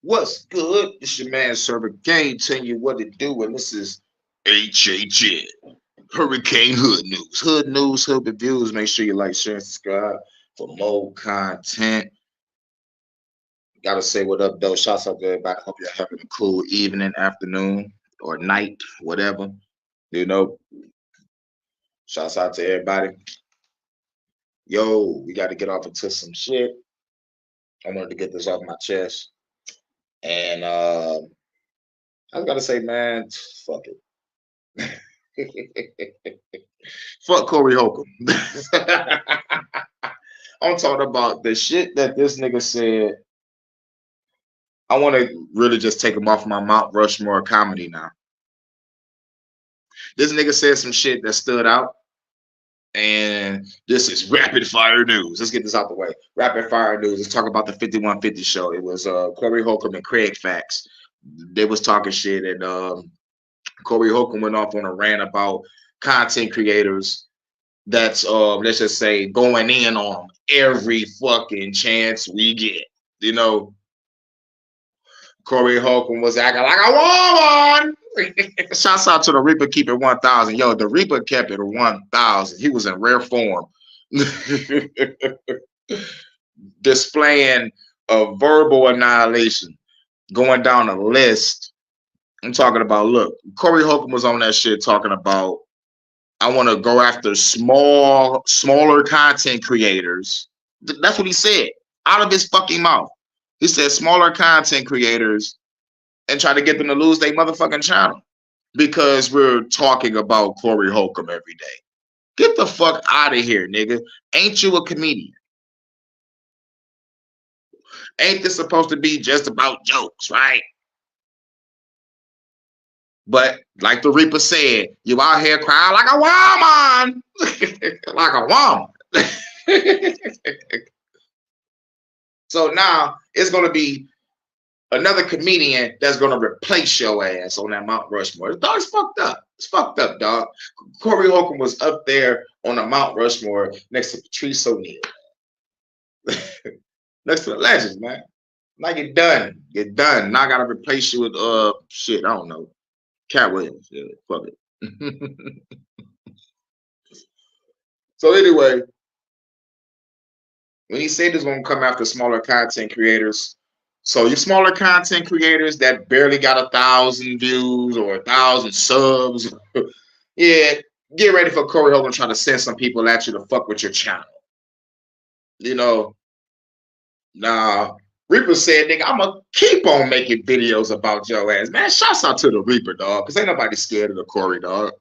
What's good? This your man Hurykane telling you what to do, and this is HHN Hurykane Hood News. Hood news, hood reviews. Make sure you like, share, and subscribe for more content. Gotta say what up, though. Shouts out to everybody. Hope you're having a cool evening, afternoon, or night, whatever. You know, shouts out to everybody. Yo, we got to get off into some shit. I wanted to get this off my chest. And I was gotta say, man, fuck it. Fuck Corey Holcomb. I'm talking about the shit that this nigga said. I want to really just take him off my Mount Rushmore comedy now. This nigga said some shit that stood out. And this is rapid fire news. Let's get this out the way. Rapid fire news. Let's talk about the 5150 show. It was Corey Holcomb and Craig Fax. They was talking shit, and Corey Holcomb went off on a rant about content creators that's let's just say going in on them every fucking chance we get. You know, Corey Holcomb was acting like a woman. Shouts out to the Reaper, keep it 1,000. Yo, the Reaper kept it 1,000. He was in rare form. Displaying a verbal annihilation. Going down a list. I'm talking about, look, Corey Holcomb was on that shit talking about, I want to go after smaller content creators. That's what he said out of his fucking mouth. He said smaller content creators and try to get them to lose their motherfucking channel because we're talking about Corey Holcomb every day. Get the fuck out of here, nigga. Ain't you a comedian? Ain't this supposed to be just about jokes, right? But like the Reaper said, you out here crying like a woman. Like a woman. So now it's going to be another comedian that's going to replace your ass on that Mount Rushmore. The dog's fucked up. It's fucked up, dog. Corey Holcomb was up there on the Mount Rushmore next to Patrice O'Neal. Next to the legends, man. Now you're done. You're done. Now I got to replace you with, shit, I don't know. Cat Williams. Yeah, fuck it. So anyway, when he said he's going to come after smaller content creators, so you smaller content creators that barely got 1,000 views or 1,000 subs, yeah, get ready for Corey Holcomb trying to send some people at you to fuck with your channel. You know, nah. Reaper said, nigga, I'm gonna keep on making videos about your ass. Man, shouts out to the Reaper, dog, because ain't nobody scared of the Corey, dog.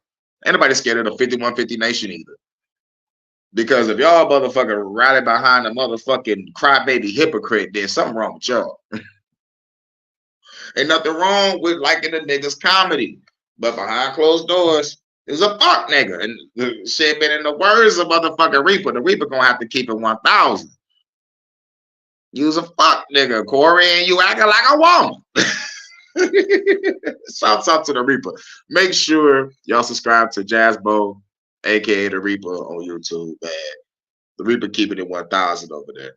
Ain't nobody scared of the 5150 Nation either. Because if y'all motherfucker rally behind a motherfucking crybaby hypocrite, there's something wrong with y'all. Ain't nothing wrong with liking the nigga's comedy. But behind closed doors, is a fuck nigga. And the shit been in the words of motherfucking Reaper. The Reaper gonna have to keep it 1,000. You's a fuck nigga, Corey, and you acting like a woman. Shouts out to the Reaper. Make sure y'all subscribe to Jazzbo, aka the Reaper, on YouTube. Man. The Reaper keeping it 1,000 over there.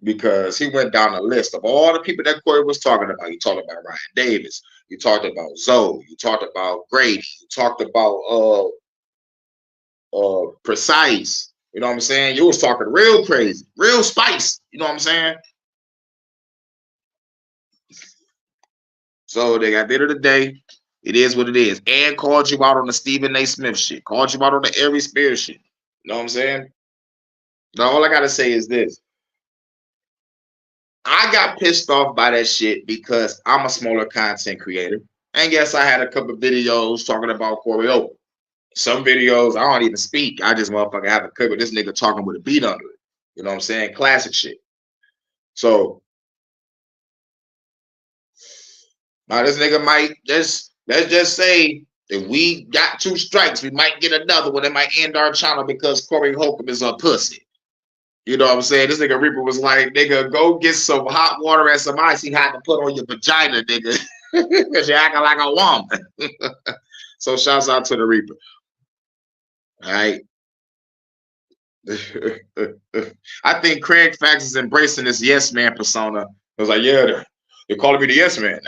Because he went down a list of all the people that Corey was talking about. You talked about Ryan Davis. You talked about Zoe. You talked about Grady. You talked about Precise. You know what I'm saying? You was talking real crazy, real spice. You know what I'm saying? So they got the end of the day. It is what it is. And called you out on the Stephen A. Smith shit. Called you out on the Ari Spears shit. You know what I'm saying? Now all I gotta say is this. I got pissed off by that shit because I'm a smaller content creator. And yes, I had a couple of videos talking about Corey Holcomb. Some videos I don't even speak. I just motherfucker have a clip of this nigga talking with a beat under it. You know what I'm saying? Classic shit. So now this nigga might let's just say if we got 2 strikes, we might get another one that might end our channel because Corey Holcomb is a pussy. You know what I'm saying? This nigga Reaper was like, nigga, go get some hot water and some ice he had to put on your vagina, nigga. Because you're acting like a woman. So shouts out to the Reaper. All right. I think Craig Fax is embracing this yes man persona. I was like, yeah, They're calling me the yes man.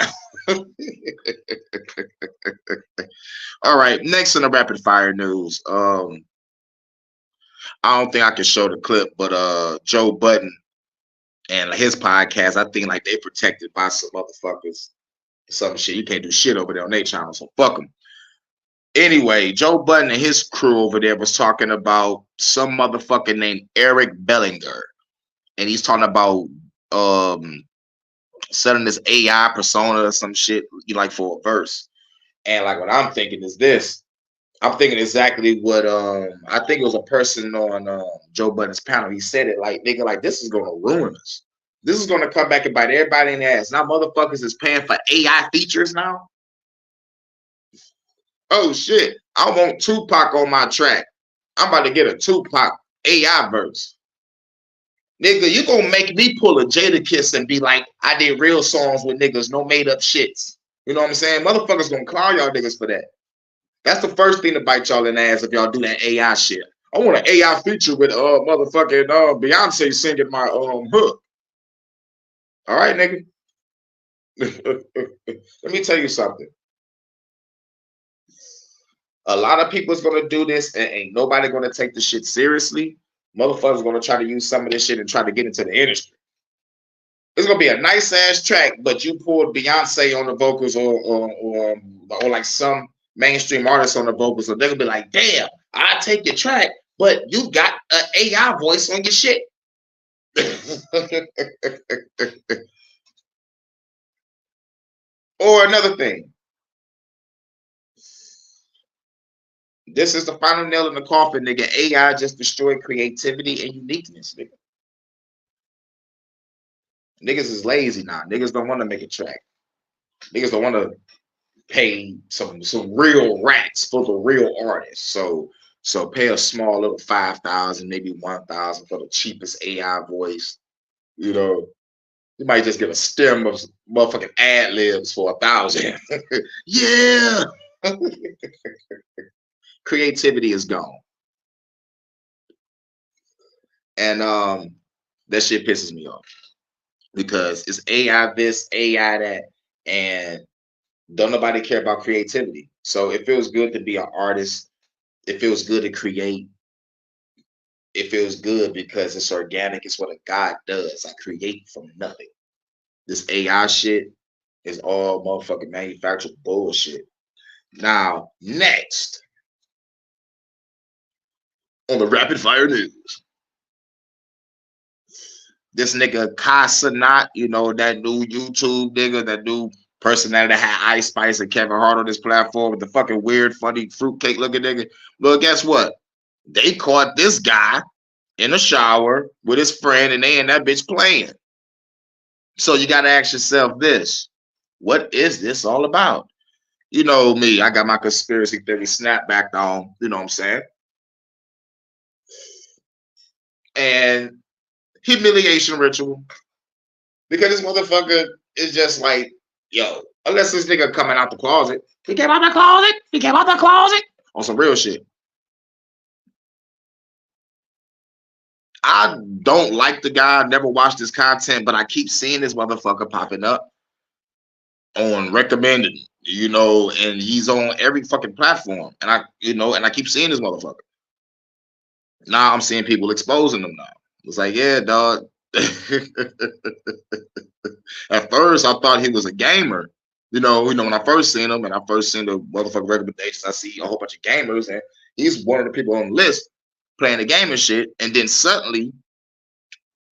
All right, next in the rapid fire news. I don't think I can show the clip, but Joe Budden and his podcast, I think like they protected by some motherfuckers. Some shit. You can't do shit over there on their channel, so fuck them. Anyway, Joe Budden and his crew over there was talking about some motherfucker named Eric Bellinger. And he's talking about selling this AI persona or some shit, like for a verse. And like what I'm thinking is this. I'm thinking exactly what I think it was a person on Joe Budden's panel. He said it like, nigga, like this is gonna ruin us. This is gonna come back and bite everybody in the ass. Now motherfuckers is paying for AI features now. Oh shit, I want Tupac on my track. I'm about to get a Tupac AI verse. Nigga, you gonna make me pull a Jadakiss and be like, I did real songs with niggas, no made up shits. You know what I'm saying? Motherfuckers gonna clown y'all niggas for that. That's the first thing to bite y'all in the ass if y'all do that AI shit. I want an AI feature with motherfucking Beyonce singing my hook. All right, nigga. Let me tell you something. A lot of people's gonna do this and ain't nobody gonna take the shit seriously. Motherfuckers gonna try to use some of this shit and try to get into the industry. It's gonna be a nice ass track, but you pulled Beyonce on the vocals or like some mainstream artists on the vocals, so they're gonna be like, damn, I take your track, but you got an AI voice on your shit. Or another thing. This is the final nail in the coffin, nigga. AI just destroyed creativity and uniqueness, nigga. Niggas is lazy now. Niggas don't want to make a track. Niggas don't want to pay some real rats for the real artists. So pay a small little 5,000, maybe 1,000 for the cheapest AI voice. You know, you might just get a stem of motherfucking ad libs for 1,000. Yeah. Creativity is gone. And that shit pisses me off. Because it's AI this, AI that, and don't nobody care about creativity. So it feels good to be an artist. It feels good to create. It feels good because it's organic. It's what a God does. I create from nothing. This AI shit is all motherfucking manufactured bullshit. Now, next on the rapid fire news. This nigga Kai Cenat, you know, that new YouTube nigga, that new personality that had Ice Spice and Kevin Hart on this platform with the fucking weird, funny fruitcake looking nigga. Well, guess what? They caught this guy in the shower with his friend and they and that bitch playing. So you got to ask yourself this. What is this all about? You know me, I got my conspiracy theory snapback on, you know what I'm saying? And humiliation ritual. Because this motherfucker is just like, yo, unless this nigga coming out the closet. He came out the closet. He came out the closet. On some real shit. I don't like the guy. Never watched his content, but I keep seeing this motherfucker popping up on recommended, you know, and he's on every fucking platform. And I keep seeing this motherfucker. Now I'm seeing people exposing him now. It's like, yeah, dog. At first, I thought he was a gamer. You know, when I first seen him and I first seen the motherfucking recommendations, I see a whole bunch of gamers, and he's one of the people on the list playing the game and shit. And then suddenly,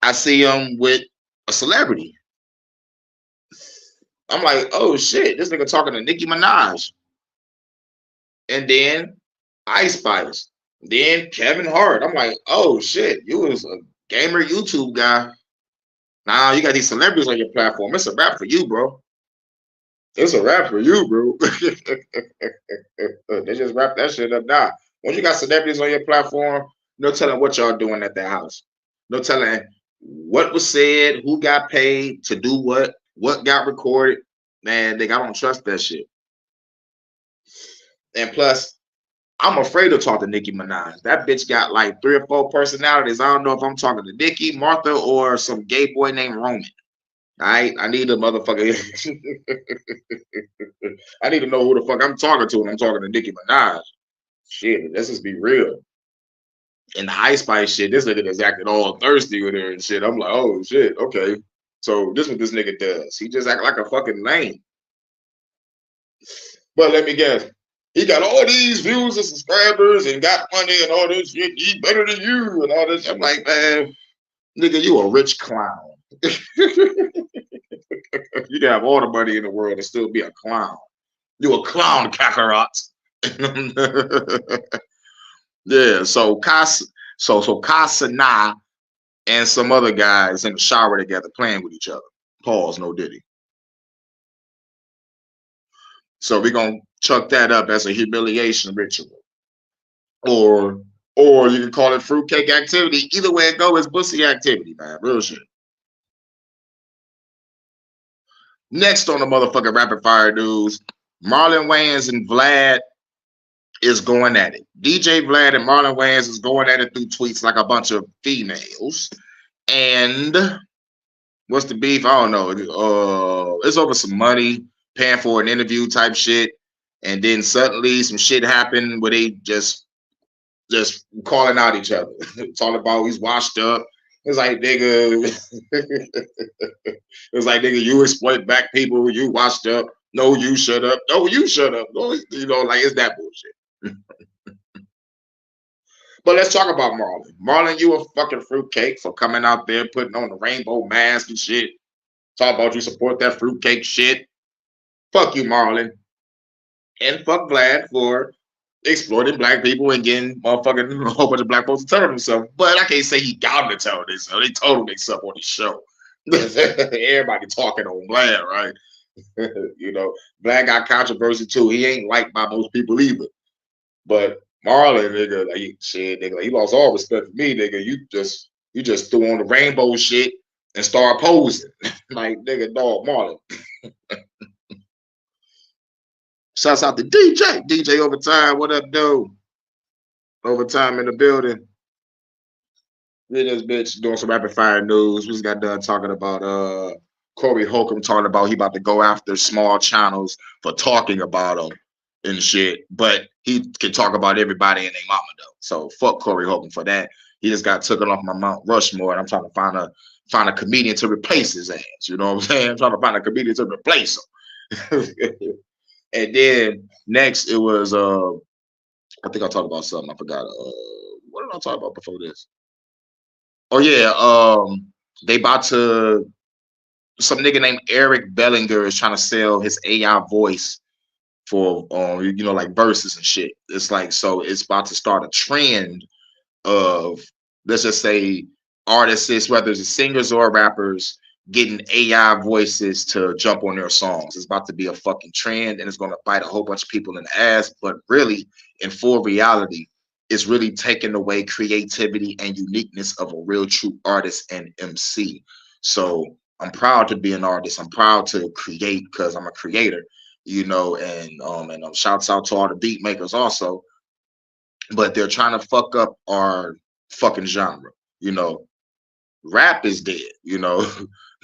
I see him with a celebrity. I'm like, oh shit, this nigga talking to Nicki Minaj. And then Ice Spice. Then Kevin Hart. I'm like, oh shit, you was a gamer YouTube guy. Now you got these celebrities on your platform. It's a wrap for you, bro. It's a wrap for you, bro. They just wrap that shit up now. Once you got celebrities on your platform, no telling what y'all doing at that house. No telling what was said, who got paid to do what got recorded. Man, I don't trust that shit. And plus, I'm afraid to talk to Nicki Minaj. That bitch got like 3 or 4 personalities. I don't know if I'm talking to Nicki, Martha, or some gay boy named Roman. I need a motherfucker. I need to know who the fuck I'm talking to when I'm talking to Nicki Minaj. Shit, let's just be real. In the Ice Spice shit, this nigga just acted all thirsty with her and shit. I'm like, oh shit, okay. So this what this nigga does. He just act like a fucking lame. But let me guess. He got all these views and subscribers and got money and all this shit. He better than you and all this. I'm like, man, nigga, you a rich clown. You can have all the money in the world and still be a clown. You a clown, Kakarot. Yeah, so Kasana and some other guys in the shower together playing with each other. Pause, no diddy. So we're gonna chuck that up as a humiliation ritual. Or you can call it fruitcake activity. Either way it go, it's pussy activity, man. Real shit. Next on the motherfucking rapid fire news, Marlon Wayans and Vlad is going at it. DJ Vlad and Marlon Wayans is going at it through tweets like a bunch of females. And what's the beef? I don't know. It's over some money, paying for an interview type shit. And then suddenly some shit happened where they just calling out each other. Talking about he's washed up. It's like, nigga, it's like, nigga, you exploit black people, you washed up. No, you shut up. No, you shut up. No, you know, like, it's that bullshit. But let's talk about Marlon. Marlon, you a fucking fruitcake for coming out there, putting on the rainbow mask and shit. Talk about you support that fruitcake shit. Fuck you, Marlon. And fuck Vlad for exploiting black people and getting motherfucking a whole bunch of black folks to tell themselves. But I can't say he got them to tell themselves. They told themselves on the show. Everybody talking on Vlad, right? You know, Vlad got controversy too. He ain't liked by most people either. But Marlon, nigga, like shit, nigga, like, he lost all respect for me, nigga. You just threw on the rainbow shit and start posing. Like, nigga, dog, Marlon. Shouts out to DJ. DJ Overtime. What up, dude? Overtime in the building. We this bitch doing some rapid fire news. We just got done talking about Corey Holcomb talking about he about to go after small channels for talking about them and shit. But he can talk about everybody and their mama though. So fuck Corey Holcomb for that. He just got taken off my Mount Rushmore, and I'm trying to find a comedian to replace his ass. You know what I'm saying? I'm trying to find a comedian to replace him. And then next it was I think I talked about something. I forgot. What did I talk about before this? Oh yeah, they about to some nigga named Eric Bellinger is trying to sell his AI voice for you know, like verses and shit. It's like, so it's about to start a trend of, let's just say, artists, whether it's singers or rappers, getting AI voices to jump on their songs. It's about to be a fucking trend, and it's going to bite a whole bunch of people in the ass. But really, in full reality, it's really taking away creativity and uniqueness of a real true artist and MC. So I'm proud to be an artist. I'm proud to create because I'm a creator, you know, and shouts out to all the beat makers also. But they're trying to fuck up our fucking genre, you know. Rap is dead, you know.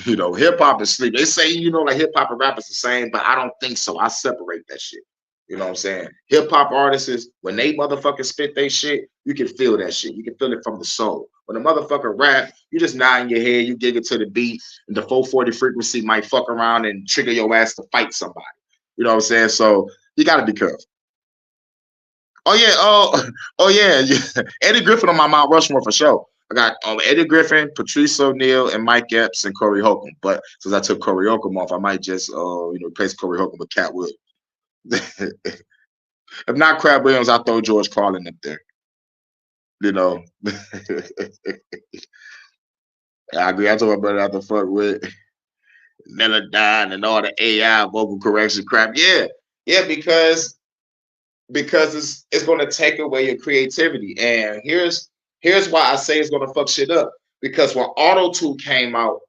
You know, hip hop is sleep. They say, you know, like hip hop and rap is the same, but I don't think so. I separate that shit. You know what I'm saying? Hip hop artists, when they motherfucking spit they shit, you can feel that shit. You can feel it from the soul. When a motherfucker rap, you just nod in your head, you giggle to the beat, and the 440 frequency might fuck around and trigger your ass to fight somebody. You know what I'm saying? So you gotta be careful. Oh yeah, oh yeah. Eddie Griffin on my Mount Rushmore for sure. I got Eddie Griffin, Patrice O'Neal, and Mike Epps and Corey Holcomb. But since I took Corey Holcomb off, I might just you know, replace Corey Holcomb with Cat Williams. If not Crab Williams, I'll throw George Carlin up there. You know. I agree. I told my brother I have to fuck with Melodyne and all the AI vocal correction crap. Yeah. Yeah, because it's going to take away your creativity. And here's why I say it's going to fuck shit up. Because when Auto-Tune came out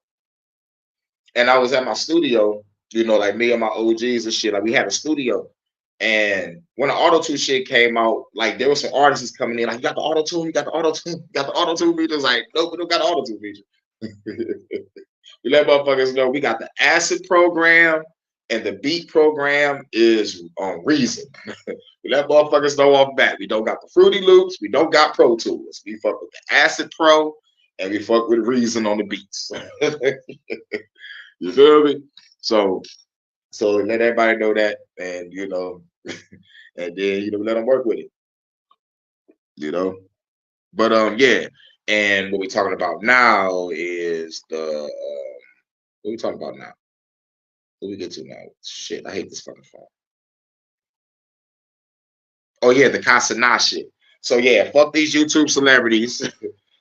and I was at my studio, you know, like me and my OGs and shit, like we had a studio. And when the Auto-Tune shit came out, like there were some artists coming in, like, you got the Auto-Tune, you got the Auto-Tune, you got the Auto-Tune feature. Like, nope, we don't got the Auto-Tune feature. We let motherfuckers know we got the acid program and the beat program is on Reason. We let motherfuckers know off bat. We don't got the Fruity Loops. We don't got Pro Tools. We fuck with the Acid Pro and we fuck with Reason on the beats. You feel me? So let everybody know that, and you know, and then let them work with it. You know, but yeah. And what we talking about now is the what we talking about now? What we get to now? Shit, I hate this fucking phone. Oh yeah, the Casanat shit. So yeah, fuck these YouTube celebrities.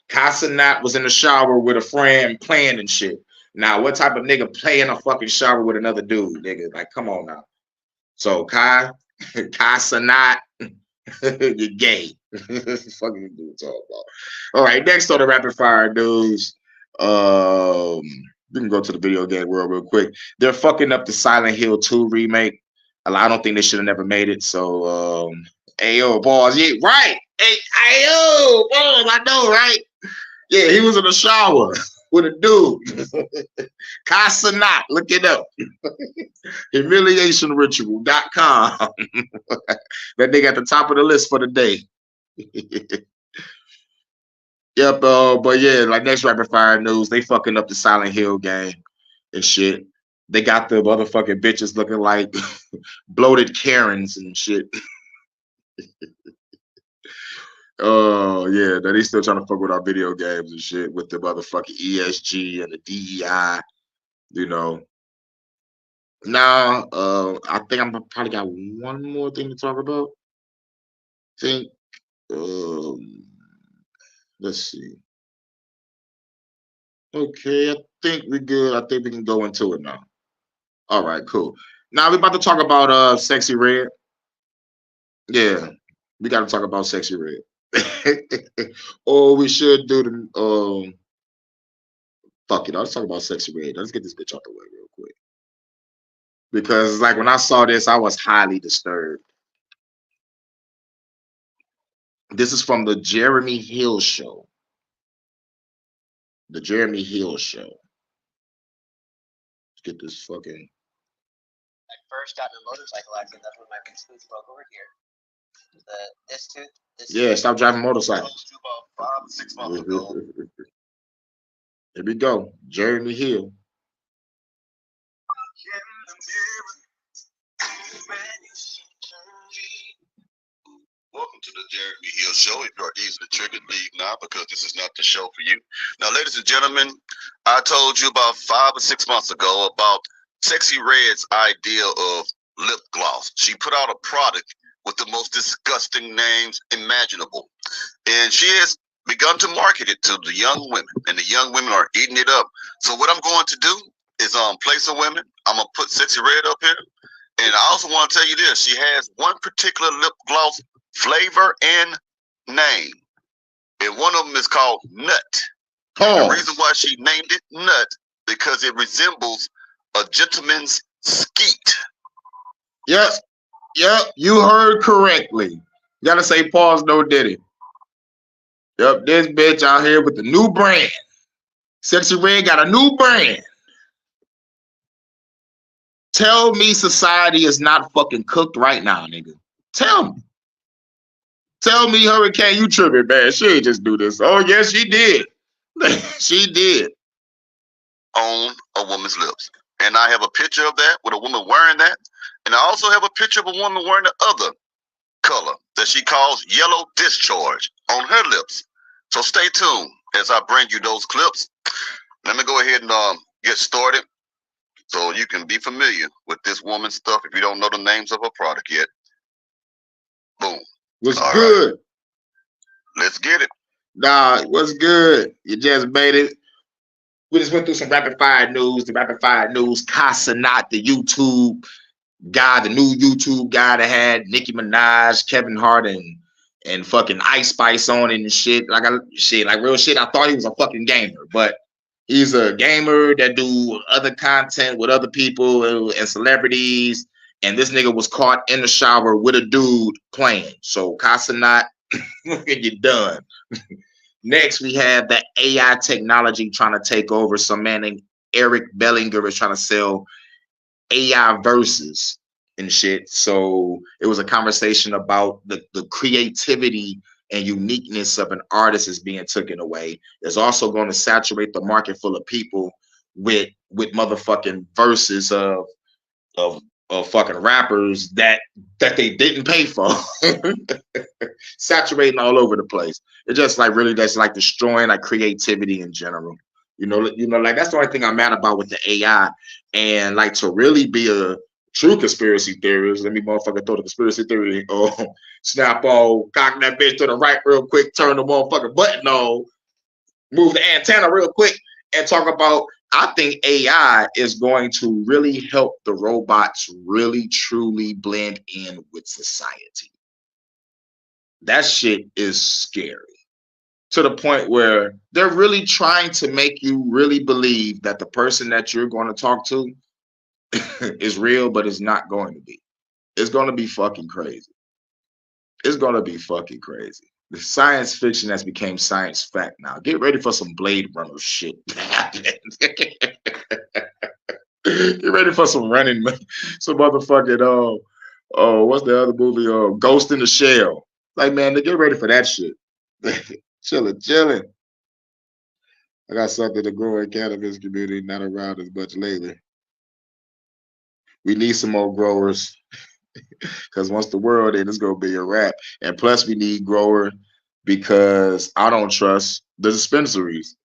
Casanat was in the shower with a friend playing and shit. Now, what type of nigga play in a fucking shower with another dude, nigga? Like, come on now. So Casanat, you're gay. Fucking dude talk about. All right, next on the rapid fire news. We can go to the video game world real quick. They're fucking up the Silent Hill 2 remake. I don't think they should have never made it. So, ayo, balls, yeah, right. Hey, ayo, balls, I know, right? Yeah, he was in the shower with a dude. Casanat, look it up. Humiliationritual.com. That nigga at the top of the list for the day. Yep, but yeah, like next rapid fire news, they fucking up the Silent Hill game and shit. They got the motherfucking bitches looking like bloated Karens and shit. Oh yeah, they still trying to fuck with our video games and shit with the motherfucking ESG and the DEI, you know. Now, I think I'm probably got one more thing to talk about. Think, let's see. Okay, I think we're good. I think we can go into it now. All right, cool. Now we're about to talk about Sexy Red. Yeah, we got to talk about Sexy Red. Or we should do the fuck it. Let's talk about Sexy Red. Let's get this bitch out the way real quick. Because like when I saw this, I was highly disturbed. This is from the Jeremy Hill show. The Jeremy Hill show. Let's get this fucking. I first got in a motorcycle accident. That's when my tooth broke over here. This tooth. Yeah, stop driving motorcycles. About 5 or 6 months ago. Here we go, Jeremy Hill. Welcome to the Jeremy Hill Show. If you're easily triggered, leave now because this is not the show for you. Now, ladies and gentlemen, I told you about 5 or 6 months ago about Sexy Red's idea of lip gloss. She put out a product with the most disgusting names imaginable. And she has begun to market it to the young women, and the young women are eating it up. So what I'm going to do is play some women. I'm going to put Sexy Red up here. And I also want to tell you this. She has one particular lip gloss flavor and name. And one of them is called Nut. The reason why she named it Nut, because it resembles a gentleman's skeet. Yep, you heard correctly. You gotta say pause, no diddy. Yep, this bitch out here with the new brand. Sexy Red got a new brand. Tell me society is not fucking cooked right now, nigga. Tell me. Tell me, Hurricane, you tripping, man. She ain't just do this. Oh, yes, she did. She did. On a woman's lips. And I have a picture of that with a woman wearing that. And I also have a picture of a woman wearing the other color that she calls yellow discharge on her lips. So stay tuned as I bring you those clips. Let me go ahead and get started so you can be familiar with this woman's stuff if you don't know the names of her product yet. Boom. What's good? Right. Let's get it. Nah, what's good? You just made it. We just went through some rapid fire news. The rapid fire news, Casanat, the YouTube guy, the new YouTube guy that had Nicki Minaj, Kevin Hart, and fucking Ice Spice on it and shit. Like real shit. I thought he was a fucking gamer, but he's a gamer that do other content with other people and celebrities. And this nigga was caught in the shower with a dude playing. So Casanat, you're done. Next, we have the AI technology trying to take over some man named Eric Bellinger is trying to sell AI verses and shit. So it was a conversation about the creativity and uniqueness of an artist is being taken away. It's also going to saturate the market full of people with motherfucking verses of fucking rappers that they didn't pay for. Saturating all over the place. It's just like really that's like destroying like creativity in general. You know, like that's the only thing I'm mad about with the AI. And like to really be a true conspiracy theorist, let me motherfucking throw the conspiracy theory snap on, cock that bitch to the right real quick, turn the motherfucking button on, move the antenna real quick, and talk about I think AI is going to really help the robots really truly blend in with society. That shit is scary to the point where they're really trying to make you really believe that the person that you're going to talk to is real, but it's not going to be. It's going to be fucking crazy. It's going to be fucking crazy. The science fiction has become science fact now. Get ready for some Blade Runner shit. Get ready for some running, some motherfucking what's the other movie? Ghost in the Shell. Like, man, get ready for that shit. chilling. I got something to grow in cannabis community, not around as much lately. We need some more growers. Because once the world in, it's gonna be a wrap. And plus, we need grower because I don't trust the dispensaries.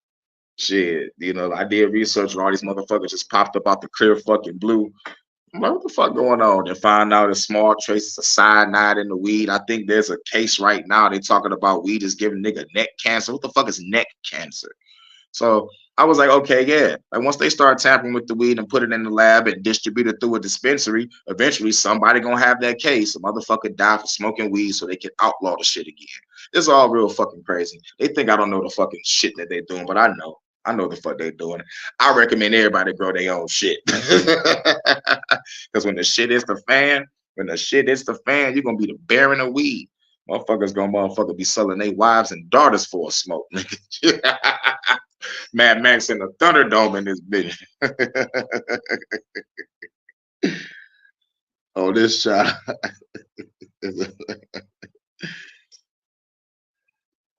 Shit, I did research and all these motherfuckers just popped up out the clear fucking blue. I'm like, what the fuck going on? And find out there's small traces of cyanide in the weed. I think there's a case right now. They're talking about weed is giving nigga neck cancer. What the fuck is neck cancer? So I was like, okay, yeah. Like once they start tampering with the weed and put it in the lab and distribute it through a dispensary, eventually somebody gonna have that case. A motherfucker die for smoking weed so they can outlaw the shit again. It's all real fucking crazy. They think I don't know the fucking shit that they're doing, but I know. I know the fuck they're doing. I recommend everybody grow their own shit. Because when the shit is the fan, you're gonna be the baron of weed. Motherfuckers gonna be selling their wives and daughters for a smoke. Mad Max in the Thunderdome in this bitch. Oh, this shot.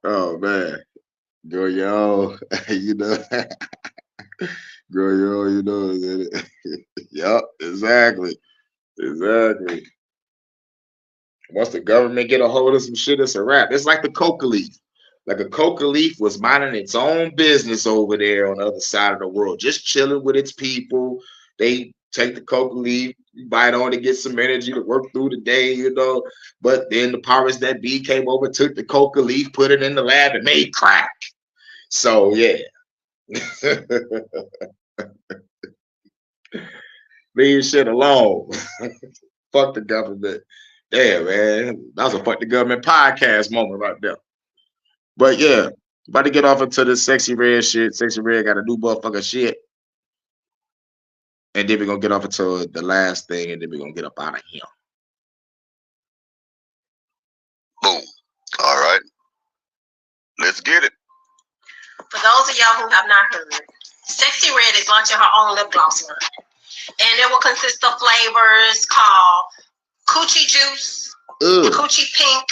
Oh man. Grow your own, grow your own, Yup, exactly. Once the government get a hold of some shit, it's a wrap. It's like the coca leaf. Like a coca leaf was minding its own business over there on the other side of the world, just chilling with its people. They take the coca leaf, bite on to get some energy to work through the day, But then the powers that be came over, took the coca leaf, put it in the lab, and made crack. So yeah. Leave shit alone. Fuck the government. Yeah, man. That was a fuck the government podcast moment right there. But yeah, about to get off into this Sexy Red shit. Sexy Red got a new motherfucker shit. And then we're gonna get off into the last thing, and then we're gonna get up out of here. Boom. All right. Let's get it. For those of y'all who have not heard, Sexy Red is launching her own lip gloss line. And it will consist of flavors called Coochie Juice, Coochie Pink,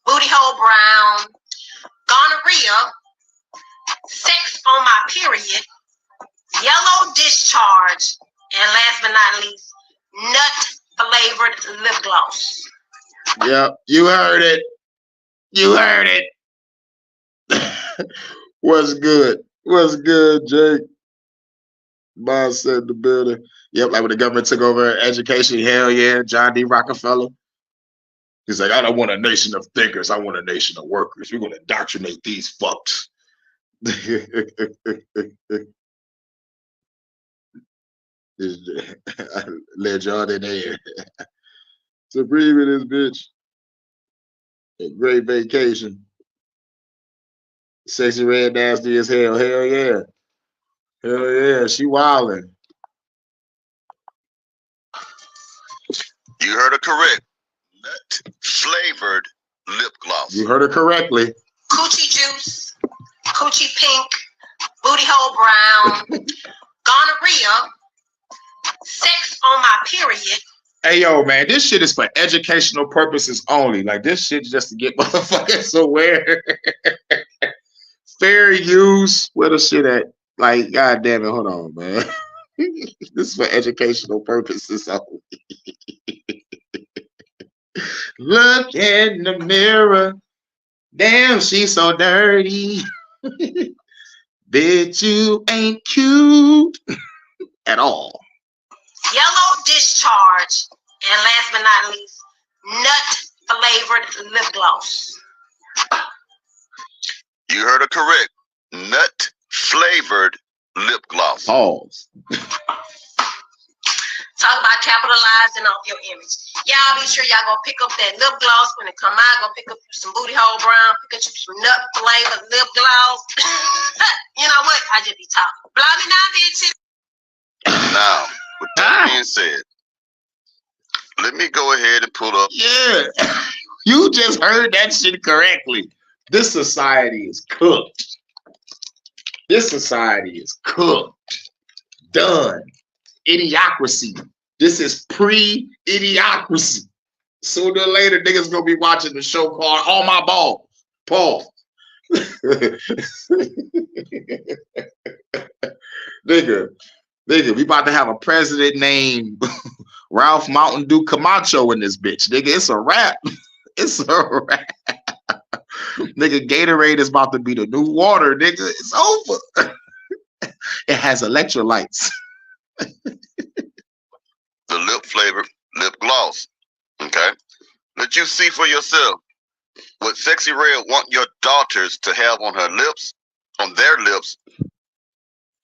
Booty Hole Brown, Gonorrhea, Sex on My Period, Yellow Discharge, and last but not least, Nut Flavored Lip Gloss. Yep, you heard it. What's good? Jake? Boss said the building. Yep, like when the government took over education, hell yeah, John D. Rockefeller. He's like, I don't want a nation of thinkers. I want a nation of workers. We're going to indoctrinate these fucks. Let y'all in there. Supreme in this bitch. A great vacation. Sexy Red nasty as hell. Hell yeah. She wildin'. You heard it correct. Nut flavored lip gloss. You heard it correctly. Coochie Juice, Coochie Pink, Booty Hole Brown, diarrhea, sex on my period. Hey, yo, man, this shit is for educational purposes only. Like, this shit is just to get motherfuckers aware. Fair use. Where the shit at? Like, god damn it, hold on, man. This is for educational purposes only. Look in the mirror. Damn, she's so dirty. Bitch, you ain't cute at all. Yellow discharge. And last but not least, nut flavored lip gloss. You heard it correct. Nut flavored lip gloss. Pause. Talk about capitalizing off your image. Y'all be sure y'all go pick up that lip gloss when it come out. Go pick up you some booty hole brown. Pick up you some nut flavored lip gloss. You know what? I just be talking. Blow me now, bitches. Now, with that being said, let me go ahead and pull up. Yeah, you just heard that shit correctly. This society is cooked. This society is cooked. Done. Idiocracy. This is pre-idiocracy. Sooner or later, niggas gonna be watching the show called All My Balls. Paul. Nigga, we about to have a president named Ralph Mountain Dew Camacho in this bitch. Nigga, it's a wrap. It's a wrap. Nigga, Gatorade is about to be the new water, nigga. It's over. It has electrolytes. The lip flavored lip gloss. Okay? Let you see for yourself what Sexy Red want your daughters to have on her lips, on their lips,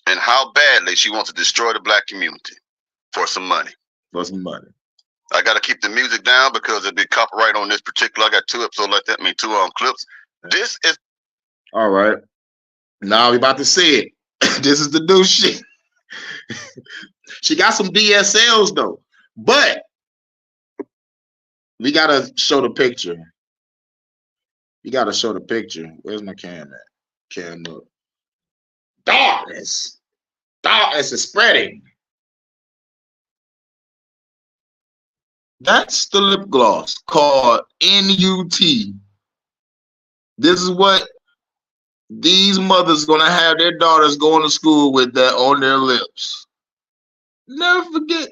and how badly she wants to destroy the black community for some money. For some money. I got to keep the music down because it'd be copyright on this particular. I got 2 episodes like that, I mean 2 clips. This is all right. Now we about to see it. This is the new shit. She got some DSLs though, but we gotta show the picture. You gotta show the picture. Where's my cam at? Cam up. Darkness. Darkness is spreading. That's the lip gloss called NUT. This is what these mothers gonna have their daughters going to school with that on their lips. Never forget.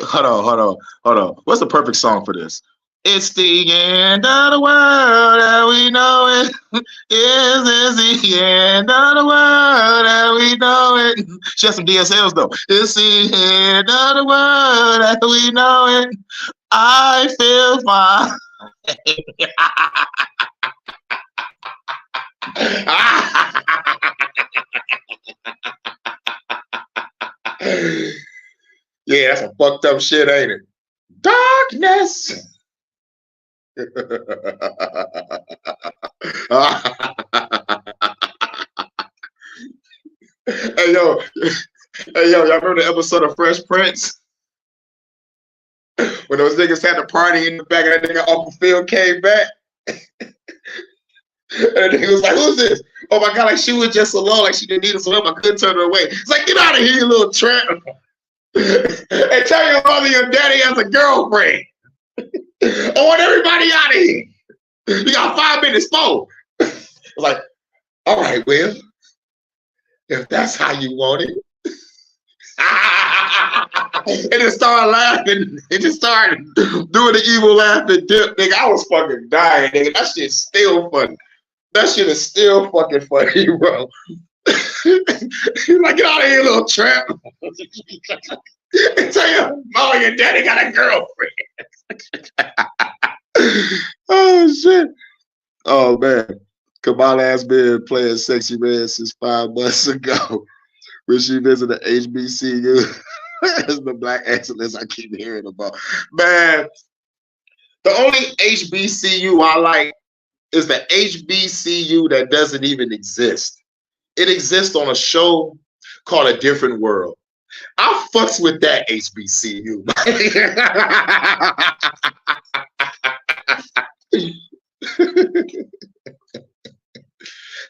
Hold on. What's the perfect song for this? It's the end of the world that we know it. It's the end of the world that we know it. She has some DSLs though. It's the end of the world that we know it. I feel fine. Yeah, that's some fucked up shit, ain't it? Darkness. Hey yo, y'all remember the episode of Fresh Prince? When those niggas had the party in the back and that nigga Uncle Phil came back? And the nigga was like, who's this? Oh my God, like she was just alone, like she didn't need us help. I couldn't turn her away. It's like, get out of here, you little tramp. And tell your mother your daddy has a girlfriend. I want everybody out of here. You got 5 minutes more. I was like, all right, Will. If that's how you want it. And it started laughing. It just started doing the evil laughing dip, nigga. I was fucking dying, nigga. That shit's still funny. That shit is still fucking funny, bro. He's like, get out of here, little tramp. Tell your mom your daddy got a girlfriend. Oh, shit. Oh, man. Kamala has been playing Sexy Red since 5 months ago when she visited HBCU. That's the black excellence I keep hearing about. Man, the only HBCU I like is the HBCU that doesn't even exist. It exists on a show called A Different World. I fucks with that HBCU.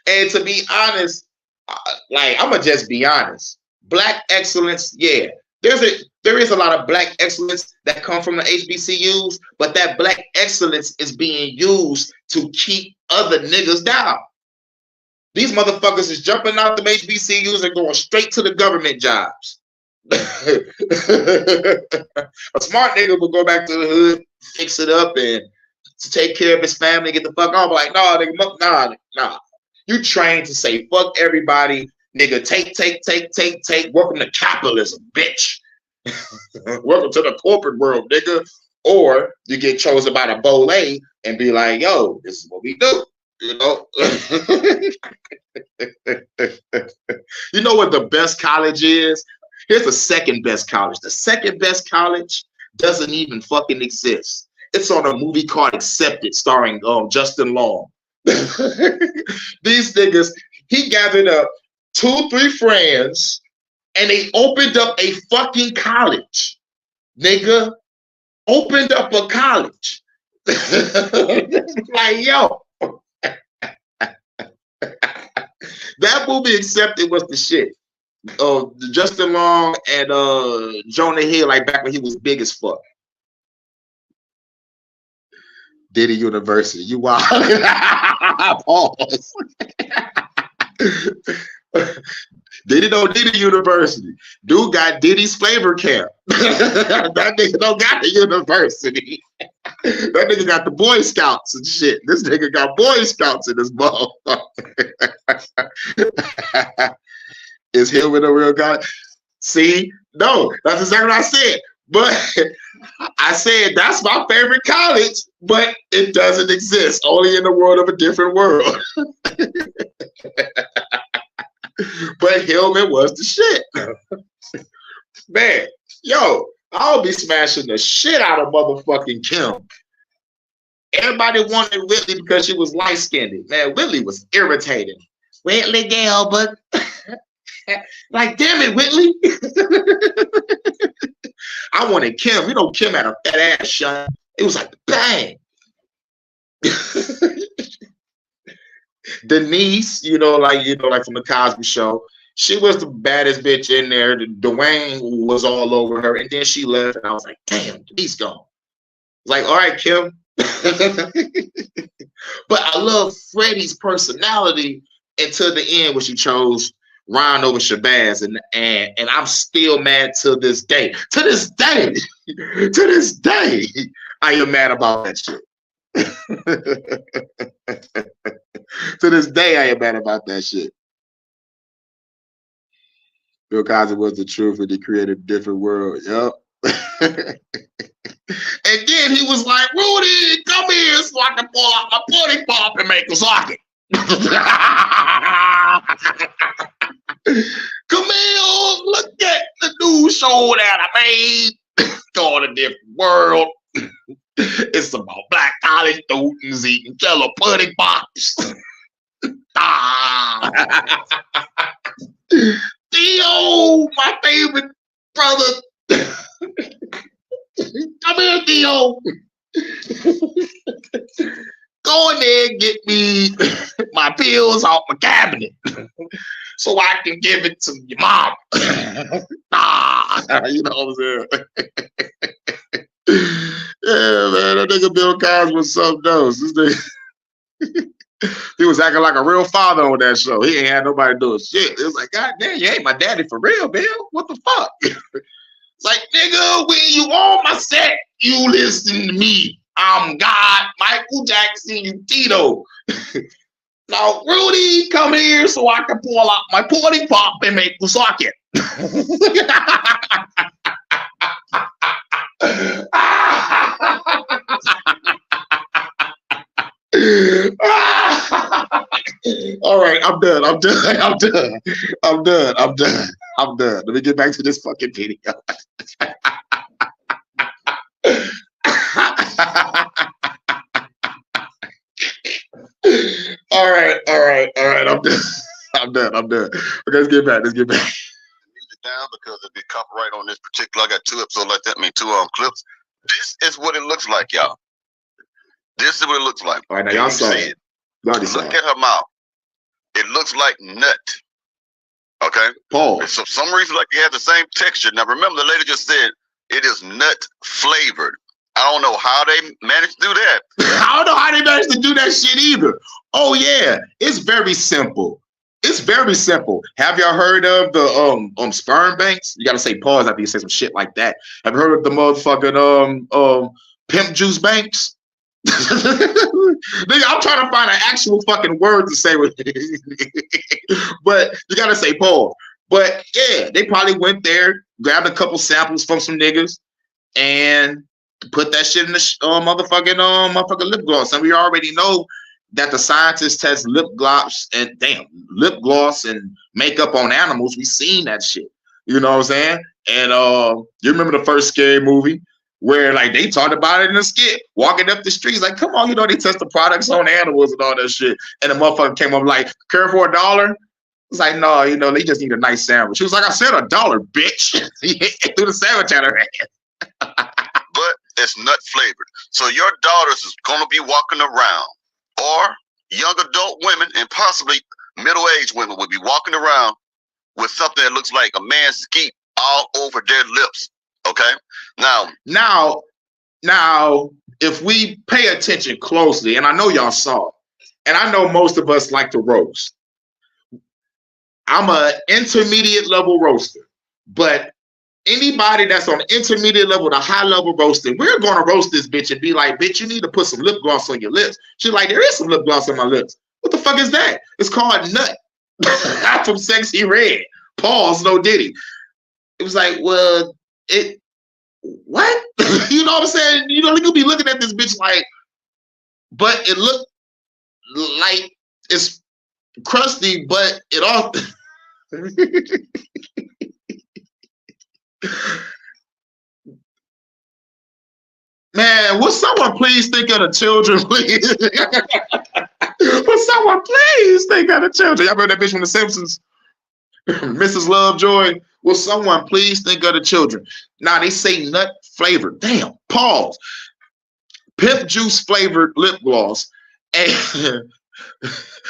And to be honest, like I'm gonna just be honest. Black excellence, yeah. There is a lot of black excellence that come from the HBCUs, but that black excellence is being used to keep other niggas down. These motherfuckers is jumping out the HBCUs and going straight to the government jobs. A smart nigga will go back to the hood, fix it up, and to take care of his family, get the fuck off. Like, nah, nigga, nah. You trained to say fuck everybody, nigga. Take. Welcome to capitalism, bitch. Welcome to the corporate world, nigga. Or you get chosen by the Bole and be like, yo, this is what we do. You know. You know what the best college is? Here's the second best college. The second best college doesn't even fucking exist. It's on a movie called Accepted, starring Justin Long. These niggas, he gathered up 2-3 friends and they opened up a fucking college. Nigga, opened up a college. Like, yo. That movie Accepted was the shit. Justin Long and Jonah Hill, like back when he was big as fuck. Diddy University, you wild. Pause. Diddy don't Diddy University. Dude got Diddy's flavor camp. That nigga don't got the university. That nigga got the Boy Scouts and shit. This nigga got Boy Scouts in his motherfucker. Is Hillman a real guy? See, no, that's exactly what I said. But I said that's my favorite college, but it doesn't exist. Only in the world of a different world. But Hillman was the shit. Man, yo, I'll be smashing the shit out of motherfucking Kim. Everybody wanted Whitley because she was light-skinned. Man, Whitley was irritating. Whitley Gilbert. Like, damn it, Whitley. I wanted Kim. You know, Kim had a fat ass shot. It was like, bang. Denise, like from the Cosby Show, she was the baddest bitch in there. Dwayne was all over her, and then she left, and I was like, damn, Denise gone. Like, all right, Kim. But I love Freddie's personality until the end when she chose Ron over Shabazz, and I'm still mad to this day. To this day, I am mad about that shit. To this day, I am mad about that shit. Bill Cosby was the truth, and he created a different world. Yup. And then he was like, Rudy, come here so I can pull out my pudding pop and make a socket. Come here, look at the new show that I made. Called A Different World. It's about black college students eating jello pudding pops. Theo, my favorite brother. Come here, Theo. Go in there and get me my pills off my cabinet so I can give it to your mom. You know what I'm saying? Yeah, man, that nigga Bill Cosby was something else. He was acting like a real father on that show. He ain't had nobody doing shit. It was like, God damn, you ain't my daddy for real, Bill. What the fuck? It's like, nigga, when you on my set, you listen to me. I'm God, Michael Jackson, you Tito. Now, Rudy, come here so I can pull out my pudding pop and make the socket. All right, I'm done. Let me get back to this fucking video. All right. I'm done. Okay, let's get back. Music down because it'd be copyright on this particular. I got 2 episodes like that. I mean, 2 clips. This is what it looks like, y'all. This is what it looks like. All right, now y'all saw it. Look at her mouth. It looks like nut. Okay. Pause. So for some reason, like it has the same texture. Now remember, the lady just said it is nut flavored. I don't know how they managed to do that. I don't know how they managed to do that shit either. Oh yeah, it's very simple. It's very simple. Have y'all heard of the sperm banks? You gotta say pause after you say some shit like that. Have you heard of the motherfucking pimp juice banks? Nigga, I'm trying to find an actual fucking word to say with it. But you gotta say pause. But yeah, they probably went there, grabbed a couple samples from some niggas, and put that shit in the motherfucking lip gloss. And we already know that the scientists test lip gloss and makeup on animals. We seen that shit. You know what I'm saying? And you remember the first Scary Movie where like they talked about it in a skit, walking up the streets, like, come on, you know, they test the products on animals and all that shit. And the motherfucker came up like, care for $1? It's like, no, you know, they just need a nice sandwich. She was like, I said $1, bitch. Threw the sandwich at her hand. But it's nut flavored. So your daughters is gonna be walking around, or young adult women and possibly middle-aged women will be walking around with something that looks like a man's skeet all over their lips. Okay? Now, if we pay attention closely, and I know y'all saw it, and I know most of us like to roast. I'm an intermediate level roaster, but anybody that's on intermediate level to high level roasting, we're gonna roast this bitch and be like, bitch, you need to put some lip gloss on your lips. She's like, there is some lip gloss on my lips. What the fuck is that? It's called Nut. From Sexy Red. Pause, no Diddy. It was like, well, what? You know what I'm saying? You know, you'll be looking at this bitch like, but it looked like it's crusty, but it all man, will someone please think of the children, please? Will someone please think of the children? Y'all remember that bitch from The Simpsons? Mrs. Lovejoy. Will someone please think of the children? Now they say nut flavored. Damn, pause. Pimp juice flavored lip gloss. And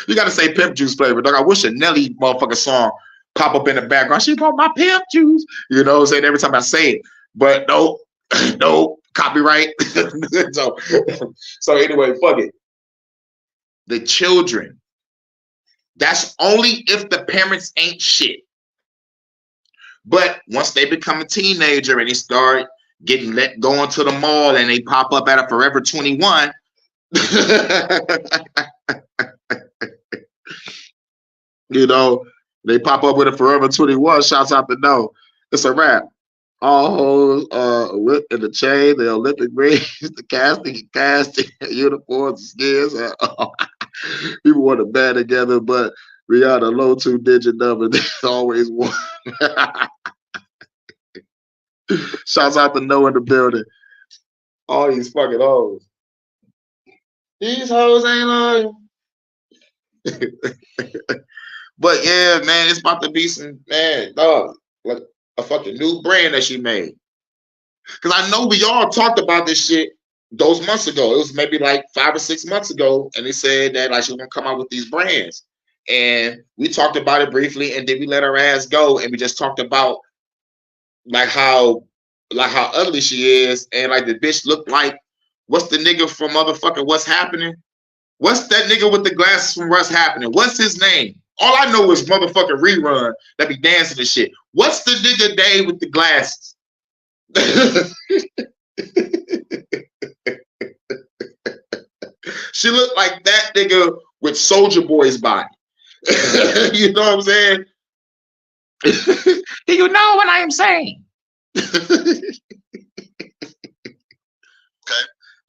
you gotta say pimp juice flavored. Dog, I wish a Nelly motherfucker song pop up in the background. She bought my pimp juice. You know what I'm saying? Every time I say it. But no, no, copyright. so anyway, fuck it. The children. That's only if the parents ain't shit. But once they become a teenager and they start getting let go into the mall and they pop up at a Forever 21, you know, they pop up with a Forever 21, shouts out the no. It's a wrap. All hoes, whip in the chain, the Olympic rings, the casting, uniforms, skins. People want to band together, but Rihanna low 2-digit number. There's always one. Shouts out to No in the building. All these fucking hoes. These hoes ain't loyal. But yeah, man, it's about to be some, man, dog, like a fucking new brand that she made. Because I know we all talked about this shit those months ago. It was maybe like 5 or 6 months ago, and they said that like she was gonna come out with these brands. And we talked about it briefly, and then we let her ass go, and we just talked about like how ugly she is, and like the bitch looked like, what's the nigga from motherfucking What's Happening? What's that nigga with the glasses from What's Happening? What's his name? All I know is motherfucking Rerun that be dancing and shit. What's the nigga Dave with the glasses? She looked like that nigga with Soulja Boy's body. You know what I'm saying? Do you know what I am saying? Okay.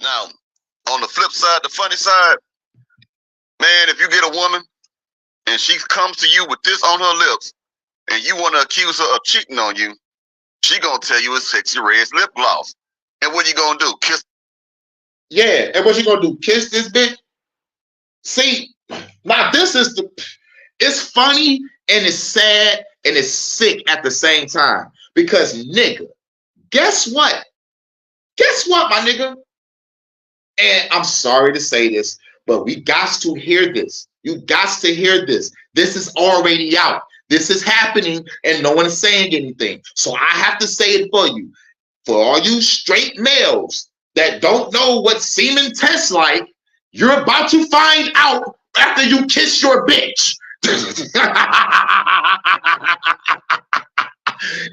Now, on the flip side, the funny side, man, if you get a woman and she comes to you with this on her lips and you want to accuse her of cheating on you, she gonna tell you it's Sexy Red's lip gloss. And what you gonna do? Kiss? Yeah, and what you gonna do? Kiss this bitch? See, now this is it's funny and it's sad and it's sick at the same time. Because nigga, guess what? Guess what, my nigga? And I'm sorry to say this, but we got to hear this. You got to hear this. This is already out. This is happening and no one is saying anything. So I have to say it for you. For all you straight males that don't know what semen tastes like, you're about to find out after you kiss your bitch.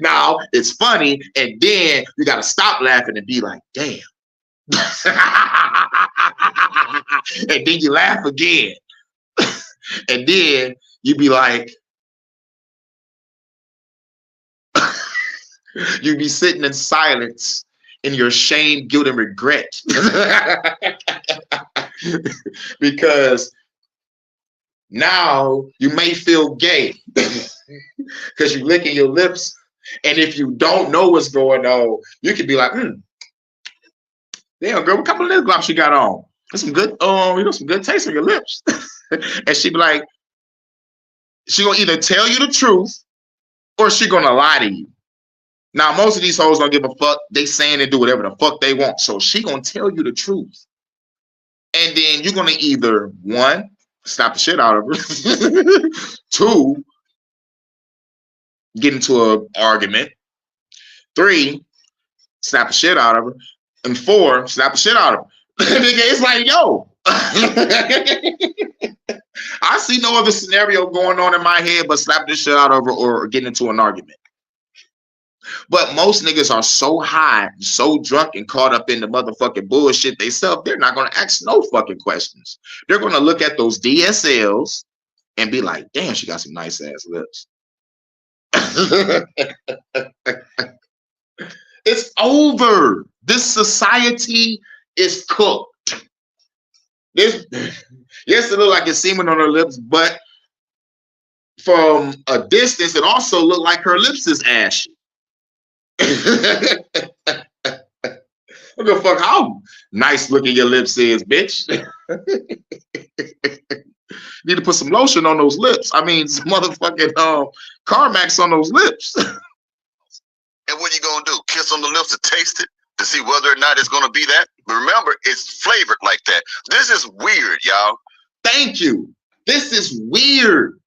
Now, it's funny, and then you got to stop laughing and be like, damn. And then you laugh again. And then you be like, you be sitting in silence in your shame, guilt, and regret. Because now you may feel gay because you're licking your lips. And if you don't know what's going on, you could be like, damn, girl, what couple of lip gloss you got on? There's some good, some good taste on your lips. And she be like, she gonna either tell you the truth or she gonna lie to you. Now, most of these hoes don't give a fuck. They saying and do whatever the fuck they want. So she gonna tell you the truth. And then you're gonna either, one, slap the shit out of her. Two, get into an argument. Three, slap the shit out of her. And four, slap the shit out of her. It's like, yo. I see no other scenario going on in my head but slap the shit out of her or get into an argument. But most niggas are so high, so drunk and caught up in the motherfucking bullshit they self, they're not going to ask no fucking questions. They're going to look at those DSLs and be like, damn, she got some nice ass lips. It's over. This society is cooked. Yes, it look like it's semen on her lips, but from a distance, it also looked like her lips is ashy. What the fuck? How nice looking your lips is, bitch. Need to put some lotion on those lips. I mean, some motherfucking Carmax on those lips. And what are you gonna do? Kiss on the lips to taste it to see whether or not it's gonna be that? But remember, it's flavored like that. This is weird, y'all. Thank you. This is weird.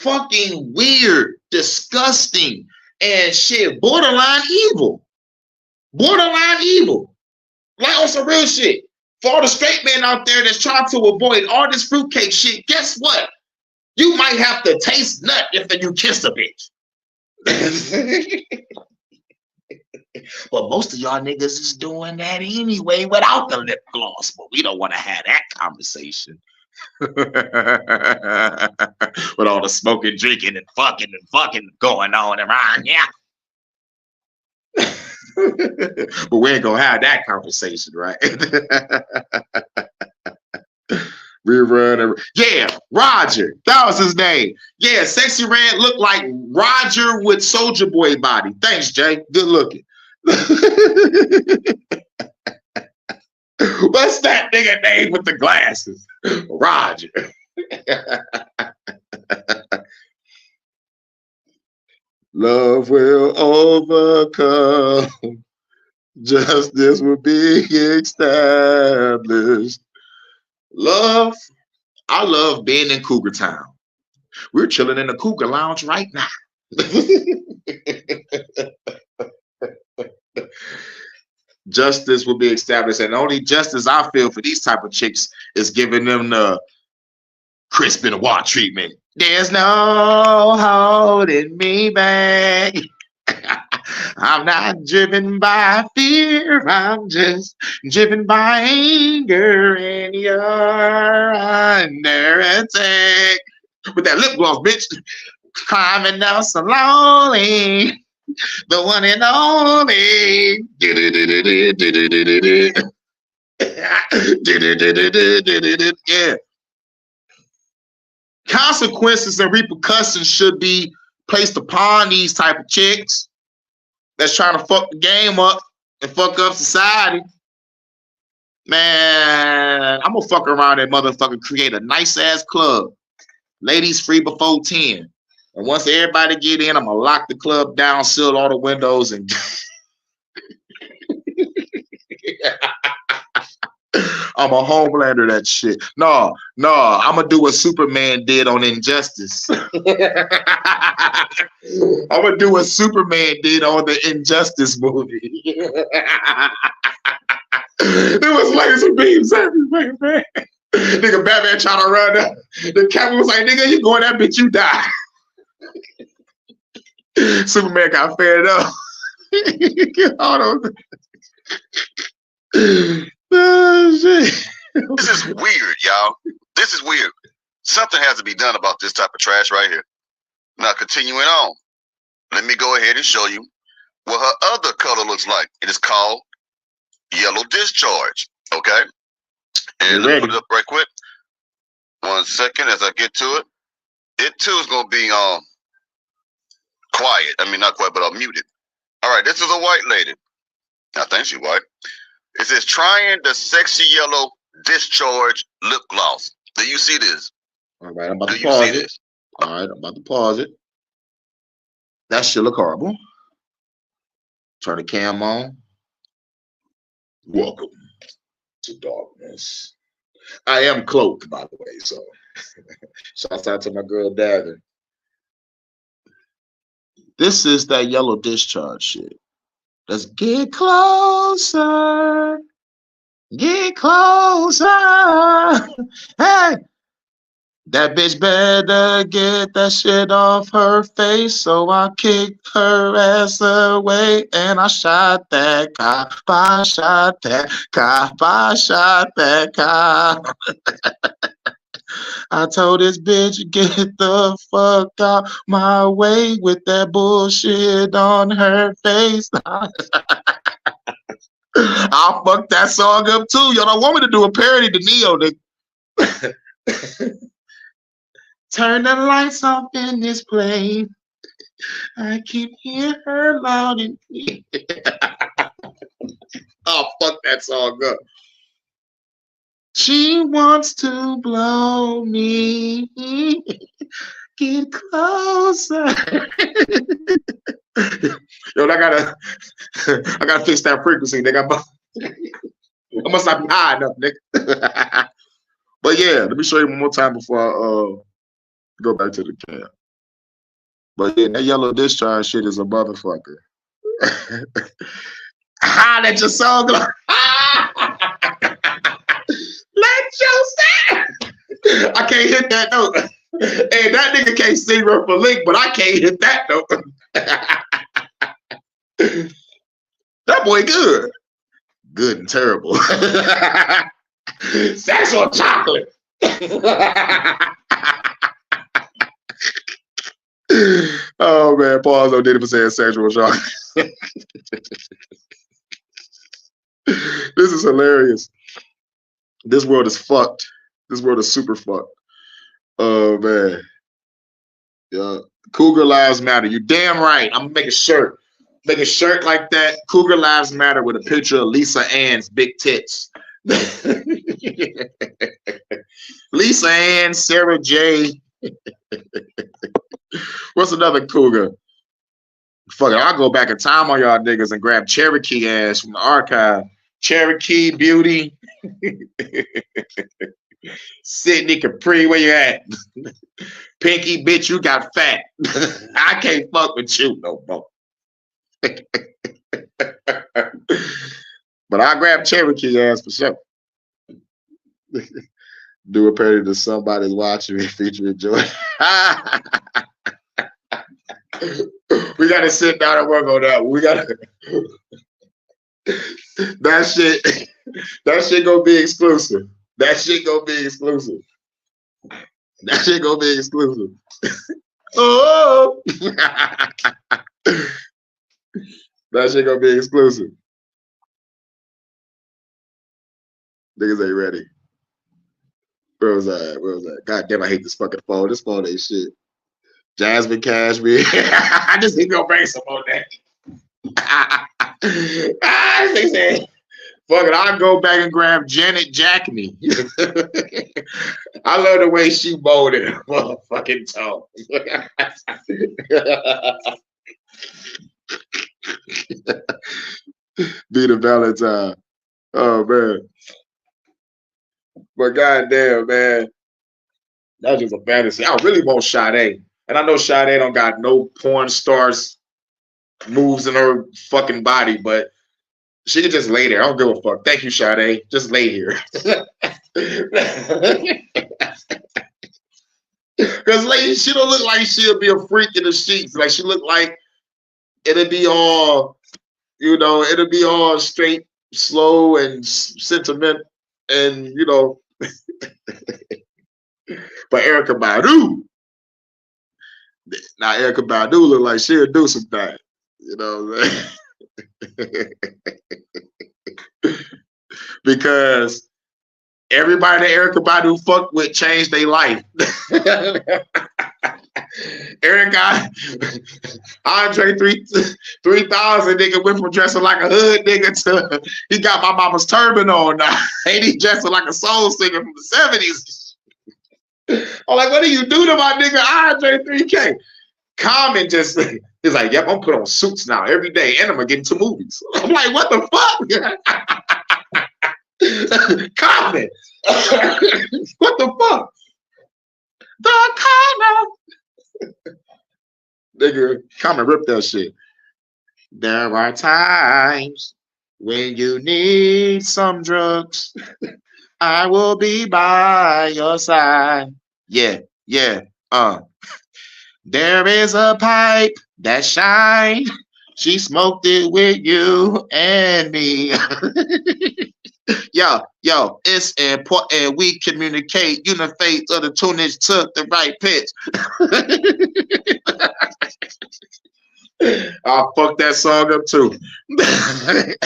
Fucking weird. Disgusting. And shit, borderline evil. Borderline evil. Like on some real shit. For all the straight men out there that's trying to avoid all this fruitcake shit, guess what? You might have to taste nut if you kiss a bitch. But most of y'all niggas is doing that anyway without the lip gloss. But we don't want to have that conversation. With all the smoking, drinking, and fucking going on around, yeah. But we ain't gonna have that conversation, right? Rerun. Yeah, Roger. That was his name. Yeah, Sexy Red looked like Roger with Soldier Boy body. Thanks, Jay. Good looking. What's that nigga name with the glasses? Roger. Love will overcome. Justice will be established. Love. I love being in Cougar Town. We're chilling in the Cougar Lounge right now. Justice will be established, and the only justice I feel for these type of chicks is giving them the Chris Benoit treatment. There's no holding me back. I'm not driven by fear. I'm just driven by anger, and you're under attack. With that lip gloss, bitch. Climbing down so lonely. The one and only. Yeah. Consequences and repercussions should be placed upon these type of chicks that's trying to fuck the game up and fuck up society. Man, I'm gonna fuck around and motherfucker create a nice ass club. Ladies free before 10. And once everybody get in, I'm gonna lock the club down, seal all the windows, and I'm a Homelander that shit. No, I'm gonna do what Superman did on Injustice. I'm gonna do what Superman did on the Injustice movie. There was laser beams everywhere, man. Nigga, Batman trying to run up. The captain was like, nigga, you going that bitch, you die. Superman got fed up. All those. Oh, shit. This is weird, y'all. This is weird. Something has to be done about this type of trash right here. Now, continuing on, let me go ahead and show you what her other color looks like. It is called Yellow Discharge. Okay? And let me put it up right quick. 1 second as I get to it. It too is going to be quiet. I mean, not quiet, but muted. All right, this is a white lady. I think she's white. It says, trying the sexy yellow discharge lip gloss. Do you see this? All right, I'm about to pause it. All right, I'm about to pause it. That shit look horrible. Turn the cam on. Welcome to darkness. I am cloaked, by the way, so shouts out to my girl Dagger. This is that yellow discharge shit. Let's get closer. Get closer. Hey, that bitch better get that shit off her face. So I kicked her ass away and I shot that cop. I shot that cop. I shot that cop. I told this bitch, get the fuck out my way with that bullshit on her face. I'll fuck that song up too. Y'all don't want me to do a parody to Neo, nigga. Turn the lights off in this place. I can hear her loud and clear. I'll fuck that song up. She wants to blow me. Get closer. Yo, I gotta fix that frequency, nigga. I must not be high enough, nigga. But yeah, let me show you one more time before I go back to the camp. But yeah, that yellow discharge shit is a motherfucker. Let your soul go. Let your soul. I can't hit that note. Hey, that nigga can't sing her for Link, but I can't hit that note. That boy good. Good and terrible. Sexual chocolate. Oh man, pause on Diddy for saying sexual chocolate. This is hilarious. This world is fucked. This world is super fucked. Oh man. Yeah. Cougar Lives Matter. You damn right. I'm gonna make a shirt. Make a shirt like that. Cougar Lives Matter with a picture of Lisa Ann's big tits. Lisa Ann, Sarah J. What's another cougar? Fuck it, I'll go back in time on y'all niggas and grab Cherokee ass from the archive. Cherokee Beauty. Sydney Capri, where you at? Pinky, bitch, you got fat. I can't fuck with you no more. But I grab Cherokee ass for sure. Do a parody to Somebody's Watching Me featuring Joy. We gotta sit down and work on that. We gotta that shit gonna be exclusive. That shit gonna be exclusive. That shit gonna be exclusive. Oh, that shit gonna be exclusive. Niggas ain't ready. Where was that? God damn, I hate this fucking phone. This phone ain't shit. Jasmine Cashmere. I just need to go bring some on that. They said, fuck it, I'll go back and grab Janet Jackney. I love the way she molded her motherfucking toe. Be the Valentine. Oh man. But goddamn, man, that's just a fantasy. I really want Sade, and I know Sade don't got no porn stars moves in her fucking body, but she could just lay there. I don't give a fuck. Thank you, Sade. Just lay here. Because like she don't look like she'll be a freak in the sheets. Like she look like it'll be all, you know, it'll be all straight, slow, and sentiment, and you know. But Erykah Badu, now Erykah Badu look like she'll do some things, you know. Because everybody that Erykah Badu fucked with changed their life. Erykah, Andre 3000 nigga went from dressing like a hood nigga to he got my mama's turban on now. Ain't he dressing like a soul singer from the 70s? I'm like, what do you do to my nigga Andre 3K? Common just he's like, yep, I'm put on suits now every day and I'm gonna get into movies. I'm like, what the fuck? Common. What the fuck? The Common. Nigga, Common ripped that shit. There are times when you need some drugs. I will be by your side. Yeah. There is a pipe that shines. She smoked it with you and me. Yo, it's important we communicate. Uniface of the tunage took the right pitch. I'll fuck that song up too. Lip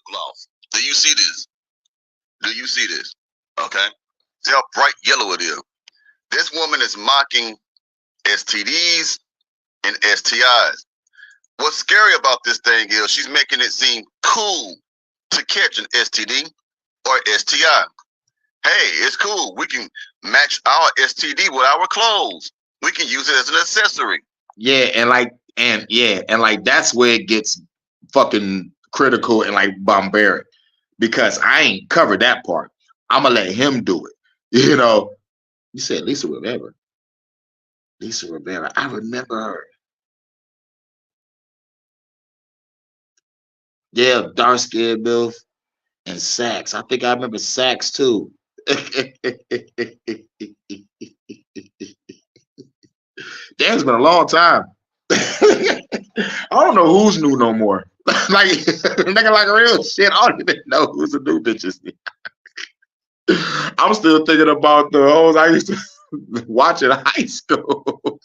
gloss. Do you see this? Okay. See how bright yellow it is. This woman is mocking STDs and STIs. What's scary about this thing is she's making it seem cool to catch an STD or STI. Hey, it's cool. We can match our STD with our clothes. We can use it as an accessory. Yeah, and that's where it gets fucking critical and like barbaric, because I ain't covered that part. I'm gonna let him do it. You know, you said Lisa Rivera. I remember her. Yeah, dark skinned MILF and Sax. I think I remember Sax too. Damn, it's been a long time. I don't know who's new no more. Like, nigga, like real shit. I don't even know who's the new bitches. I'm still thinking about the hoes I used to watch in high school.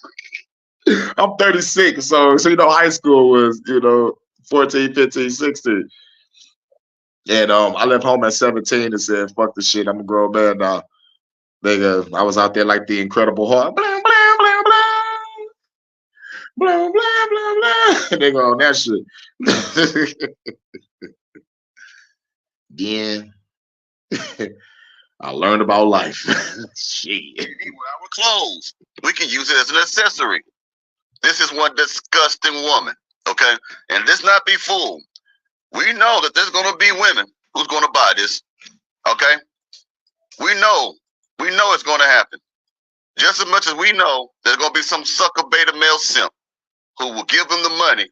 I'm 36, so you know, high school was, 14, 15, 16. And I left home at 17 and said, fuck this shit, I'm a grown man now. Nigga, I was out there like the Incredible Hulk. Blah, blah, blah, blah. Blah, blah, blah, blah. Nigga on that shit. Then I learned about life. Shit. With our clothes. We can use it as an accessory. This is one disgusting woman. Okay? And let's not be fooled. We know that there's gonna be women who's gonna buy this. Okay? We know it's gonna happen. Just as much as we know there's gonna be some sucker beta male simp who will give them the money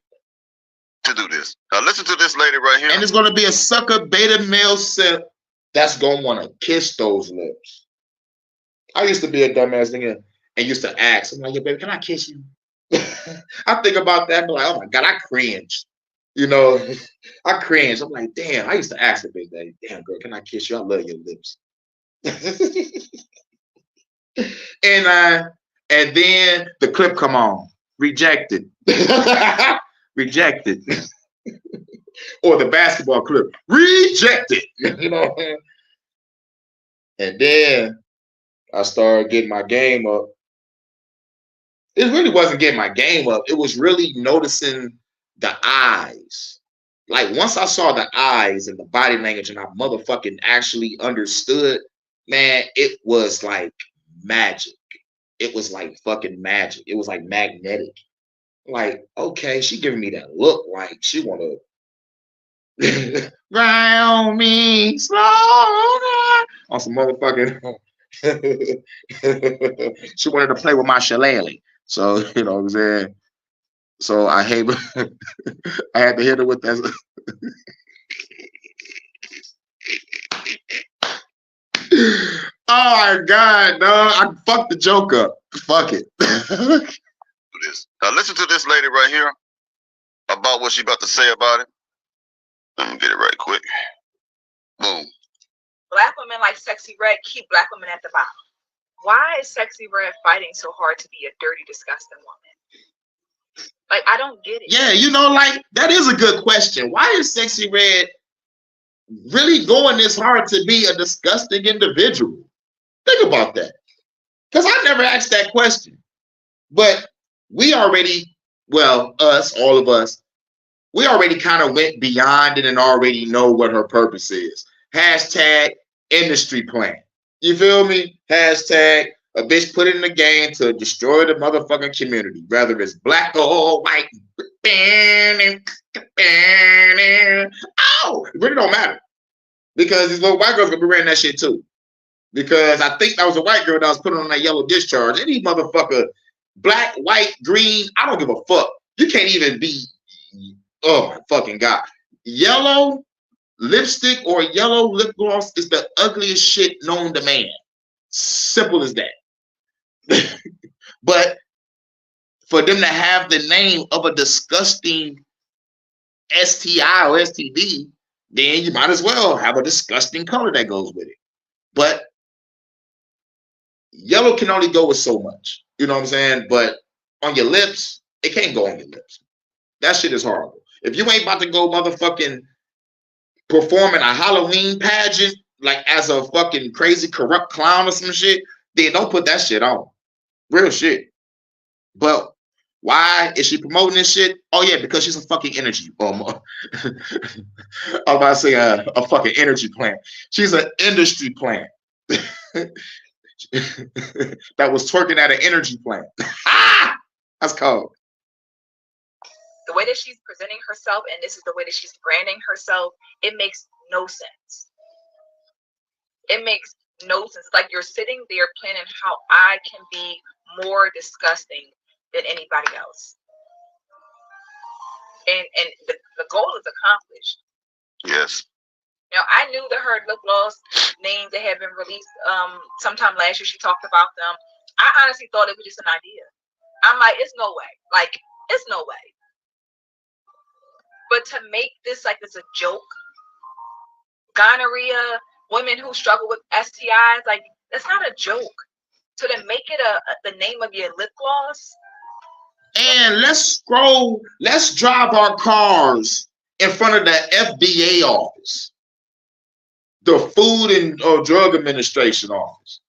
to do this. Now listen to this lady right here. And it's gonna be a sucker beta male simp that's gonna want to kiss those lips. I used to be a dumbass nigga and used to ask, I'm like, yeah, baby, can I kiss you? I think about that, but like, oh my God, I cringe. I cringe. I'm like, damn, I used to ask the big daddy, damn girl, can I kiss you? I love your lips. And then the clip come on. Rejected. Rejected. Or the basketball clip. Rejected. And then I started getting my game up. It really wasn't getting my game up. It was really noticing the eyes. Like once I saw the eyes and the body language and I motherfucking actually understood, man, it was like magic. It was like fucking magic. It was like magnetic. Like, okay, she giving me that look like she wanna Grind on me slow on some motherfucking. She wanted to play with my shillelagh, so you know what I'm saying. So I hate. I had to hit her with that. Oh my God, no! I fucked the joke up. Fuck it. Now listen to this lady right here about what she about to say about it. Let me get it right quick. Boom. Black women like Sexy Red keep black women at the bottom. Why is Sexy Red fighting so hard to be a dirty, disgusting woman? Like, I don't get it. Yeah, you know, like, that is a good question. Why is Sexy Red really going this hard to be a disgusting individual? Think about that. Because I never asked that question. But we already, well, us, all of us, we already kind of went beyond it and already know what her purpose is. Hashtag industry plan. You feel me? Hashtag a bitch put it in the game to destroy the motherfucking community, whether it's black or white. Oh, it really don't matter. Because these little white girls gonna be wearing that shit too. Because I think that was a white girl that was putting on that yellow discharge. Any motherfucker, black, white, green, I don't give a fuck. You can't even be, oh my fucking God. Yellow lipstick or yellow lip gloss is the ugliest shit known to man. Simple as that. But for them to have the name of a disgusting STI or STD, then you might as well have a disgusting color that goes with it. But yellow can only go with so much. You know what I'm saying? But on your lips, it can't go on your lips. That shit is horrible. If you ain't about to go motherfucking performing a Halloween pageant like as a fucking crazy corrupt clown or some shit, then don't put that shit on. Real shit. But why is she promoting this shit? Oh yeah, because she's a fucking energy. I'm about to say a fucking energy plant. She's an industry plant that was twerking at an energy plant. That's cold. The way that she's presenting herself, and this is the way that she's branding herself, it makes no sense. It makes no sense. Like, you're sitting there planning how I can be more disgusting than anybody else. And the goal is accomplished. Yes. Now, I knew that her lip gloss names that had been released sometime last year, she talked about them. I honestly thought it was just an idea. I'm like, it's no way. Like, it's no way. But to make this like it's a joke, gonorrhea, women who struggle with STIs, like, that's not a joke. So to make it the name of your lip gloss. And let's drive our cars in front of the FDA office, the Food and Drug Administration office.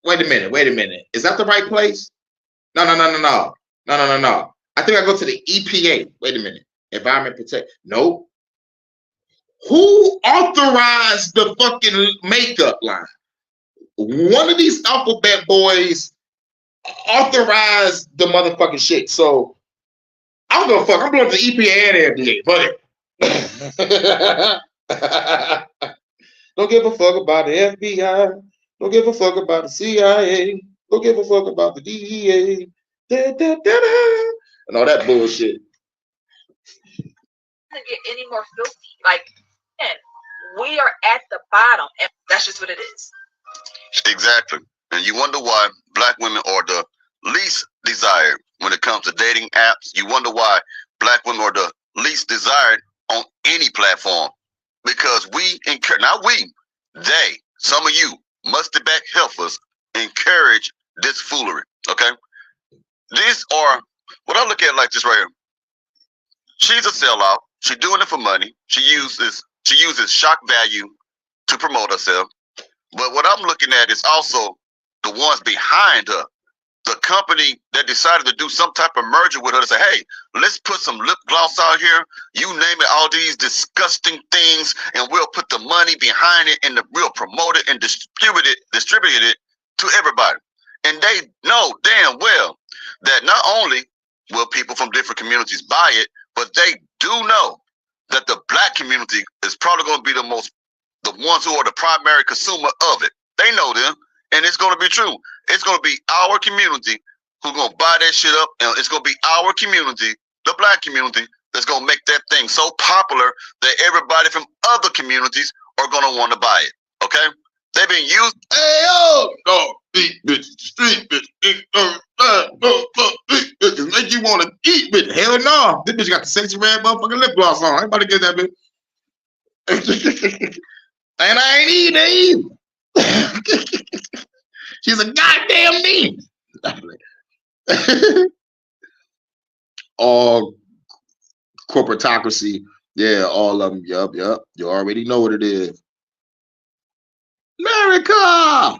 Wait a minute. Is that the right place? No. I think I go to the EPA. Wait a minute. Environment Protect. Nope. Who authorized the fucking makeup line? One of these alphabet boys authorized the motherfucking shit. So I don't give a fuck. I'm going to the EPA and FDA, buddy. Don't give a fuck about the FBI. Don't give a fuck about the CIA. Don't give a fuck about the DEA. And all that bullshit. To get any more filthy, like, man, we are at the bottom, and that's just what it is. Exactly. And you wonder why black women are the least desired when it comes to dating apps. You wonder why black women are the least desired on any platform. Because we encourage, not we, they, some of you, musty back heifers, encourage this foolery. Okay? These are, what I look at like this right here. She's a sellout. She's doing it for money. She uses shock value to promote herself. But what I'm looking at is also the ones behind her. The company that decided to do some type of merger with her to say, hey, let's put some lip gloss out here. You name it, all these disgusting things, and we'll put the money behind it and we'll promote it and distribute it to everybody. And they know damn well that not only will people from different communities buy it, but they do know that the black community is probably going to be the ones who are the primary consumer of it. They know them, and it's going to be true. It's going to be our community who's going to buy that shit up, and it's going to be our community, the black community, that's going to make that thing so popular that everybody from other communities are going to want to buy it. Okay? They've been used. Hey, yo, dog, eat, bitch, street, bitch, eat, bitch, make you want to eat, bitch. Hell no. This bitch got the sexy red motherfucking lip gloss on. I ain't about to get that bitch. And I ain't eating either. She's a goddamn demon. All corporatocracy. Yeah, all of them. Yup. You already know what it is. America.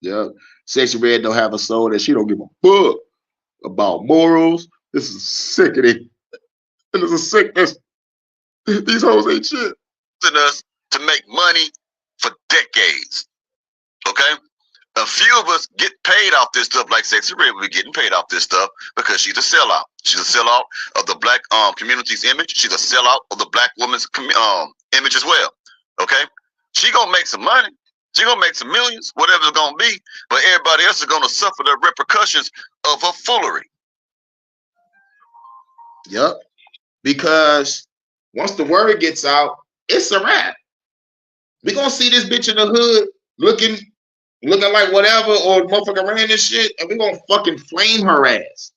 Yep. Sexy Red don't have a soul that she don't give a fuck about morals. This is sickening. And it's a sickness. These hoes ain't shit. Us to make money for decades. Okay? A few of us get paid off this stuff, like Sexy Red will be getting paid off this stuff because she's a sellout. She's a sellout of the black community's image. She's a sellout of the black woman's image as well. Okay? She gonna make some money. She gonna make some millions, whatever it's gonna be, but everybody else is gonna suffer the repercussions of her foolery. Yep. Because once the word gets out, it's a wrap. We're gonna see this bitch in the hood looking like whatever, or motherfucker ran this shit, and we're gonna fucking flame her ass.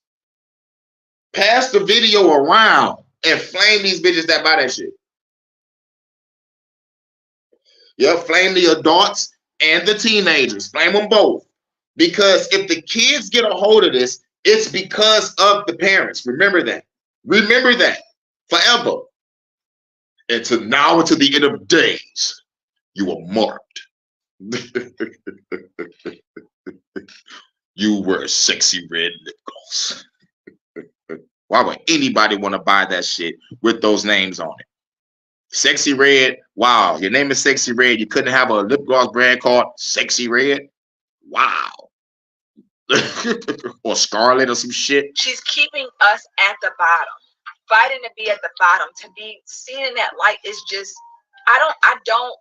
Pass the video around and flame these bitches that buy that shit. Yeah, flame the adults and the teenagers. Flame them both. Because if the kids get a hold of this, it's because of the parents. Remember that. Remember that. Forever. Until now, until the end of days, you were marked. You were a sexy red lip gloss. Why would anybody want to buy that shit with those names on it? Sexy Red. Wow, your name is Sexy Red. You couldn't have a lip gloss brand called Sexy Red? Wow. Or Scarlet or some shit. She's keeping us at the bottom. Fighting to be at the bottom. To be seen in that light is just, I don't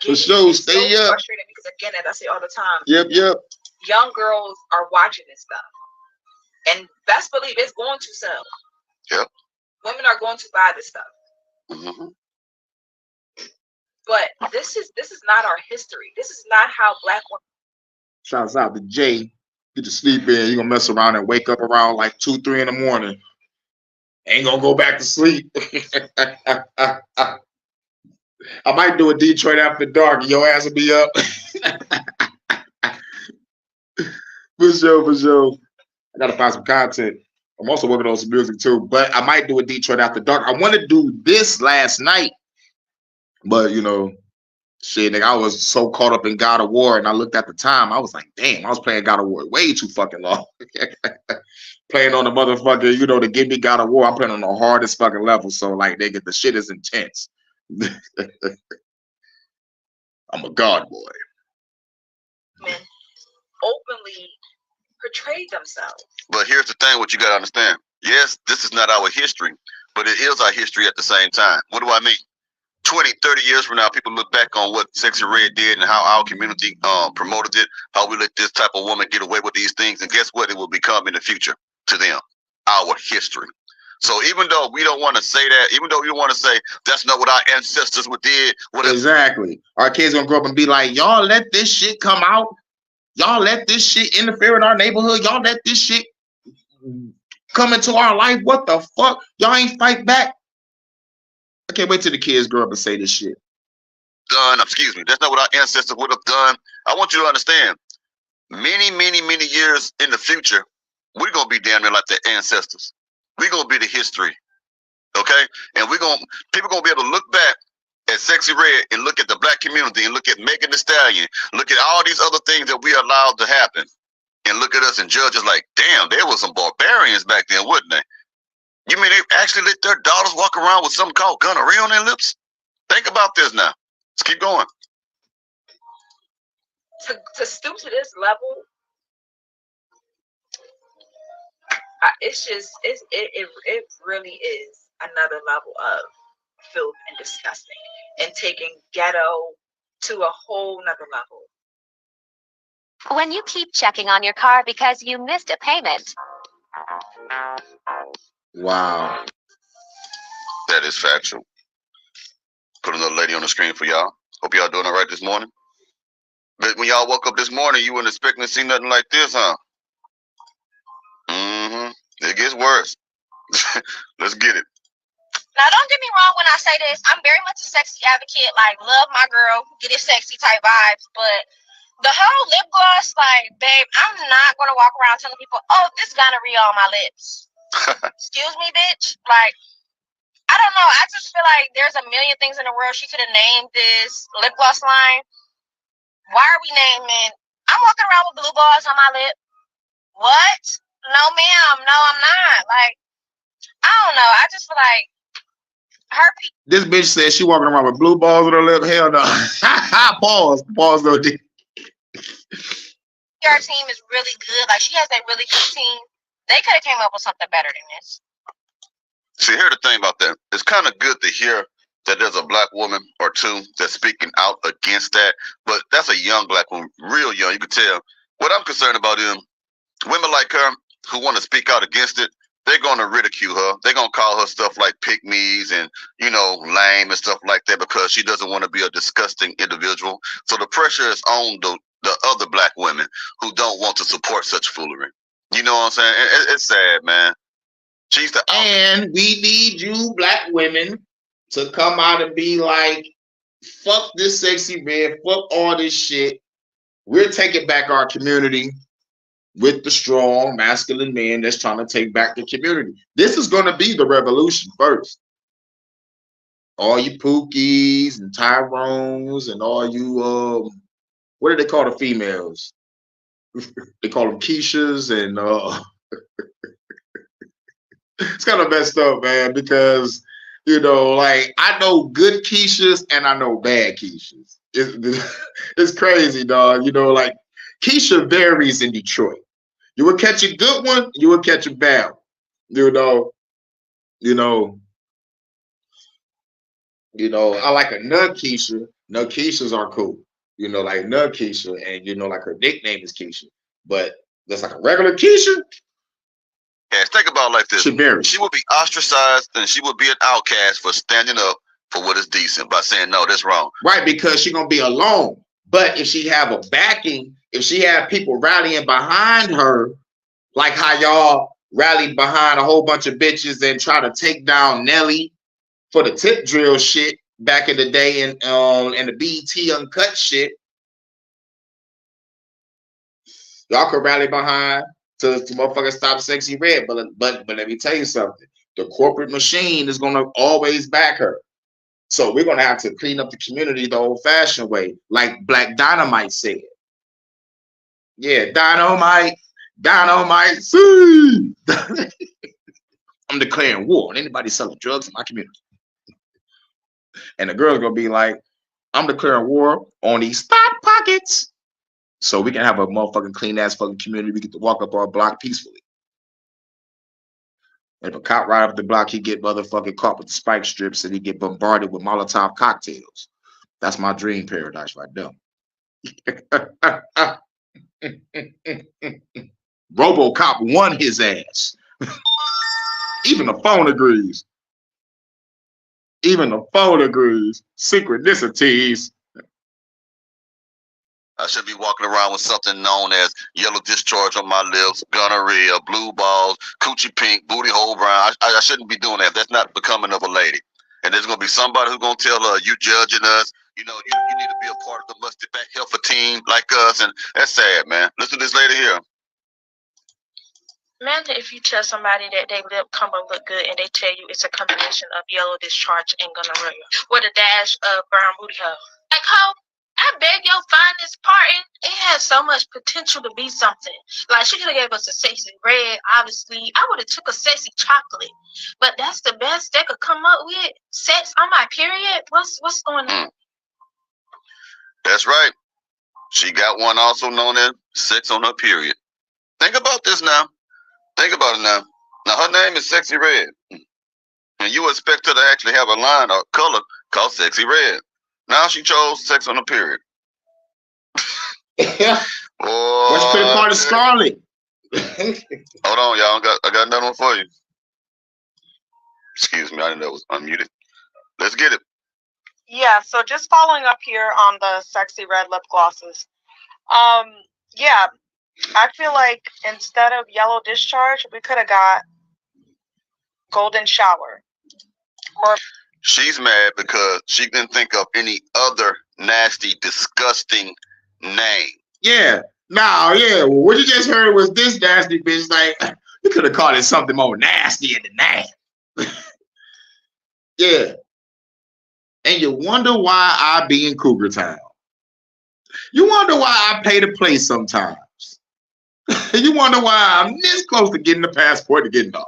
get for sure, stay so up. frustrated because again, as I say all the time, Yep. young girls are watching this stuff. And best believe it's going to sell. Yep. Women are going to buy this stuff. Mm-hmm. But this is not our history. This is not how black women. Shouts out to Jay. Get to sleep in. You're gonna mess around and wake up around like 2, 3 in the morning. Ain't gonna go back to sleep. I might do a Detroit After Dark and your ass will be up. For sure. I gotta find some content. I'm also working on some music too, but I might do a Detroit After Dark. I wanted to do this last night, but you know, shit, nigga, I was so caught up in God of War, and I looked at the time. I was like, damn, I was playing God of War way too fucking long. Playing on the motherfucker, you know, to give me God of War, I'm playing on the hardest fucking level. So like, nigga, the shit is intense. I'm a God boy. Men openly portrayed themselves. But here's the thing, what you gotta understand. Yes, this is not our history, but it is our history at the same time. What do I mean? 20, 30 years from now, people look back on what Sexy Red did and how our community promoted it, how we let this type of woman get away with these things, and guess what? It will become in the future to them, our history. So even though we don't want to say that, even though we don't want to say that's not what our ancestors would did, exactly. Our kids gonna grow up and be like, y'all let this shit come out. Y'all let this shit interfere in our neighborhood. Y'all let this shit come into our life. What the fuck? Y'all ain't fight back. I can't wait till the kids grow up and say this shit. Excuse me. That's not what our ancestors would have done. I want you to understand, many, many, many years in the future, we're going to be damn near like their ancestors. We're going to be the history. Okay? And people going to be able to look back at Sexy Red and look at the black community and look at Megan Thee Stallion, look at all these other things that we allowed to happen, and look at us and judge us like, damn, there was some barbarians back then, wouldn't they? You mean they actually let their daughters walk around with something called gonorrhea on their lips? Think about this now. Let's keep going. To stoop to this level, it really is another level of filth and disgusting, and taking ghetto to a whole nother level. When you keep checking on your car because you missed a payment. Wow. That is factual. Put another lady on the screen for y'all. Hope y'all doing all right this morning. But when y'all woke up this morning, you weren't expecting to see nothing like this, huh? It gets worse. Let's get it. Now, don't get me wrong when I say this. I'm very much a sexy advocate. Like, love my girl, get it sexy type vibes. But the whole lip gloss, like, babe, I'm not going to walk around telling people, oh, this gonorrhea on my lips. Excuse me, bitch. Like, I don't know. I just feel like there's a million things in the world she could have named this lip gloss line. Why are we naming? I'm walking around with blue balls on my lip. What? No, ma'am. No, I'm not. Like, I don't know. I just feel like her people. This bitch said she walking around with blue balls on her lip. Hell no. Pause. Pause no D. Our team is really good. Like, she has a really good team. They could have came up with something better than this. See, here's the thing about that. It's kind of good to hear that there's a black woman or two that's speaking out against that. But that's a young black woman, real young. You can tell. What I'm concerned about is women like her who want to speak out against it. They're going to ridicule her. They're going to call her stuff like pick-me's and, you know, lame and stuff like that because she doesn't want to be a disgusting individual. So the pressure is on the other black women who don't want to support such foolery. You know what I'm saying? It's sad, man. She's the And we need you black women to come out and be like, fuck this sexy red, fuck all this shit. We're taking back our community with the strong masculine men that's trying to take back the community. This is going to be the revolution first. All you Pookies and Tyrones and all you, what do they call the females? They call them Keishas and it's kind of messed up, man, because, you know, like, I know good Keishas and I know bad Keishas. It's crazy, dog. You know, like, Keisha varies in Detroit. You will catch a good one, you will catch a bad one. You know, I like a nut Keisha. Nut Keishas are cool. You know, like nut Keisha, and you know, like her nickname is Keisha. But that's like a regular Keisha. Yes, think about it like this. She would be ostracized and she would be an outcast for standing up for what is decent by saying, no, that's wrong. Right, because she's going to be alone. But if she have a backing, if she have people rallying behind her, like how y'all rallied behind a whole bunch of bitches and try to take down Nelly for the tip drill shit back in the day and the BET Uncut shit, y'all could rally behind to motherfuckers stop sexy red. But let me tell you something. The corporate machine is gonna always back her. So we're gonna have to clean up the community the old-fashioned way, like Black Dynamite said. Yeah, dynamite, see. I'm declaring war on anybody selling drugs in my community. And the girl's gonna be like, I'm declaring war on these stock pockets. So we can have a motherfucking clean ass fucking community. We get to walk up our block peacefully. And if a cop ride up the block, he get motherfucking caught with the spike strips and he get bombarded with Molotov cocktails. That's my dream paradise right there. RoboCop won his ass. Even the phone agrees. Even the phone agrees. Synchronicities. I should be walking around with something known as yellow discharge on my lips, gonorrhea, blue balls, coochie pink, booty hole brown. I shouldn't be doing that. That's not becoming of a lady. And there's going to be somebody who's going to tell her, you judging us. You know, you need to be a part of the Musty Back Helper team like us. And that's sad, man. Listen to this lady here. Imagine if you tell somebody that their lip color look good and they tell you it's a combination of yellow discharge and gonorrhea with a dash of brown booty hole. Like, ho, I beg your finest pardon. It has so much potential to be something. Like, she could have gave us a sexy red, obviously. I would have took a sexy chocolate. But that's the best they could come up with. Sex on my period? What's going on? That's right. She got one also known as sex on her period. Think about this now. Think about it now. Now, her name is Sexy Red. And you expect her to actually have a line or color called Sexy Red. Now she chose sex on the period. Yeah. What's pretty part of Scarlet? Hold on, y'all. I got another one for you. Excuse me, I didn't know it was unmuted. Let's get it. Yeah, so just following up here on the Sexy Red lip glosses. Yeah, I feel like instead of Yellow Discharge, we could have got Golden Shower. Or she's mad because she didn't think of any other nasty, disgusting name. Yeah. No, yeah. Well, what you just heard was this nasty bitch. Like, you could have called it something more nasty than that. Yeah. And you wonder why I be in Cougar Town. You wonder why I pay to play sometimes. You wonder why I'm this close to getting the passport to getting the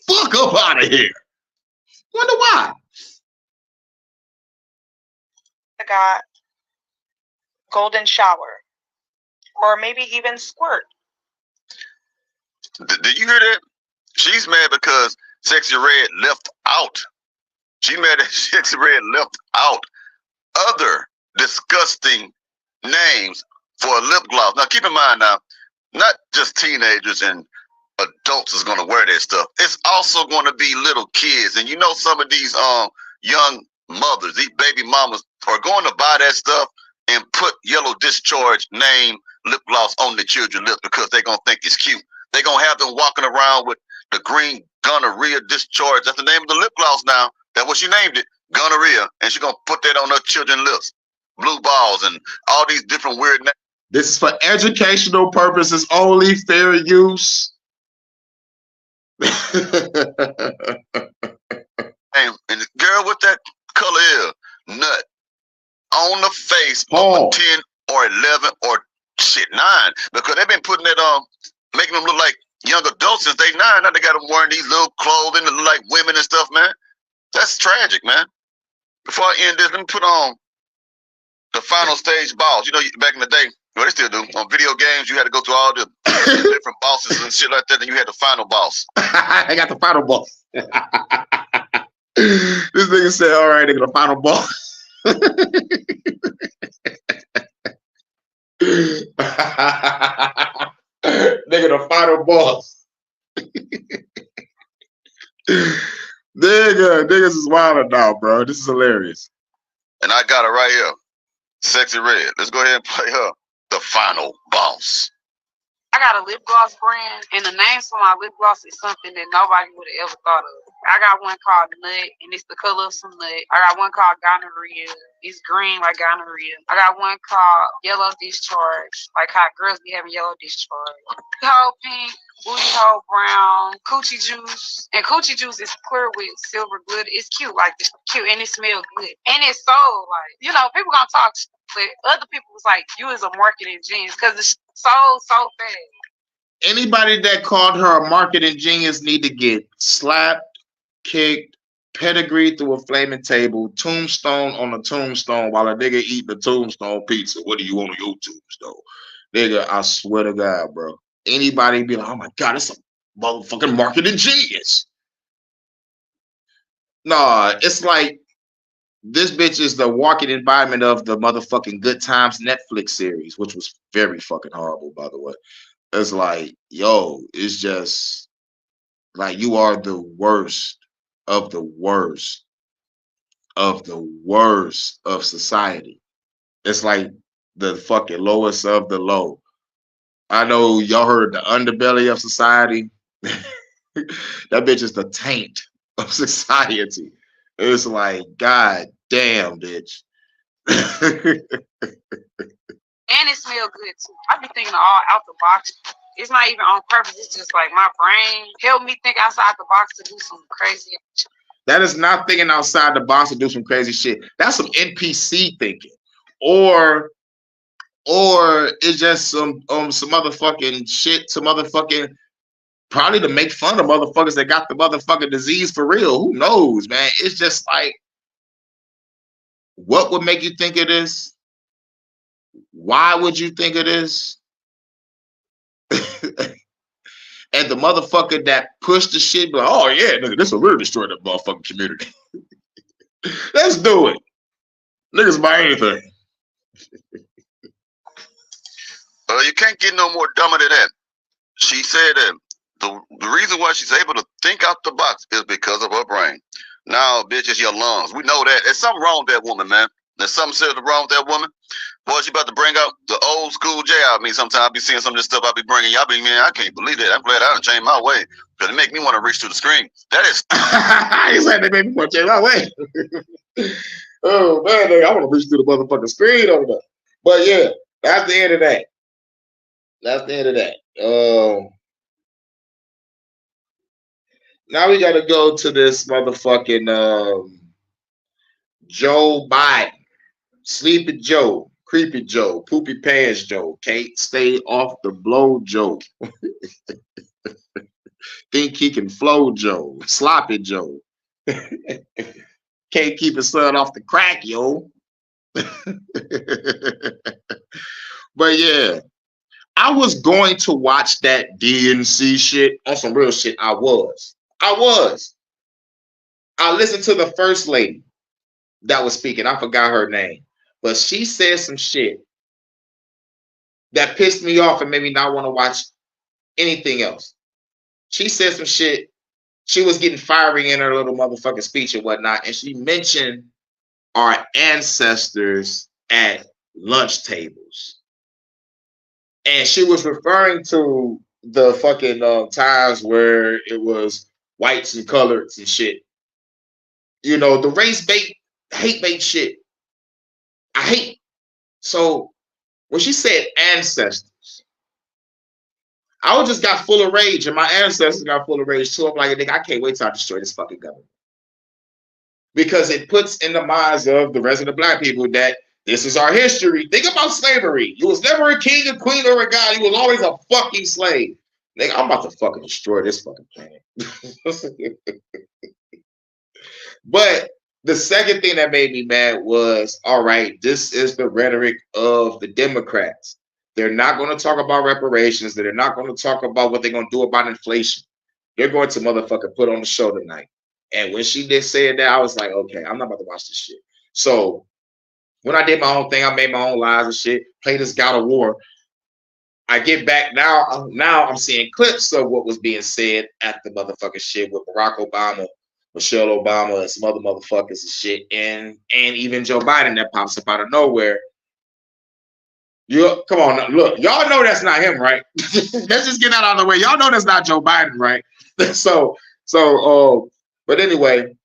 fuck up out of here. Wonder why. I got Golden Shower. Or maybe even Squirt. Did you hear that? She's mad because Sexy Red left out. She mad that Sexy Red left out other disgusting names for a lip gloss. Now, keep in mind now, not just teenagers and adults is going to wear that stuff. It's also going to be little kids. And you know some of these young mothers, these baby mamas are going to buy that stuff and put Yellow Discharge name lip gloss on the children's lips because they're going to think it's cute. They're going to have them walking around with the green gonorrhea discharge. That's the name of the lip gloss now. That's what she named it, gonorrhea. And she's going to put that on her children's lips. Blue balls and all these different weird names. This is for educational purposes only, fair use. And the girl with that color is nut on the face of a 10 or 11 or shit 9 because they've been putting that on, making them look like young adults since they 9. Now they got them wearing these little clothing that look like women and stuff, man. That's tragic, man. Before I end this, let me put on the final stage boss. You know, back in the day, well, they still do. On video games, you had to go through all the different bosses and shit like that, and you had the final boss. I got the final boss. This nigga said, all right, nigga, the final boss. Nigga, the final boss. Niggas is wild now, bro. This is hilarious. And I got it right here. Sexy Red. Let's go ahead and play her. The final boss. I got a lip gloss brand, and the names for my lip gloss is something that nobody would have ever thought of. I got one called Nut, and it's the color of some nut. I got one called Gonorrhea. It's green like gonorrhea. I got one called Yellow Discharge, like how girls be having yellow discharge. Hole pink, booty hole brown, coochie juice. And coochie juice is clear with silver glitter. It's cute, like it's cute, and it smells good. And it's so, like, you know, people gonna talk shit, but other people was like, you is a marketing genius, because it's so fast. Anybody that called her a marketing genius need to get slapped, kicked, pedigree through a flaming table, tombstone on a tombstone while a nigga eat the tombstone pizza. What do you want on your tombstone? Nigga, I swear to God, bro. Anybody be like, oh my God, it's a motherfucking marketing genius. Nah, it's like this bitch is the walking environment of the motherfucking Good Times Netflix series, which was very fucking horrible, by the way. It's like, yo, it's just like you are the worst of the worst of the worst of society. It's like the fucking lowest of the low. I know y'all heard the underbelly of society. That bitch is the taint of society. It's like, God damn, bitch. And it smells good too. I be thinking all out the box. It's not even on purpose. It's just like my brain helped me think outside the box to do some crazy shit. That is not thinking outside the box to do some crazy shit. That's some NPC thinking. Or it's just some motherfucking shit, some motherfucking probably to make fun of motherfuckers that got the motherfucking disease for real. Who knows, man? It's just like, what would make you think of this? Why would you think of this? and the motherfucker that pushed the shit, be like, oh yeah, nigga, this will really destroy the motherfucking community. Let's do it. Niggas buy anything. You can't get no more dumber than that. She said that the reason why she's able to think out the box is because of her brain. Now, bitch, it's your lungs. We know that. There's something wrong with that woman, man. There's something seriously wrong with that woman. Boy, she about to bring out the old school J out of me. Sometimes I be seeing some of this stuff I be bringing. Y'all be, man, I can't believe that. I'm glad I done changed my way. Because it make me want to reach to the screen. That is. He said they made me want to change my way. Oh, man, nigga, I want to reach to the motherfucking screen over there. But yeah, that's the end of that. That's the end of that. Now we got to go to this motherfucking Joe Biden. Sleepy Joe, Creepy Joe, Poopy Pants Joe, can't stay off the blow Joe. Think he can flow Joe, Sloppy Joe. Can't keep his son off the crack, yo. But yeah, I was going to watch that DNC shit on some real shit. I was. I listened to the first lady that was speaking. I forgot her name. But she said some shit that pissed me off and made me not want to watch anything else. She said some shit. She was getting fiery in her little motherfucking speech and whatnot. And she mentioned our ancestors at lunch tables. And she was referring to the fucking times where it was whites and coloreds and shit. You know, the race bait, hate bait shit. I hate. So when she said ancestors, I just got full of rage, and my ancestors got full of rage too. I'm like, nigga, I can't wait till I destroy this fucking government. Because it puts in the minds of the rest of the black people that this is our history. Think about slavery. You was never a king, a queen, or a god. You was always a fucking slave. Nigga, I'm about to fucking destroy this fucking planet. But the second thing that made me mad was, all right, this is the rhetoric of the Democrats. They're not going to talk about reparations. They're not going to talk about what they're going to do about inflation. They're going to motherfucker put on the show tonight. And when she did say that, I was like, okay, I'm not about to watch this shit. So when I did my own thing, I made my own lives and shit, played this God of War. I get back now I'm seeing clips of what was being said at the motherfucking shit with Barack Obama, Michelle Obama, and some other motherfuckers and shit, and even Joe Biden that pops up out of nowhere. Come on, look, y'all know that's not him, right? Let's just get that out of the way. Y'all know that's not Joe Biden, right? But anyway,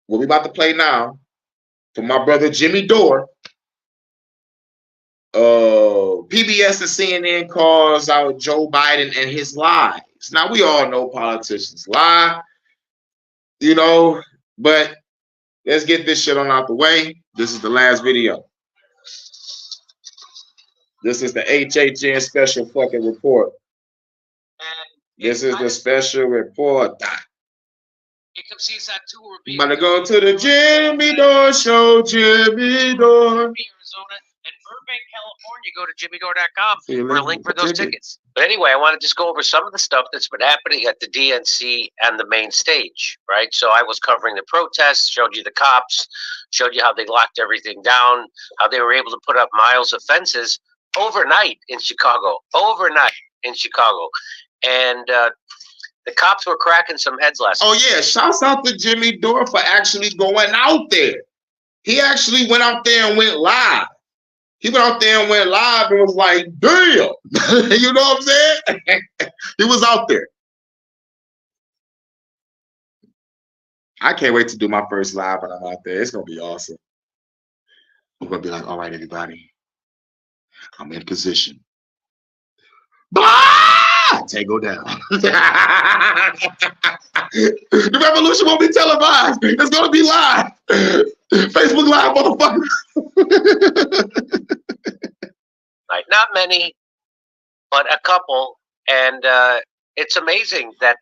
what we about to play now from my brother Jimmy Dore. PBS and CNN calls out Joe Biden and his lies. Now, we all know politicians lie, you know, but let's get this shit on out the way. This is the last video. This is the HHN special fucking report. This is the special report. I'm about to go to the Jimmy Dore show, Jimmy Dore. Burbank, California, go to jimmydore.com for a link for those tickets. But anyway, I want to just go over some of the stuff that's been happening at the DNC and the main stage, right? So I was covering the protests, showed you the cops, showed you how they locked everything down, how they were able to put up miles of fences overnight in Chicago. And the cops were cracking some heads last night. Oh, yeah. Shouts out to Jimmy Dore for actually going out there. He actually went out there and went live. He went out there and went live and was like, damn. You know what I'm saying? He was out there. I can't wait to do my first live when I'm out there. It's going to be awesome. I'm going to be like, all right, everybody. I'm in position. Blah! Tango down. The revolution won't be televised. It's going to be live. Facebook Live, motherfucker. Right, not many, but a couple. And it's amazing that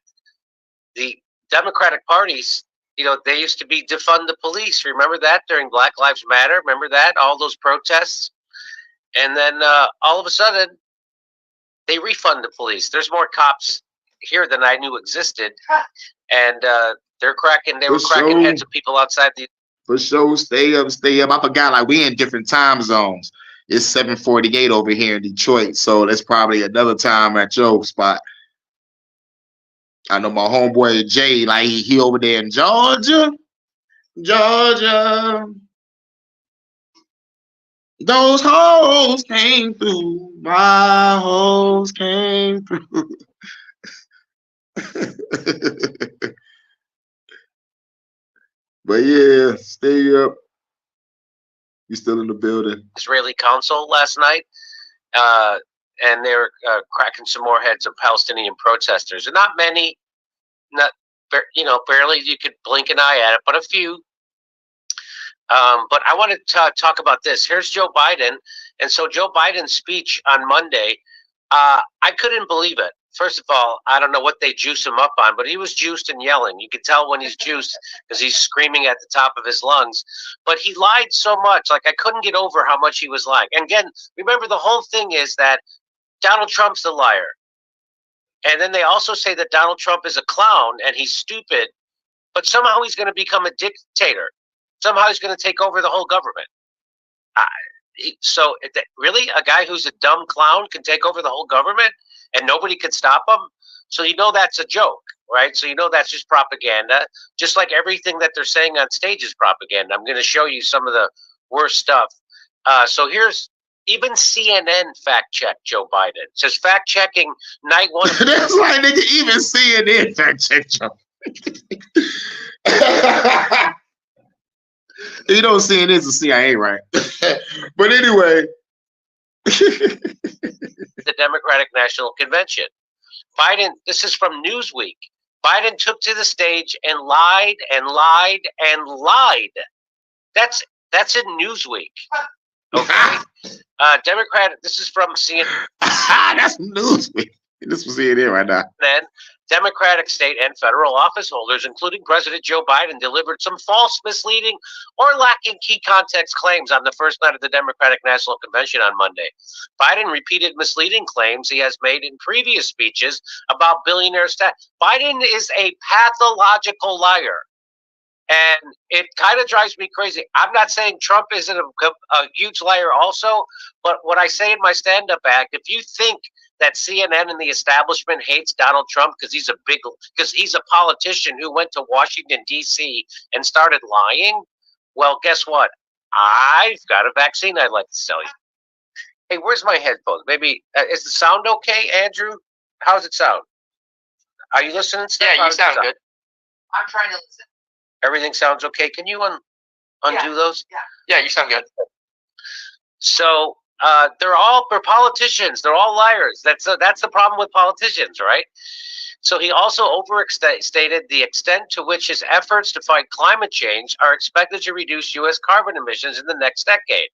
the Democratic parties, you know, they used to be defund the police. Remember that during Black Lives Matter? Remember that? All those protests? And then all of a sudden, they refund the police. There's more cops here than I knew existed, and they're cracking. They were cracking heads of people outside the. For sure, stay up, stay up. I forgot, like we in different time zones. It's 7:48 over here in Detroit, so that's probably another time at your spot. I know my homeboy Jay, like he over there in Georgia. Those hoes came through. My hoes came through. But yeah, stay up. You still in the building? Israeli consul last night, and they were cracking some more heads of Palestinian protesters, and not many, not barely. You could blink an eye at it, but a few. But I wanted to talk about this. Here's Joe Biden, and so Joe Biden's speech on Monday, I couldn't believe it. First of all, I don't know what they juice him up on, but he was juiced and yelling. You could tell when he's juiced because he's screaming at the top of his lungs. But he lied so much, like I couldn't get over how much he was lying. And again, remember the whole thing is that Donald Trump's the liar. And then they also say that Donald Trump is a clown and he's stupid, but somehow he's going to become a dictator. Somehow he's going to take over the whole government. So really, a guy who's a dumb clown can take over the whole government and nobody can stop him? So you know that's a joke, right? So you know that's just propaganda, just like everything that they're saying on stage is propaganda. I'm going to show you some of the worst stuff. So here's even CNN fact-checked Joe Biden. It says fact-checking night one. That's like nigga, even CNN fact-checked Joe. You know CNN is the CIA, right? But anyway. The Democratic National Convention. Biden, this is from Newsweek. Biden took to the stage and lied and lied and lied. That's in Newsweek. Okay. Democratic, this is from CNN. That's Newsweek. This was CNN right now. Then Democratic state and federal office holders, including President Joe Biden, delivered some false, misleading, or lacking key context claims on the first night of the Democratic National Convention on Monday. Biden repeated misleading claims he has made in previous speeches about billionaire staff. Biden is a pathological liar. And it kind of drives me crazy. I'm not saying Trump isn't a huge liar also, but what I say in my stand-up act, if you think that CNN and the establishment hates Donald Trump because he's a politician who went to Washington, D.C. and started lying, well, guess what? I've got a vaccine I'd like to sell you. Hey, where's my headphones? Maybe, is the sound okay, Andrew? How's it sound? Are you listening? Yeah, you sound good. I'm trying to listen. Everything sounds okay. Can you undo those? Yeah, you sound good. So they're politicians. They're all liars. That's the problem with politicians, right? So he also overstated the extent to which his efforts to fight climate change are expected to reduce U.S. carbon emissions in the next decade.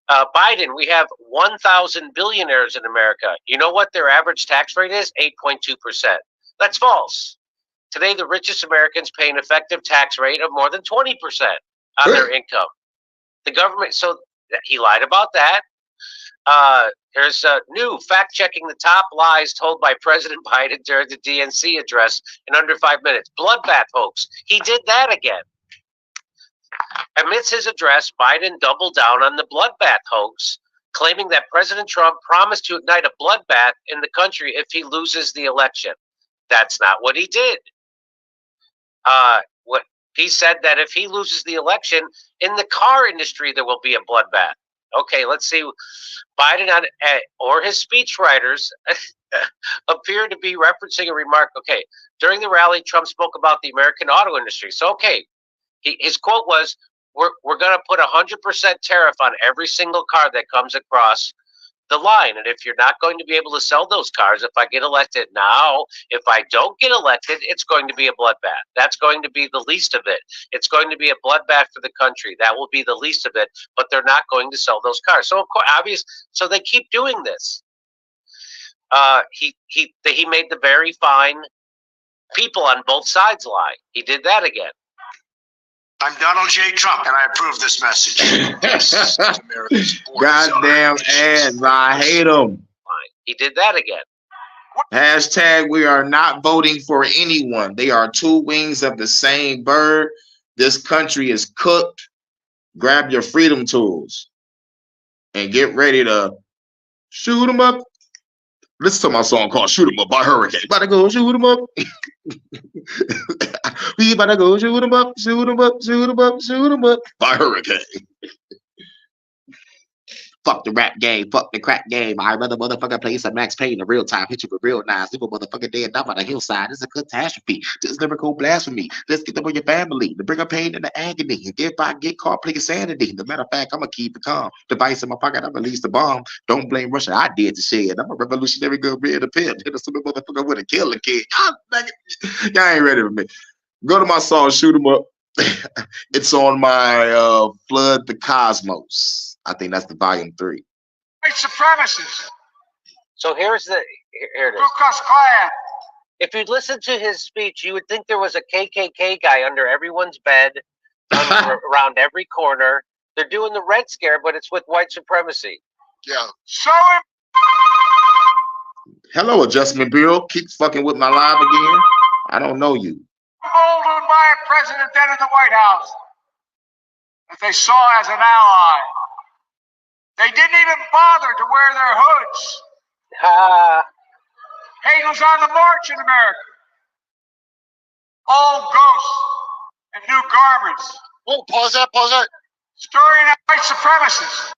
Biden, we have 1,000 billionaires in America. You know what their average tax rate is? 8.2%. That's false. Today, the richest Americans pay an effective tax rate of more than 20% on their income. The government, so he lied about that. There's new fact-checking the top lies told by President Biden during the DNC address in under 5 minutes. Bloodbath hoax. He did that again. Amidst his address, Biden doubled down on the bloodbath hoax, claiming that President Trump promised to ignite a bloodbath in the country if he loses the election. That's not what he did. What he said that if he loses the election in the car industry, there will be a bloodbath. Okay, let's see. Biden or his speechwriters appear to be referencing a remark. Okay, during the rally, Trump spoke about the American auto industry. So, okay, his quote was, "We're going to put 100% tariff on every single car that comes across the line. And if you're not going to be able to sell those cars, if I get elected now, if I don't get elected, it's going to be a bloodbath. That's going to be the least of it. It's going to be a bloodbath for the country. That will be the least of it, but they're not going to sell those cars." So, of course, so they keep doing this. He made the very fine people on both sides lie. He did that again. I'm Donald J. Trump, and I approve this message. Goddamn ads. I hate them. He did that again. Hashtag we are not voting for anyone. They are two wings of the same bird. This country is cooked. Grab your freedom tools and get ready to shoot them up. Listen to my song called Shoot 'em Up by Hurricane. About to go shoot 'em up. We about to go shoot 'em up, shoot 'em up, shoot 'em up, shoot 'em up by Hurricane. Fuck the rap game, fuck the crack game. I rather motherfucker play some Max Payne in real time. Hit you with real knives. Leave a motherfucker dead down on the hillside. It's a catastrophe. This lyrical blasphemy. Let's get them on your family. To bring up pain and the agony. And if I get caught playing sanity. As a matter of fact, I'm going to keep it calm. Device in my pocket, I release the bomb. Don't blame Russia. I did the shit. I'm a revolutionary girl, red a pimp. Hit a stupid motherfucker with a killer kid. Y'all ain't ready for me. Go to my song, Shoot 'em Up. It's on my Flood the Cosmos. I think that's the volume 3. White supremacists. So here it is. Ku Klux Klan. If you'd listen to his speech, you would think there was a KKK guy under everyone's bed, around every corner. They're doing the Red Scare, but it's with white supremacy. Yeah. So hello, Adjustment Bureau. Keep fucking with my live again. I don't know you. emboldened by a president then in the White House that they saw as an ally. They didn't even bother to wear their hoods. Hagel's on the march in America. Old ghosts in new garments. Oh, pause that. Stirring up white supremacists.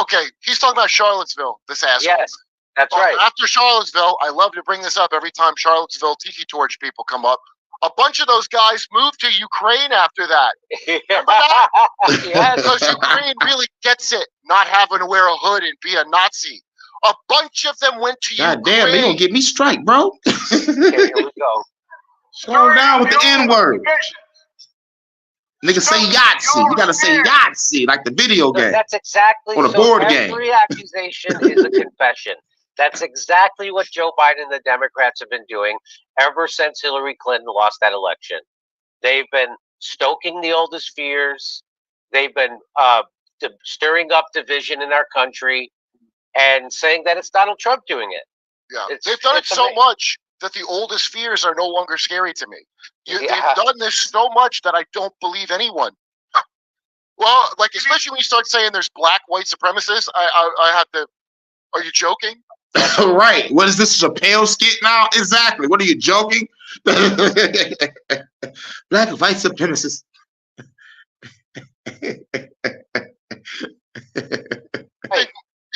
Okay, he's talking about Charlottesville, this asshole. Yes, that's right. After Charlottesville, I love to bring this up every time Charlottesville Tiki Torch people come up. A bunch of those guys moved to Ukraine after that. Remember that? Because Ukraine really gets it, not having to wear a hood and be a Nazi. A bunch of them went to Ukraine. God damn, they gonna get me strike, bro. Here we go. Slow down with the N-word. Nigga say Yahtzee. You gotta say Yahtzee, like the video game. That's exactly or the board game. Every accusation is a confession. That's exactly what Joe Biden and the Democrats have been doing ever since Hillary Clinton lost that election. They've been stoking the oldest fears. They've been stirring up division in our country and saying that it's Donald Trump doing it. Yeah, they've done it so much that the oldest fears are no longer scary to me. They've done this so much that I don't believe anyone. Well, like, especially when you start saying there's black white supremacists, I have to. Are you joking? Right. What is this? A pale skit now? Exactly. What are you joking? Black and white supremacists. You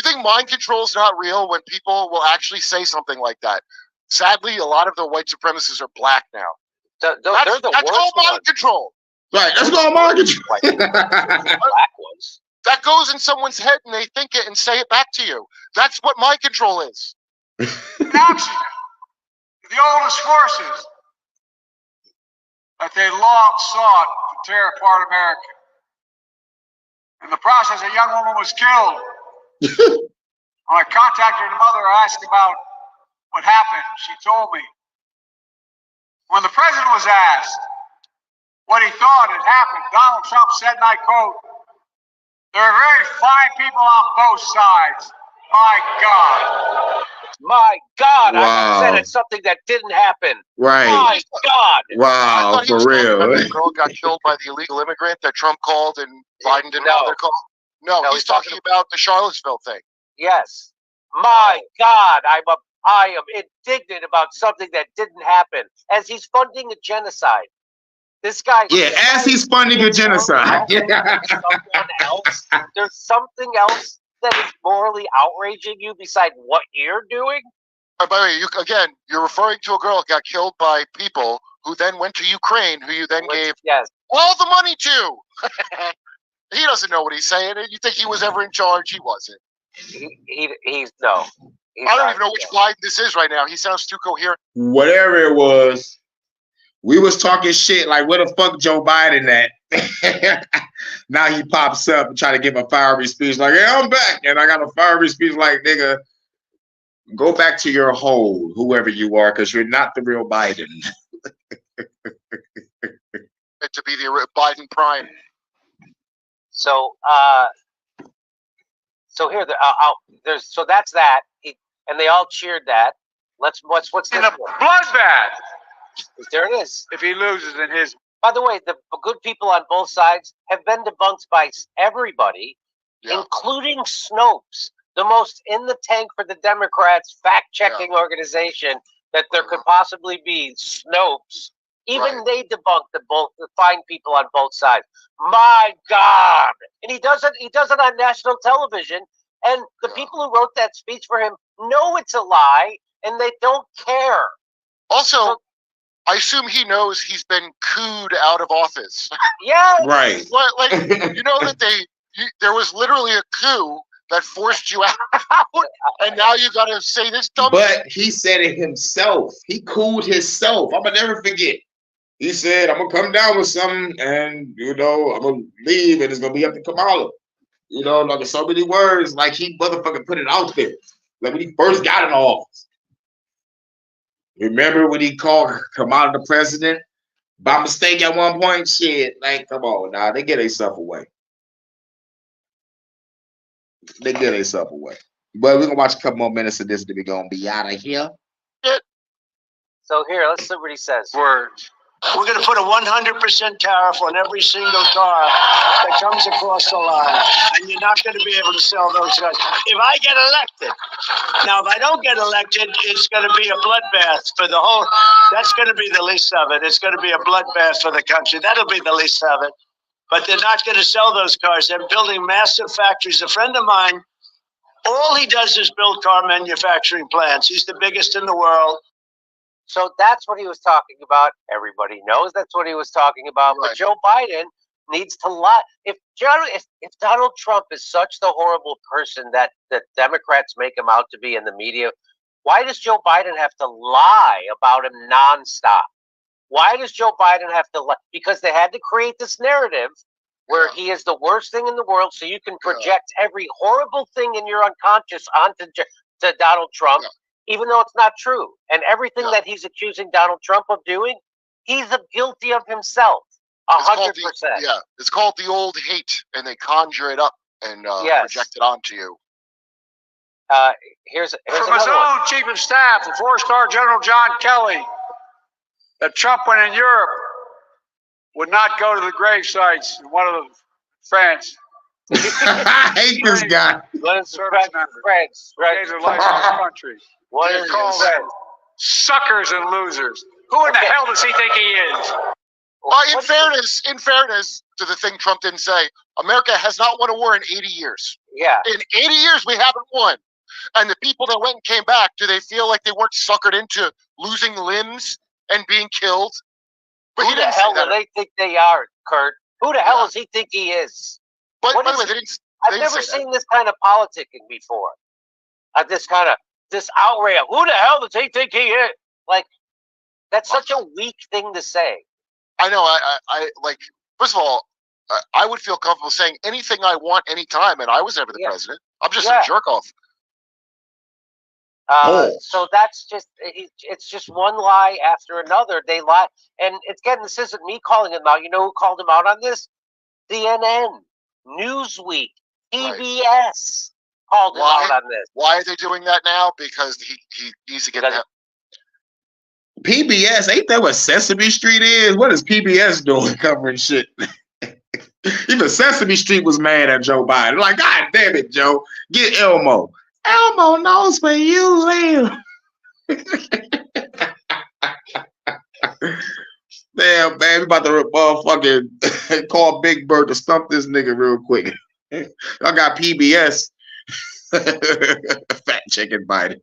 think mind control is not real when people will actually say something like that? Sadly, a lot of the white supremacists are black now. They're the that's called mind control. Right. That's called mind control. Black ones. That goes in someone's head and they think it and say it back to you. That's what mind control is. Oxygen. The oldest forces that they long sought to tear apart America. In the process, a young woman was killed. When I contacted her mother, I asked about what happened. She told me. When the president was asked what he thought had happened, Donald Trump said, and I quote, "There are very fine people on both sides. My God." My God, Wow. I said it's something that didn't happen. Right. My God. Wow, for real. The girl got killed by the illegal immigrant that Trump called and Biden didn't know they're called. No, he's talking about the Charlottesville thing. Yes. My God, I am indignant about something that didn't happen. As he's funding a genocide. This guy. Yeah, as he's funding a genocide. There's something else that is morally outraging you beside what you're doing? By the way, you're referring to a girl that got killed by people who then went to Ukraine, who you then gave all the money to. He doesn't know what he's saying. You think he was ever in charge? He wasn't. He's no. I don't even know which Biden this is right now. He sounds too coherent. Whatever it was, we was talking shit like, where the fuck Joe Biden at? Now he pops up and try to give a fiery speech like, hey, I'm back. And I got a fiery speech like, nigga, go back to your hole, whoever you are, because you're not the real Biden. to be the Biden prime. So, so here, there's so that's that, and they all cheered that. What's In this a one? bloodbath. There it is. If he loses in his. By the way, the good people on both sides have been debunked by everybody, including Snopes, the most in the tank for the Democrats fact-checking organization that there could possibly be. Snopes, even they debunked the fine people on both sides. My God! And he does it on national television, and the people who wrote that speech for him know it's a lie, and they don't care. Also, I assume he knows he's been cooed out of office. Yeah. Right. Like, you know that there was literally a coup that forced you out, and now you got to say this dumb. But he said it himself. He cooled himself. I'm gonna never forget. He said, "I'm gonna come down with something, and I'm gonna leave, and it's gonna be up to Kamala." Like so many words, like he motherfucking put it out there, like when he first got in office. Remember when he called Kamala the president by mistake at one point? Shit, like come on now, they get themselves away. They get themselves away. But we're gonna watch a couple more minutes of this, and we're gonna be out of here. So here, let's see what he says. Words. We're going to put a 100% tariff on every single car that comes across the line, and you're not going to be able to sell those cars. If I get elected, now if I don't get elected, it's going to be a bloodbath for the whole. That's going to be the least of it. It's going to be a bloodbath for the country. That'll be the least of it. But they're not going to sell those cars. They're building massive factories. A friend of mine, all he does is build car manufacturing plants. He's the biggest in the world. So that's what he was talking about. Everybody knows that's what he was talking about. Right. But Joe Biden needs to lie. If Donald Trump is such the horrible person that the Democrats make him out to be in the media, why does Joe Biden have to lie about him nonstop? Why does Joe Biden have to lie? Because they had to create this narrative where he is the worst thing in the world, so you can project every horrible thing in your unconscious onto Donald Trump. Even though it's not true. And everything that he's accusing Donald Trump of doing, he's guilty of himself. 100%. It's called the old hate, and they conjure it up and project it onto you. Here's from his own chief of staff, the 4-star General John Kelly, that Trump, when in Europe, would not go to the grave sites in one of the France. I hate this guy. France, gave their life in this country. What is called suckers and losers. Who in the hell does he think he is? Well, in fairness to the thing Trump didn't say, America has not won a war in 80 years. Yeah. In 80 years, we haven't won. And the people that went and came back, do they feel like they weren't suckered into losing limbs and being killed? But who the hell do they think they are, Kurt? Who the hell does he think he is? But by the way, I've never seen this kind of politicking before. This outrage. Who the hell does he think he is? Like, that's such a weak thing to say. I know. I like. First of all, I would feel comfortable saying anything I want anytime, and I was never the president. I'm just a jerk off. So that's it's just one lie after another. They lie, and again, this isn't me calling him out. You know who called him out on this? CNN, Newsweek, PBS. Called him out on this. Why are they doing that now? Because he needs to get that. PBS, ain't that what Sesame Street is? What is PBS doing covering shit? Even Sesame Street was mad at Joe Biden. Like, God damn it, Joe. Get Elmo. Elmo knows where you live. Damn, man, we about to motherfucking call Big Bird to stump this nigga real quick. I got PBS. Fat chicken Biden.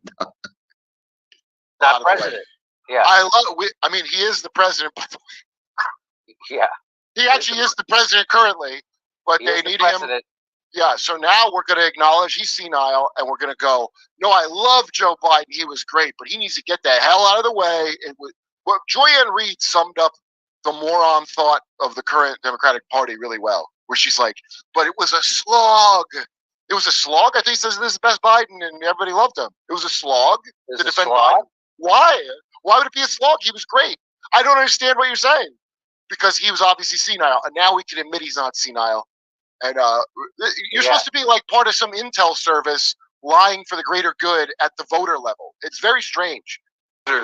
Not president. Yeah. I mean, he is the president, by the way. Yeah. He actually is the president currently, but they need him. Yeah, so now we're going to acknowledge he's senile, and we're going to go, no, I love Joe Biden. He was great, but he needs to get the hell out of the way. What Joy-Ann Reid summed up the moron thought of the current Democratic Party really well, where she's like, but it was a slog. It was a slog? I think he says this is the best Biden, and everybody loved him. It was a slog to defend Biden. Why? Why would it be a slog? He was great. I don't understand what you're saying. because he was obviously senile, and now we can admit he's not senile. And you're supposed to be like part of some intel service lying for the greater good at the voter level. It's very strange. Who in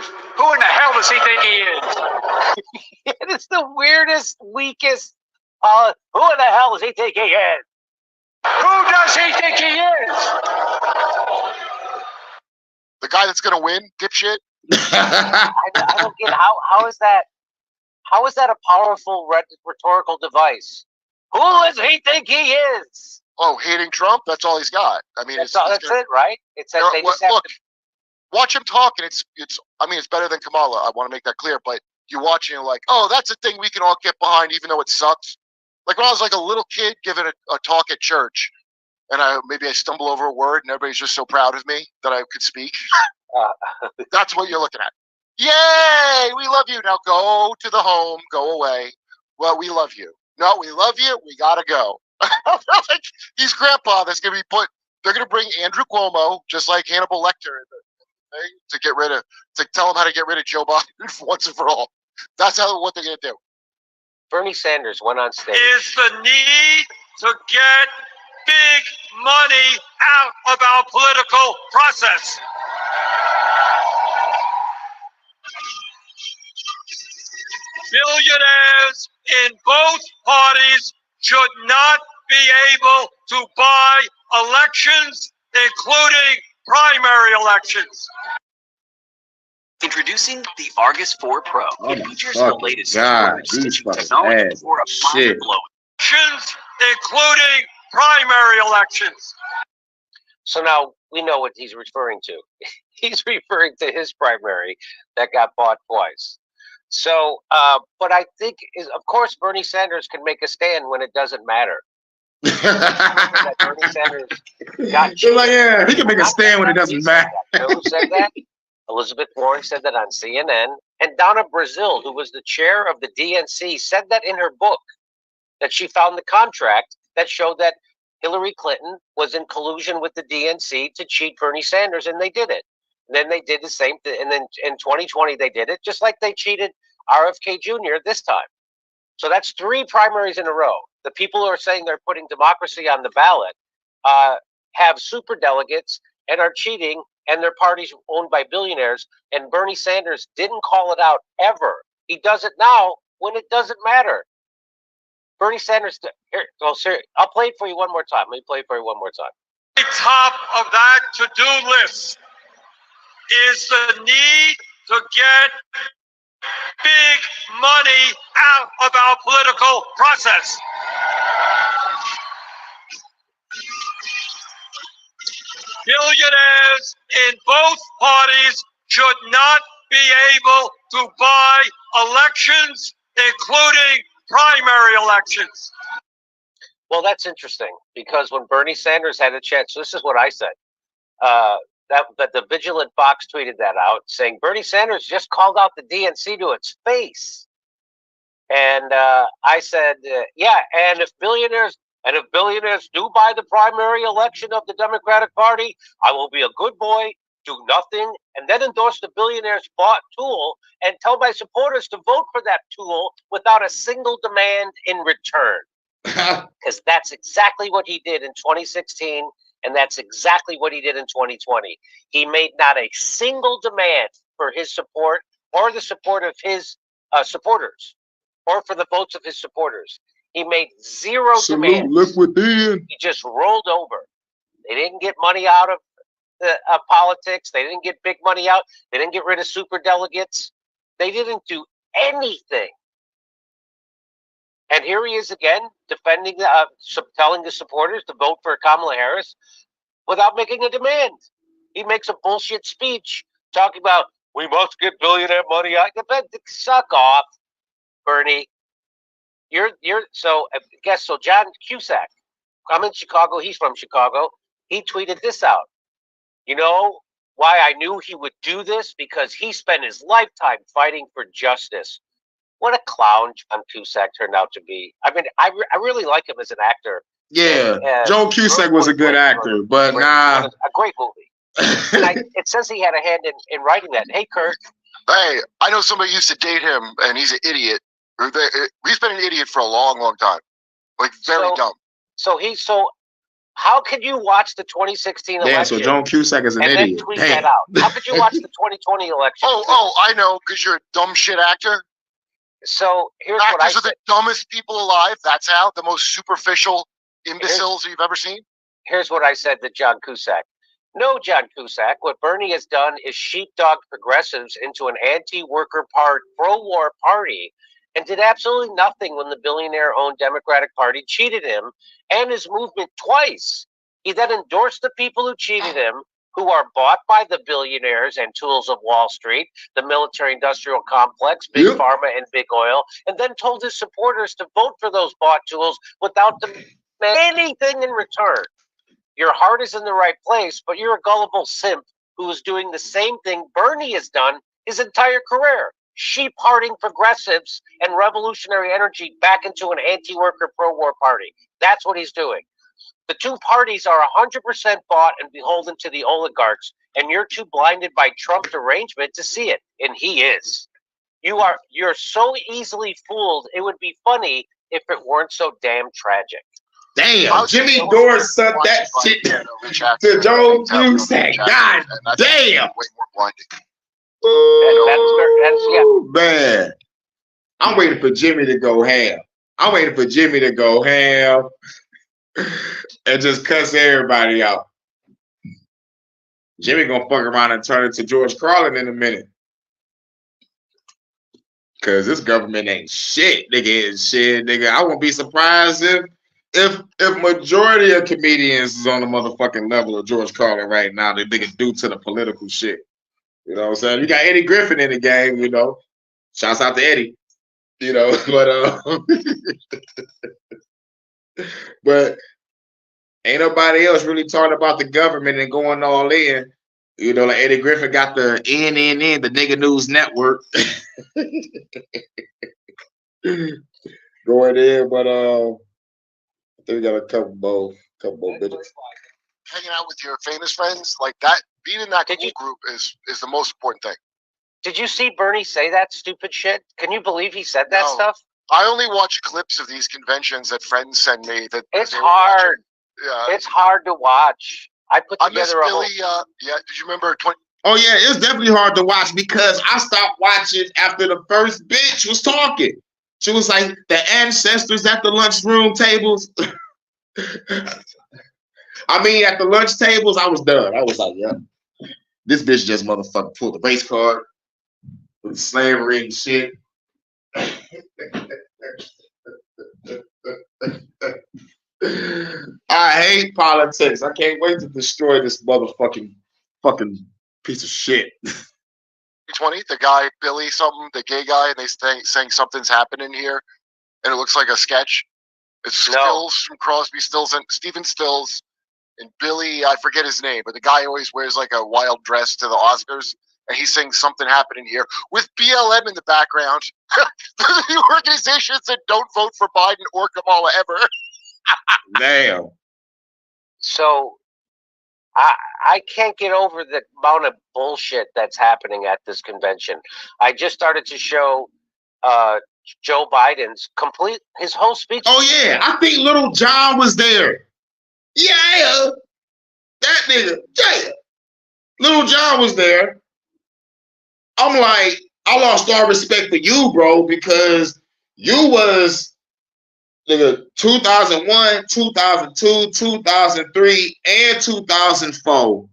the hell does he think he is? It's the weirdest, weakest. Who in the hell does he think he is? Who does he think he is? The guy that's gonna win, dipshit. I don't get how is that? How is that a powerful rhetorical device? Who does he think he is? Oh, hating Trump? That's all he's got. I mean, that's it, right? It's that they just have look, to watch him talk, and it's. I mean, it's better than Kamala. I want to make that clear. But you watch, and you're like, oh, that's a thing we can all get behind, even though it sucks. Like when I was like a little kid giving a talk at church, and maybe I stumble over a word, and everybody's just so proud of me that I could speak. That's what you're looking at. Yay! We love you. Now go to the home. Go away. Well, we love you. No, we love you. We gotta go. Like he's grandpa. That's gonna be put. They're gonna bring Andrew Cuomo, just like Hannibal Lecter, to tell him how to get rid of Joe Biden once and for all. That's what they're gonna do. Bernie Sanders went on stage. Is the need to get big money out of our political process. Billionaires in both parties should not be able to buy elections, including primary elections. Introducing the Argus 4 Pro. It features the latest these technology for a shit. blow. Elections, including primary elections. So now we know what he's referring to. He's referring to his primary that got bought twice. So, but I think, of course, Bernie Sanders can make a stand when it doesn't matter. Bernie Sanders got They're like, yeah, he can make a stand when it doesn't matter. You know who said that? Elizabeth Warren said that on CNN. And Donna Brazil, who was the chair of the DNC, said that in her book, that she found the contract that showed that Hillary Clinton was in collusion with the DNC to cheat Bernie Sanders, and they did it. And then they did the same thing, and then in 2020 they did it, just like they cheated RFK Jr. this time. So that's 3 primaries in a row. The people who are saying they're putting democracy on the ballot have super delegates and are cheating, and their parties owned by billionaires, and Bernie Sanders didn't call it out ever. He does it now when it doesn't matter. Bernie Sanders, here, go, sir, I'll play it for you one more time. Let me play it for you one more time. The top of that to-do list is the need to get big money out of our political process. Billionaires in both parties should not be able to buy elections, including primary elections. Well, that's interesting, because when Bernie Sanders had a chance, this is what I said, that the Vigilant Fox tweeted that out, saying Bernie Sanders just called out the DNC to its face. And I said, yeah, and if billionaires do buy the primary election of the Democratic Party, I will be a good boy, do nothing, and then endorse the billionaires' bought tool and tell my supporters to vote for that tool without a single demand in return. Because that's exactly what he did in 2016, and that's exactly what he did in 2020. He made not a single demand for his support or the support of his supporters or for the votes of his supporters. He made zero demands. Look within. He just rolled over. They didn't get money out of politics. They didn't get big money out. They didn't get rid of super delegates. They didn't do anything. And here he is again, defending, telling the supporters to vote for Kamala Harris without making a demand. He makes a bullshit speech talking about, we must get billionaire money out. Suck off, Bernie. So John Cusack, I'm in Chicago. He's from Chicago. He tweeted this out. You know why I knew he would do this? Because he spent his lifetime fighting for justice. What a clown John Cusack turned out to be. I mean, I really like him as an actor. Yeah, Joe Cusack was a good actor, but nah. A great movie. And it says he had a hand in writing that. Hey, Kurt. Hey, I know somebody used to date him, and he's an idiot. He's been an idiot for a long, long time. Like, very dumb. So how could you watch the 2016 election? Yeah, so John Cusack is an and idiot. Then tweet that out. How could you watch the 2020 election? I know, because you're a dumb shit actor. So here's what I said. Actors are the dumbest people alive. That's how. The most superficial imbeciles you've ever seen. Here's what I said to John Cusack. No, John Cusack, what Bernie has done is sheepdog progressives into an anti-worker pro-war party and did absolutely nothing when the billionaire-owned Democratic Party cheated him and his movement twice. He then endorsed the people who cheated him, who are bought by the billionaires and tools of Wall Street, the military-industrial complex, Big Pharma, and Big Oil, and then told his supporters to vote for those bought tools without demanding anything in return. Your heart is in the right place, but you're a gullible simp who is doing the same thing Bernie has done his entire career, sheep-hearting progressives and revolutionary energy back into an anti-worker pro-war party. That's what he's doing. The two parties are 100% bought and beholden to the oligarchs, and you're too blinded by Trump derangement to see it, and he is. You're so easily fooled, it would be funny if it weren't so damn tragic. Damn, Jimmy Dore sent that shit to Joe Cusack. God damn. Way more blinding. Ooh, man. I'm waiting for Jimmy to go ham. And just cuss everybody out. Jimmy gonna fuck around and turn into George Carlin in a minute. Cause this government ain't shit, nigga. Ain't shit, nigga. I won't be surprised if majority of comedians is on the motherfucking level of George Carlin right now, they nigga due to the political shit. You know what I'm saying? You got Eddie Griffin in the game, you know. Shouts out to Eddie. You know, but ain't nobody else really talking about the government and going all in. You know, like Eddie Griffin got the NNN, the Nigga News Network. Going in, but I think we got a couple more bitches. Hanging out with your famous friends, like that, being in that cool group is the most important thing. Did you see Bernie say that stupid shit? Can you believe he said that stuff? I only watch clips of these conventions that friends send me. It's hard. It's hard to watch. I put together I miss Billy. Did you remember 20? Oh yeah, it's definitely hard to watch because I stopped watching after the first bitch was talking. She was like, the ancestors at the lunchroom tables. I mean, at the lunch tables, I was done. I was like, yeah, this bitch just motherfucking pulled the race card with slavery and shit. I hate politics. I can't wait to destroy this fucking piece of shit. 20, the guy, Billy something, the gay guy, and they saying something's happening here, and it looks like a sketch. It's Stills from Crosby, Stills, and Stephen Stills, and Billy, I forget his name, but the guy always wears like a wild dress to the Oscars, and he's saying something happening here with BLM in the background. The organization said don't vote for Biden or Kamala ever. Damn. So I can't get over the amount of bullshit that's happening at this convention. I just started to show Joe Biden's his whole speech. Oh yeah, I think Little John was there. Yeah, that nigga. Yeah, Little John was there. I'm like, I lost all respect for you, bro, because you was nigga 2001, 2002, 2003, and 2004.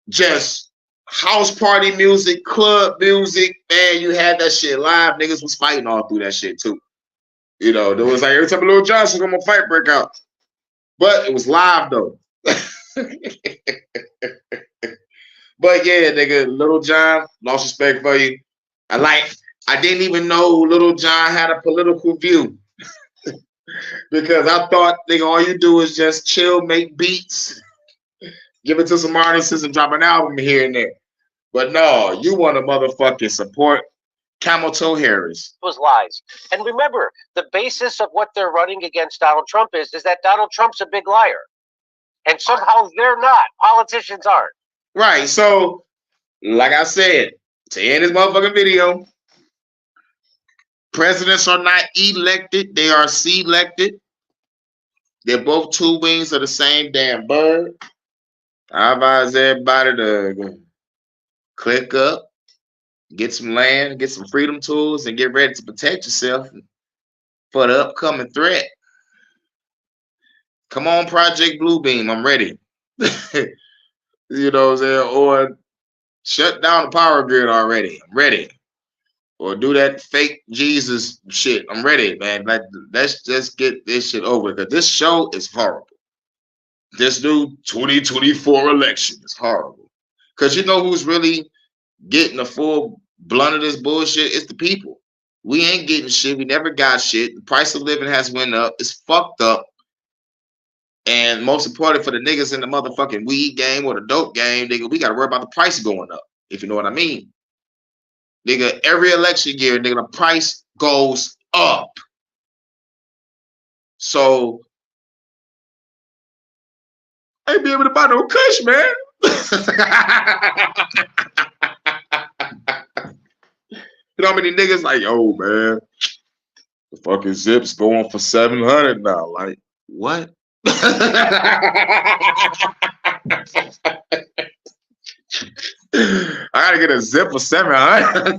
Just house party music, club music, man, you had that shit live. Niggas was fighting all through that shit too. You know, there was like every time a Little John said, I'm gonna fight break out. But it was live though. But yeah, nigga, Little John, lost respect for you. I didn't even know Little John had a political view. Because I thought, nigga, all you do is just chill, make beats, give it to some artists and drop an album here and there. But no, you want to motherfucking support Camel Toe Harris. It was lies. And remember, the basis of what they're running against Donald Trump is that Donald Trump's a big liar. And somehow they're not. Politicians aren't. Right. So, like I said, to end this motherfucking video, Presidents are not elected, they are selected. They're both two wings of the same damn bird. I advise everybody to click up, get some land, get some freedom tools, and get ready to protect yourself for the upcoming threat. Come on, Project Bluebeam, I'm ready. You know what I'm saying? Or shut down the power grid already. I'm ready. Or do that fake Jesus shit. I'm ready, man. Let's just get this shit over, because this show is horrible. This new 2024 election is horrible. Because you know who's really getting the full blunt of this bullshit? It's the people. We ain't getting shit. We never got shit. The price of living has went up. It's fucked up. And most important for the niggas in the motherfucking weed game or the dope game, nigga, we got to worry about the price going up, if you know what I mean. Nigga, every election year, nigga, the price goes up. So, I ain't be able to buy no kush, man. You know how many niggas like, yo, man, the fucking Zip's going for 700 now. Like, what? I gotta get a Zip for 700.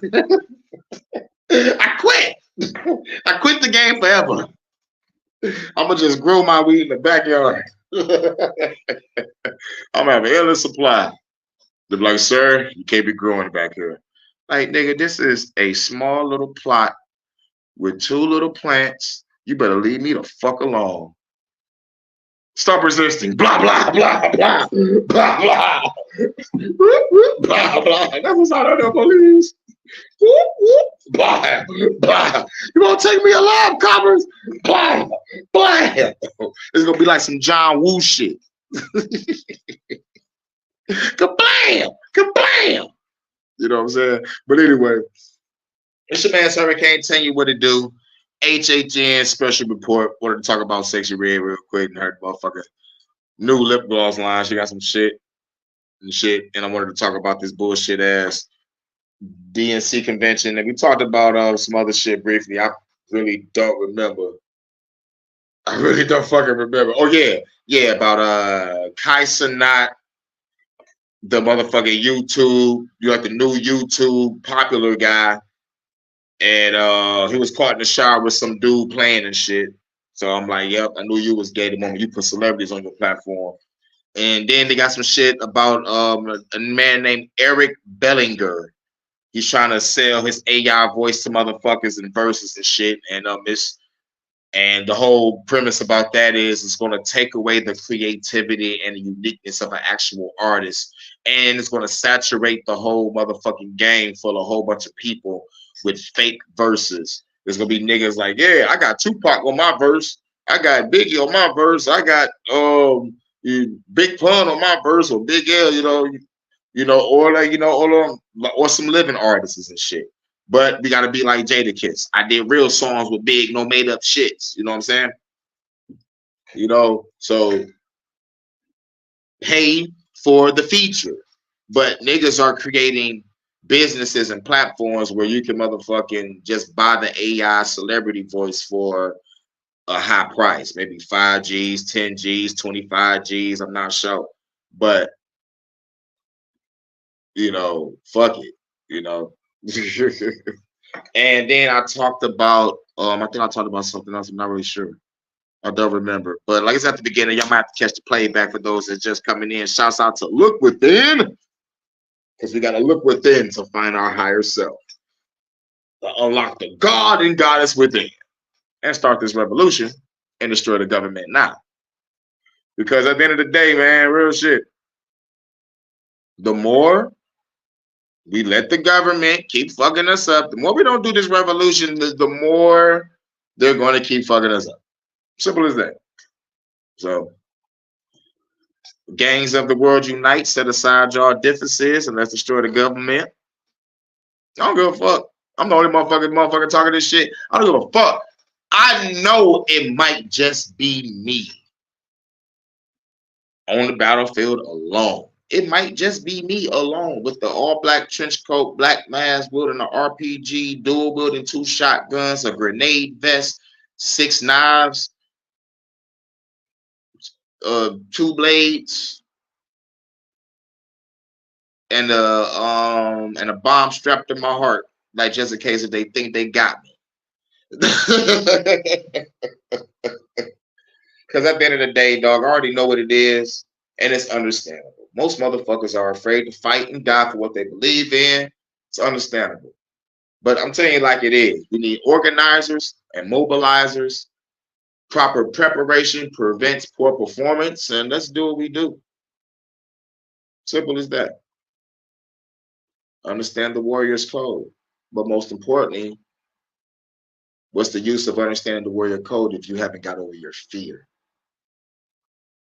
I quit. I quit the game forever. I'm gonna just grow my weed in the backyard. I'm gonna have an endless supply. They're like, sir, you can't be growing back here. Like, nigga, this is a small little plot with 2 little plants. You better leave me the fuck alone. Stop resisting. Blah, blah, blah, blah, blah, blah. Blah, blah. That's what's out of the police. Blah, blah. You gonna take me alive, coppers? Blah, blah. It's gonna be like some John Woo shit. Kablam! Kablam! You know what I'm saying? But anyway, it's your man's Hurricane telling you what to do. HHN special report. Wanted to talk about Sexy Red real quick and her motherfucker new lip gloss line. She got some shit. And I wanted to talk about this bullshit ass DNC convention. And we talked about some other shit briefly. I really don't remember. I really don't fucking remember. Oh yeah. Yeah, about Kai Cenat, the motherfucking YouTube, you like the new YouTube popular guy. And he was caught in the shower with some dude playing and shit. So I'm like, yep, I knew you was gay the moment you put celebrities on your platform. And then they got some shit about a man named Eric Bellinger. He's trying to sell his AI voice to motherfuckers and verses and shit. And the whole premise about that is it's going to take away the creativity and the uniqueness of an actual artist. And it's going to saturate the whole motherfucking game full of a whole bunch of people with fake verses. There's going to be niggas like, yeah, I got Tupac on my verse. I got Biggie on my verse. I got Big Pun on my verse, or Big L, or some living artists and shit. But we gotta be like Jadakiss. I did real songs with Big, no made up shits. You know what I'm saying? So pay for the feature. But niggas are creating businesses and platforms where you can motherfucking just buy the AI celebrity voice for a high price, maybe 5 G's, 10 G's, 25 G's. I'm not sure. But fuck it, And then I talked about I think I talked about something else. I'm not really sure. I don't remember. But like I said at the beginning, y'all might have to catch the playback for those that's just coming in. Shouts out to Look Within, because we got to look within to find our higher self, to unlock the God and Goddess within, and start this revolution and destroy the government now. Because at the end of the day, man, real shit, the more we let the government keep fucking us up, the more we don't do this revolution, the more they're going to keep fucking us up. Simple as that. So, gangs of the world unite, set aside your differences, and let's destroy the government. I don't give a fuck. I'm the only motherfucker talking this shit. I don't give a fuck. I know it might just be me on the battlefield alone. It might just be me alone with the all-black trench coat, black mask, wielding an RPG, dual wielding 2 shotguns, a grenade vest, 6 knives, 2 blades, and a bomb strapped to my heart, like just in case if they think they got me. Because at the end of the day, dog, I already know what it is, and it's understandable. Most motherfuckers are afraid to fight and die for what they believe in. It's understandable. But I'm telling you like it is. We need organizers and mobilizers. Proper preparation prevents poor performance, and let's do what we do. Simple as that. Understand the warrior's code. But most importantly, what's the use of understanding the warrior code if you haven't got over your fear?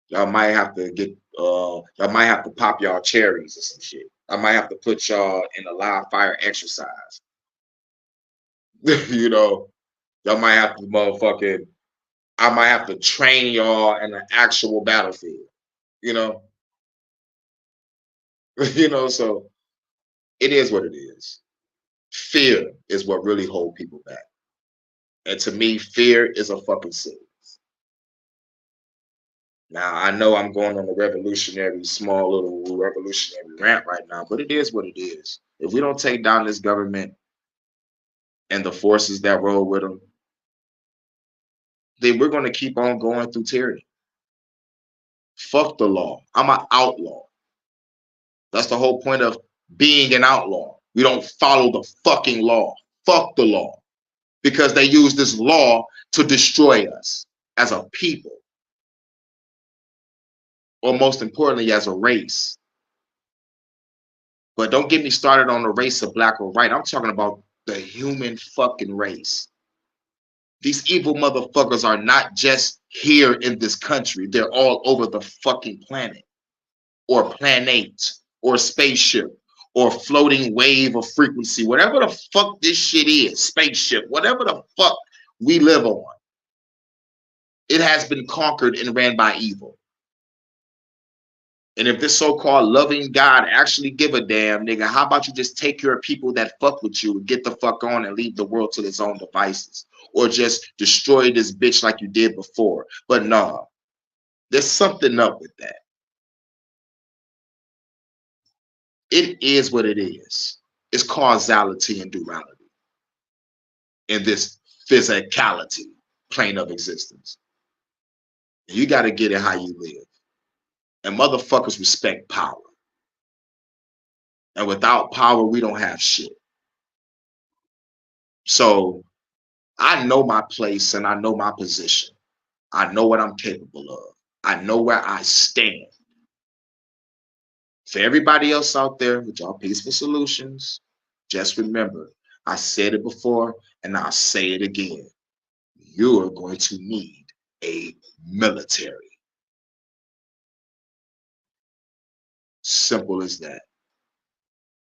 Y'all might have to get y'all might have to pop y'all cherries or some shit. I might have to put y'all in a live fire exercise. You know, y'all might have to I might have to train y'all in an actual battlefield, you know. You know, so it is what it is. Fear is what really hold people back. And to me, fear is a fucking sin. Now, I know I'm going on a small little revolutionary rant right now, but it is what it is. If we don't take down this government and the forces that roll with them, then we're going to keep on going through tyranny. Fuck the law. I'm an outlaw. That's the whole point of being an outlaw. We don't follow the fucking law. Fuck the law. Because they use this law to destroy us as a people. Or most importantly, as a race. But don't get me started on the race of black or white. I'm talking about the human fucking race. These evil motherfuckers are not just here in this country. They're all over the fucking planet. Or planet. Or spaceship. Or floating wave of frequency. Whatever the fuck this shit is. Spaceship. Whatever the fuck we live on. It has been conquered and ran by evil. And if this so-called loving God actually give a damn, nigga, how about you just take care of people that fuck with you and get the fuck on and leave the world to its own devices? Or just destroy this bitch like you did before. But no, there's something up with that. It is what it is. It's causality and duality in this physicality plane of existence. And you got to get it how you live. And motherfuckers respect power. And without power, we don't have shit. So I know my place and I know my position. I know what I'm capable of. I know where I stand. For everybody else out there with y'all peaceful solutions, just remember, I said it before and I'll say it again. You're going to need a military. Simple as that.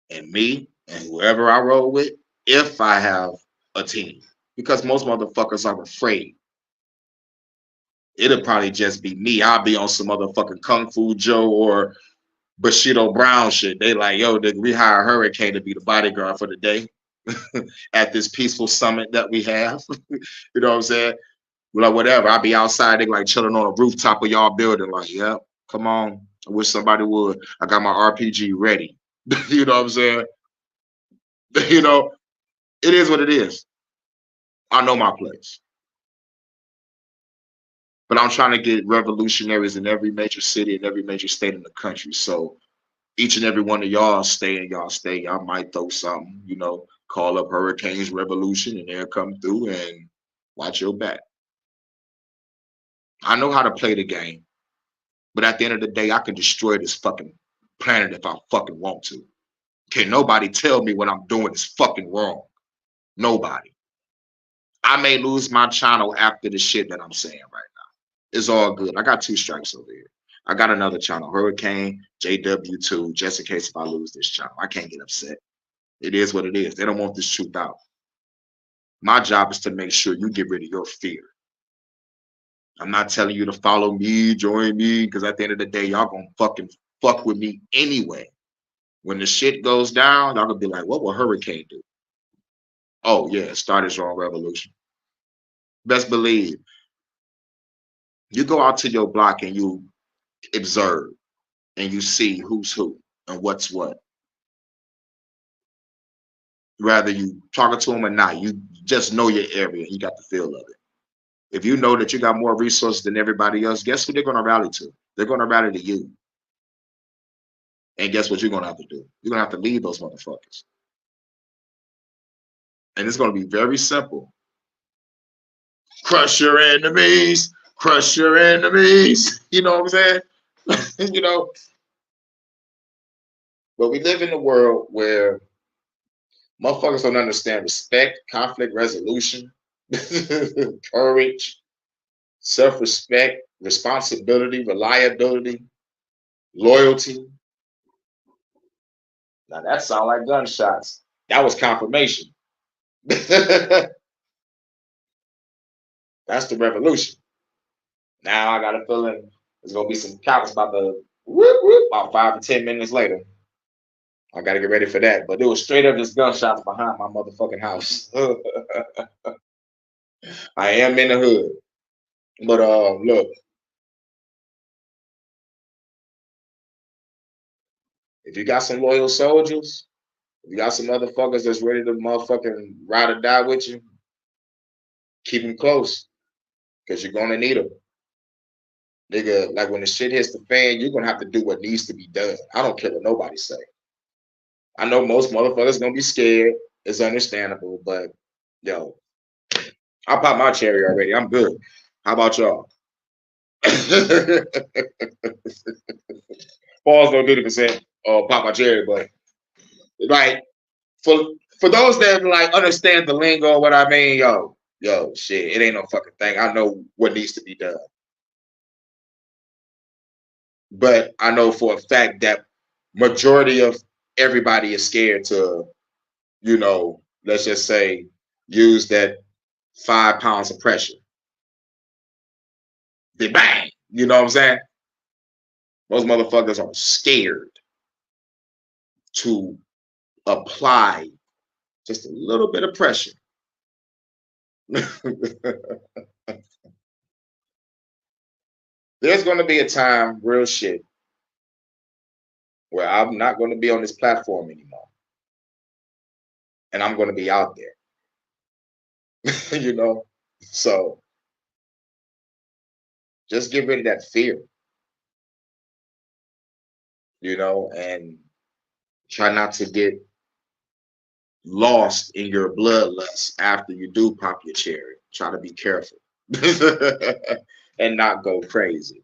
And me and whoever I roll with, if I have a team. Because most motherfuckers are afraid. It'll probably just be me. I'll be on some motherfucking Kung Fu Joe or Bushido Brown shit. They like, yo, we hire Hurricane to be the bodyguard for the day at this peaceful summit that we have. You know what I'm saying? We're like, whatever. I'll be outside, they like chilling on a rooftop of y'all building. Like, yep, come on. I wish somebody would. I got my RPG ready. You know what I'm saying? You know, it is what it is. I know my place. But I'm trying to get revolutionaries in every major city and every major state in the country. So each and every one of y'all stay in y'all state. Y'all might throw something, you know, call up Hurricanes Revolution and they'll come through and watch your back. I know how to play the game. But at the end of the day, I can destroy this fucking planet if I fucking want to. Can't nobody tell me what I'm doing is fucking wrong. Nobody. I may lose my channel after the shit that I'm saying right now. It's all good. I got 2 strikes over here. I got another channel, Hurricane JW2, just in case if I lose this channel. I can't get upset. It is what it is. They don't want this truth out. My job is to make sure you get rid of your fear. I'm not telling you to follow me, join me, because at the end of the day, y'all gonna fucking fuck with me anyway. When the shit goes down, y'all gonna be like, what will Hurricane do? Oh yeah, start his own revolution. Best believe you go out to your block and you observe and you see who's who and what's what. Rather you talking to them or not, you just know your area. You got the feel of it. If you know that you got more resources than everybody else, guess who they're going to rally to? They're going to rally to you. And guess what you're going to have to do? You're going to have to lead those motherfuckers. And it's going to be very simple. Crush your enemies. Crush your enemies. You know what I'm saying? You know. But we live in a world where motherfuckers don't understand respect, conflict resolution, courage, self-respect, responsibility, reliability, loyalty. Now that sound like gunshots. That was confirmation. That's the revolution. Now I got a feeling there's gonna be some cops about to whoop, whoop, about 5 to 10 minutes later. I gotta get ready for that. But it was straight up just gunshots behind my motherfucking house. I am in the hood. But look. If you got some loyal soldiers, if you got some motherfuckers that's ready to motherfucking ride or die with you, keep them close. Because you're gonna need them. Nigga, like when the shit hits the fan, you're gonna have to do what needs to be done. I don't care what nobody say. I know most motherfuckers gonna be scared. It's understandable, but yo, I popped my cherry already. I'm good. How about y'all? Pause don't do the pop my cherry, but like for those that like understand the lingo, what I mean, yo, shit, it ain't no fucking thing. I know what needs to be done. But I know for a fact that majority of everybody is scared to, you know, let's just say, use that 5 pounds of pressure. They bang. You know what I'm saying? Most motherfuckers are scared to apply just a little bit of pressure. There's going to be a time, real shit, where I'm not going to be on this platform anymore. And I'm going to be out there. You know? So just get rid of that fear. You know, and try not to get lost in your bloodlust after you do pop your cherry. Try to be careful. And not go crazy.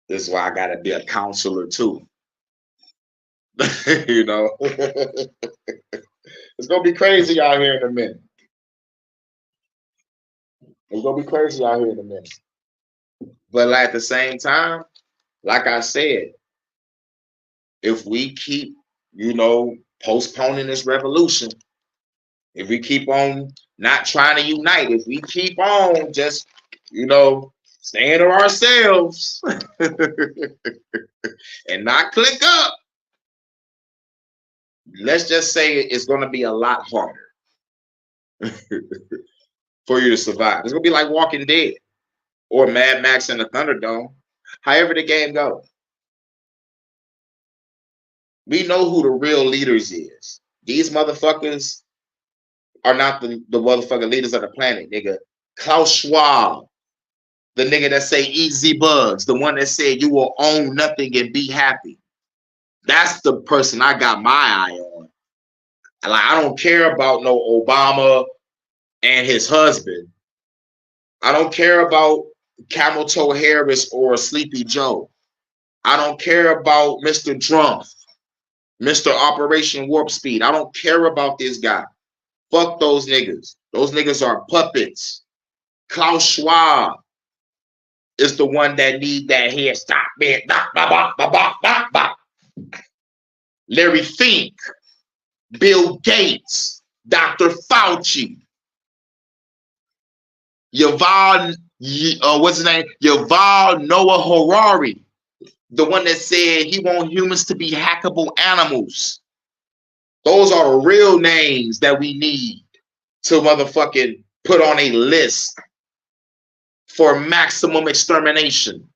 This is why I gotta be a counselor too. You know, it's gonna be crazy out here in a minute. It's gonna be crazy out here in a minute. But like, at the same time, like I said, if we keep, you know, postponing this revolution, if we keep on not trying to unite, if we keep on just, you know, staying to ourselves and not click up, let's just say it's going to be a lot harder for you to survive. It's going to be like Walking Dead or Mad Max in the Thunderdome, however the game goes. We know who the real leaders is. These motherfuckers are not the motherfucking leaders of the planet, nigga. Klaus Schwab, the nigga that say easy bugs, the one that said you will own nothing and be happy. That's the person I got my eye on. And like, I don't care about no Obama and his husband. I don't care about Camel Toe Harris or Sleepy Joe. I don't care about Mr. Trump, Mr. Operation Warp Speed. I don't care about this guy. Fuck those niggas. Those niggas are puppets. Klaus Schwab is the one that need that hair. Stop, man. Larry Fink, Bill Gates, Dr. Fauci, Yuval, what's his name? Yuval Noah Harari. The one that said he wants humans to be hackable animals. Those are the real names that we need to motherfucking put on a list for maximum extermination.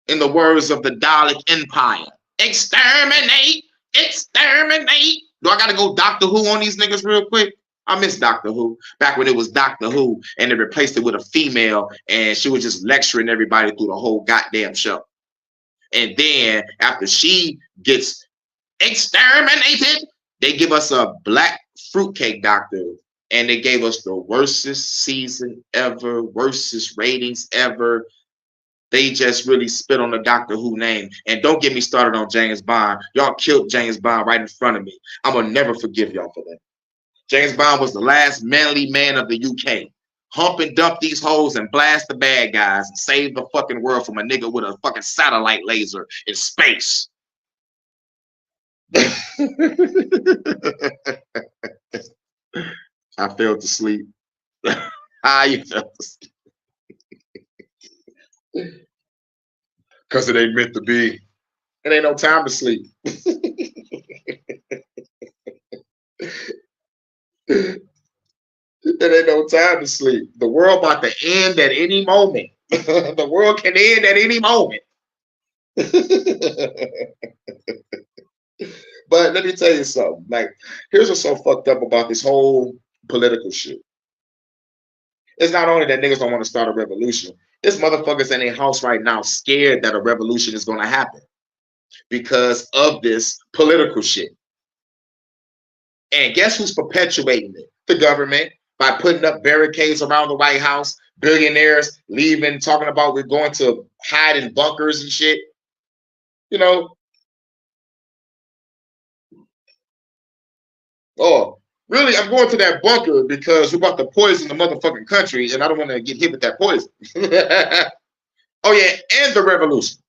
In the words of the Dalek Empire. Exterminate! Exterminate! Do I gotta go Doctor Who on these niggas real quick? I miss Doctor Who. Back when it was Doctor Who and they replaced it with a female and she was just lecturing everybody through the whole goddamn show. And then after she gets exterminated, they give us a black fruitcake doctor and they gave us the worstest season ever, worstest ratings ever. They just really spit on the Doctor Who name. And don't get me started on James Bond. Y'all killed James Bond right in front of me. I'm going to never forgive y'all for that. James Bond was the last manly man of the UK. Hump and dump these hoes and blast the bad guys and save the fucking world from a nigga with a fucking satellite laser in space. I fell to sleep. You fell to sleep. Because it ain't meant to be. It ain't no time to sleep. It ain't no time to sleep. The world about to end at any moment. The world can end at any moment. But let me tell you something. Like, here's what's so fucked up about this whole political shit. It's not only that niggas don't want to start a revolution. This motherfuckers in their house right now scared that a revolution is going to happen because of this political shit. And guess who's perpetuating it? The government, by putting up barricades around the White House, billionaires leaving, talking about we're going to hide in bunkers and shit. You know? Oh, really? I'm going to that bunker because we're about to poison the motherfucking country and I don't want to get hit with that poison. Oh, yeah, and the revolution.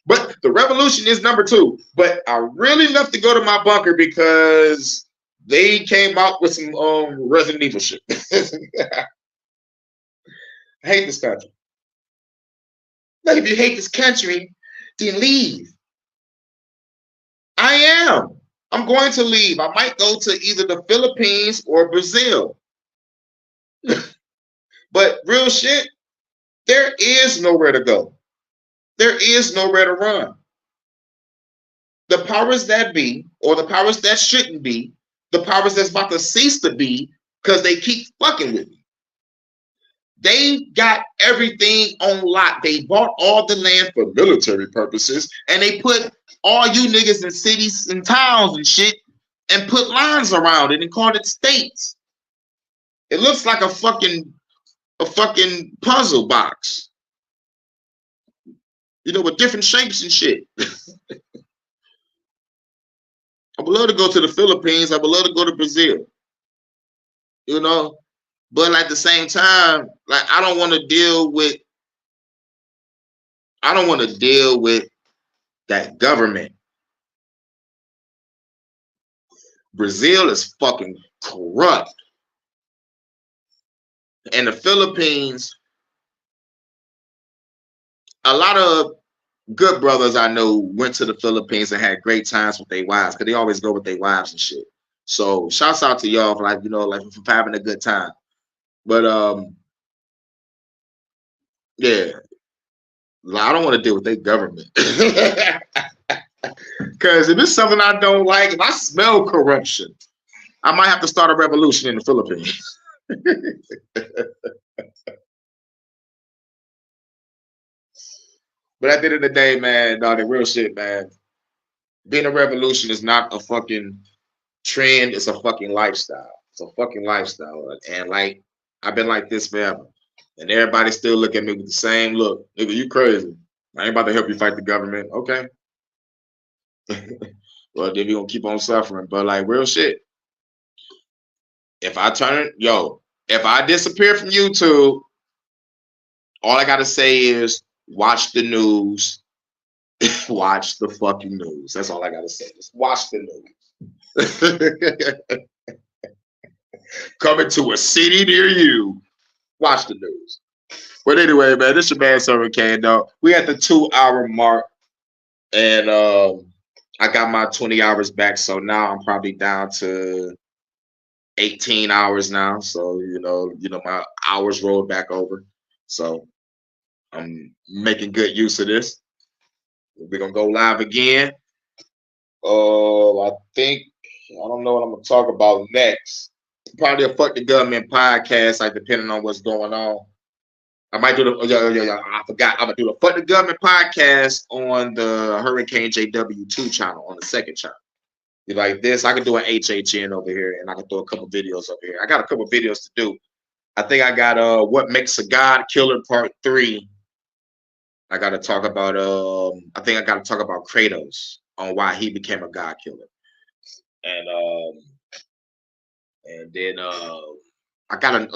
But the revolution is number 2. But I really love to go to my bunker because they came out with some Resident Evil shit. I hate this country. Like, if you hate this country, then leave. I am. I'm going to leave. I might go to either the Philippines or Brazil. But real shit, there is nowhere to go. There is nowhere to run. The powers that be, or the powers that shouldn't be, the powers that's about to cease to be, because they keep fucking with me. They got everything on lock. They bought all the land for military purposes, and they put all you niggas in cities and towns and shit and put lines around it and called it states. It looks like a fucking puzzle box. You know, with different shapes and shit. I would love to go to the Philippines. I would love to go to Brazil. You know? But at the same time, like, I don't want to deal with that government. Brazil is fucking corrupt. And the Philippines, a lot of good brothers I know went to the Philippines and had great times with their wives, because they always go with their wives and shit. So shouts out to y'all for, like, you know, like, for having a good time. But yeah, I don't want to deal with their government. Because if it's something I don't like, if I smell corruption, I might have to start a revolution in the Philippines. But at the end of the day, man, the real shit, man, being a revolution is not a fucking trend. It's a fucking lifestyle. It's a fucking lifestyle. And, like, I've been like this forever. And everybody still look at me with the same look. Nigga, you crazy. I ain't about to help you fight the government. Okay. Well, then you're going to keep on suffering. But, like, real shit. If I disappear from YouTube, all I got to say is watch the news. Watch the fucking news. That's all I got to say. Just watch the news. Coming to a city near you. Watch the news. But anyway, man, this your man Hurykane, dog. We at the 2-hour mark. And I got my 20 hours back, so now I'm probably down to 18 hours now. So my hours rolled back over. So I'm making good use of this. We're gonna go live again. I don't know what I'm gonna talk about next. Probably a fuck the government podcast, like depending on what's going on. I might do I forgot. I'm gonna do the fuck the government podcast on the Hurricane JW2 channel on the second channel. You like this? I can do an HHN over here, and I can throw a couple videos over here. I got a couple videos to do. I think I got what makes a God killer part 3. I got to talk about I think I got to talk about Kratos on why he became a God killer, and then I got a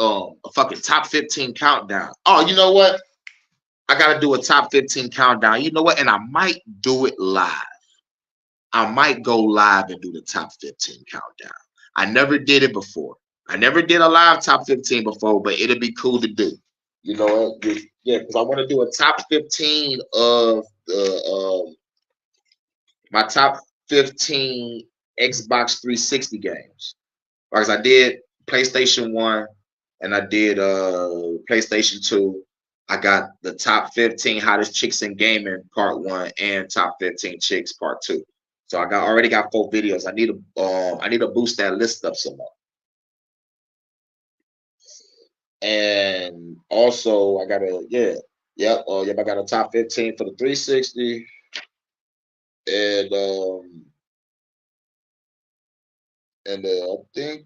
fucking top 15 countdown. Oh, you know what? I got to do a top 15 countdown. You know what? And I might do it live. I might go live and do the top 15 countdown. I never did it before. I never did a live top 15 before, but it'll be cool to do. You know, yeah, because I want to do a top 15 of the my top 15 Xbox 360 games. Because I did PlayStation 1 and I did PlayStation 2. I got the top 15 hottest chicks in gaming part 1 and top 15 chicks part 2. So I already got 4 videos. I need to boost that list up some more. And also I got I got a top 15 for the 360. And I think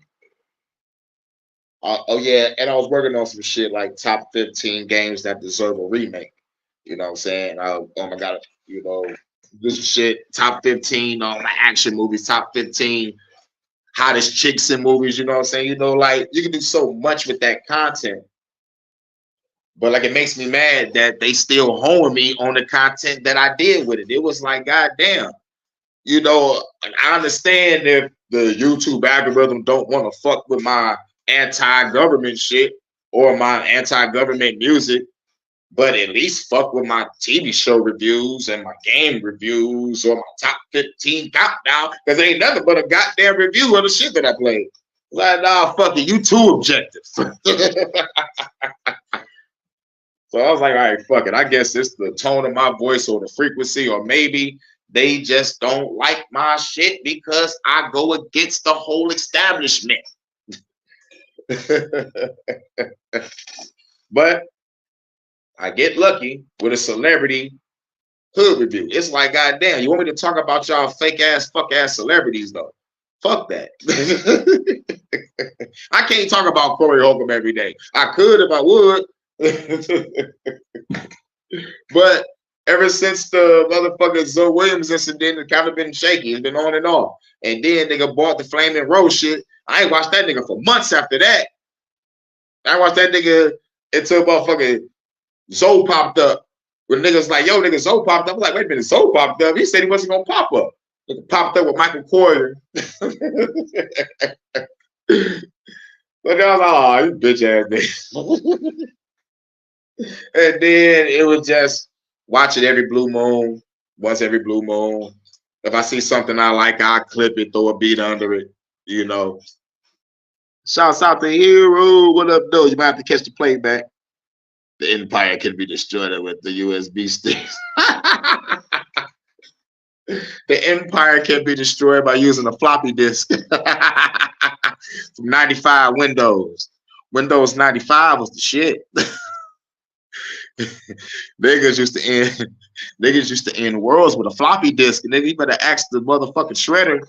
and I was working on some shit like top 15 games that deserve a remake. You know what I'm saying? I got this shit, top 15 my action movies, top 15 hottest chicks in movies, you know what I'm saying? Like you can do so much with that content. But like it makes me mad that they still honing me on the content that I did with it. It was like, goddamn, I understand if the YouTube algorithm don't want to fuck with my anti-government shit or my anti-government music, but at least fuck with my TV show reviews and my game reviews or my top 15 countdown, because ain't nothing but a goddamn review of the shit that I played. Like, nah, fuck it, you too objective. So I was like, all right, fuck it. I guess it's the tone of my voice or the frequency, or maybe they just don't like my shit because I go against the whole establishment. But I get lucky with a celebrity hood review. It's like, goddamn, you want me to talk about y'all fake ass, fuck ass celebrities though? Fuck that. I can't talk about Corey Holcomb every day. I could if I would. But ever since the motherfucker Zoe Williams incident, it's kind of been shaky. It's been on and off. And then nigga bought the Flaming Rose shit. I ain't watched that nigga for months after that. I watched that nigga until motherfucking Zoe popped up. When niggas like, yo, nigga, Zoe popped up. I'm like, wait a minute, Zoe popped up. He said he wasn't gonna pop up. Nigga popped up with Michael Corder. But I was like, oh, you bitch ass nigga. And then it was just watch it every blue moon, once every blue moon. If I see something I like, I'll clip it, throw a beat under it, Shouts out to Hero. What up, though? You might have to catch the playback. The Empire can be destroyed with the USB sticks. The Empire can be destroyed by using a floppy disk. From 95 Windows. Windows 95 was the shit. Niggas used to end worlds with a floppy disk, and then you better ask the motherfucking Shredder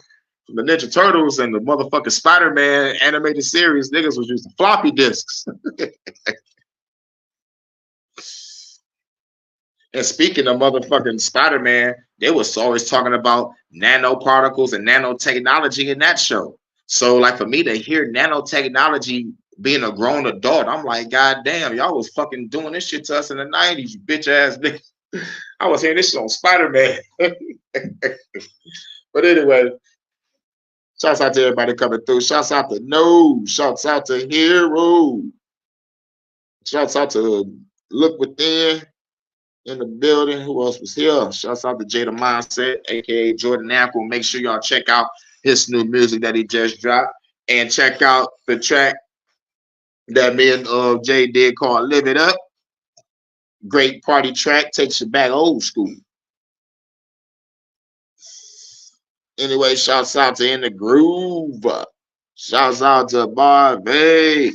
from the Ninja Turtles and the motherfucking Spider-Man animated series. Niggas was using floppy disks. And speaking of motherfucking Spider-Man, they was always talking about nanoparticles and nanotechnology in that show. So like for me to hear nanotechnology being a grown adult, I'm like, God damn, y'all was fucking doing this shit to us in the 90s, you bitch ass niggas. I was hearing this shit on Spider-Man. But anyway, shouts out to everybody coming through. Shouts out to newz. Shouts out to Hero. Shouts out to Look Within. in the building. Who else was here? Shouts out to Jada Mindset, aka Jordan Apple. Make sure y'all check out his new music that he just dropped, and check out the track that me and Jay did called "Live It Up." Great party track, takes you back old school. Anyway, shouts out to In the Groove. Shouts out to Barbie.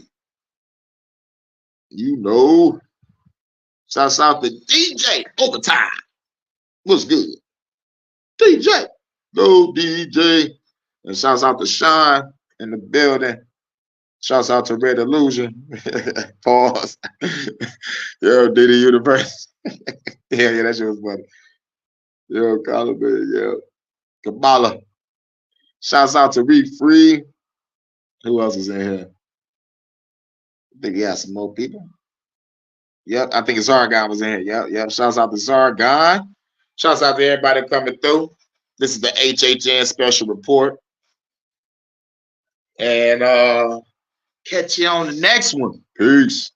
You know. Shouts out to DJ Overtime. What's good? DJ. Go DJ. And shouts out to Sean in the building. Shouts out to Red Illusion. Pause. Yo, Diddy Universe. yeah, that shit was funny. Yo, Colin, yo. Kabbalah. Shouts out to Reed Free. Who else is in here? I think he has some more people. Yep, I think Zargon was in here. Yep. Shouts out to Zargon. Shouts out to everybody coming through. This is the HHN special report. And catch you on the next one. Peace.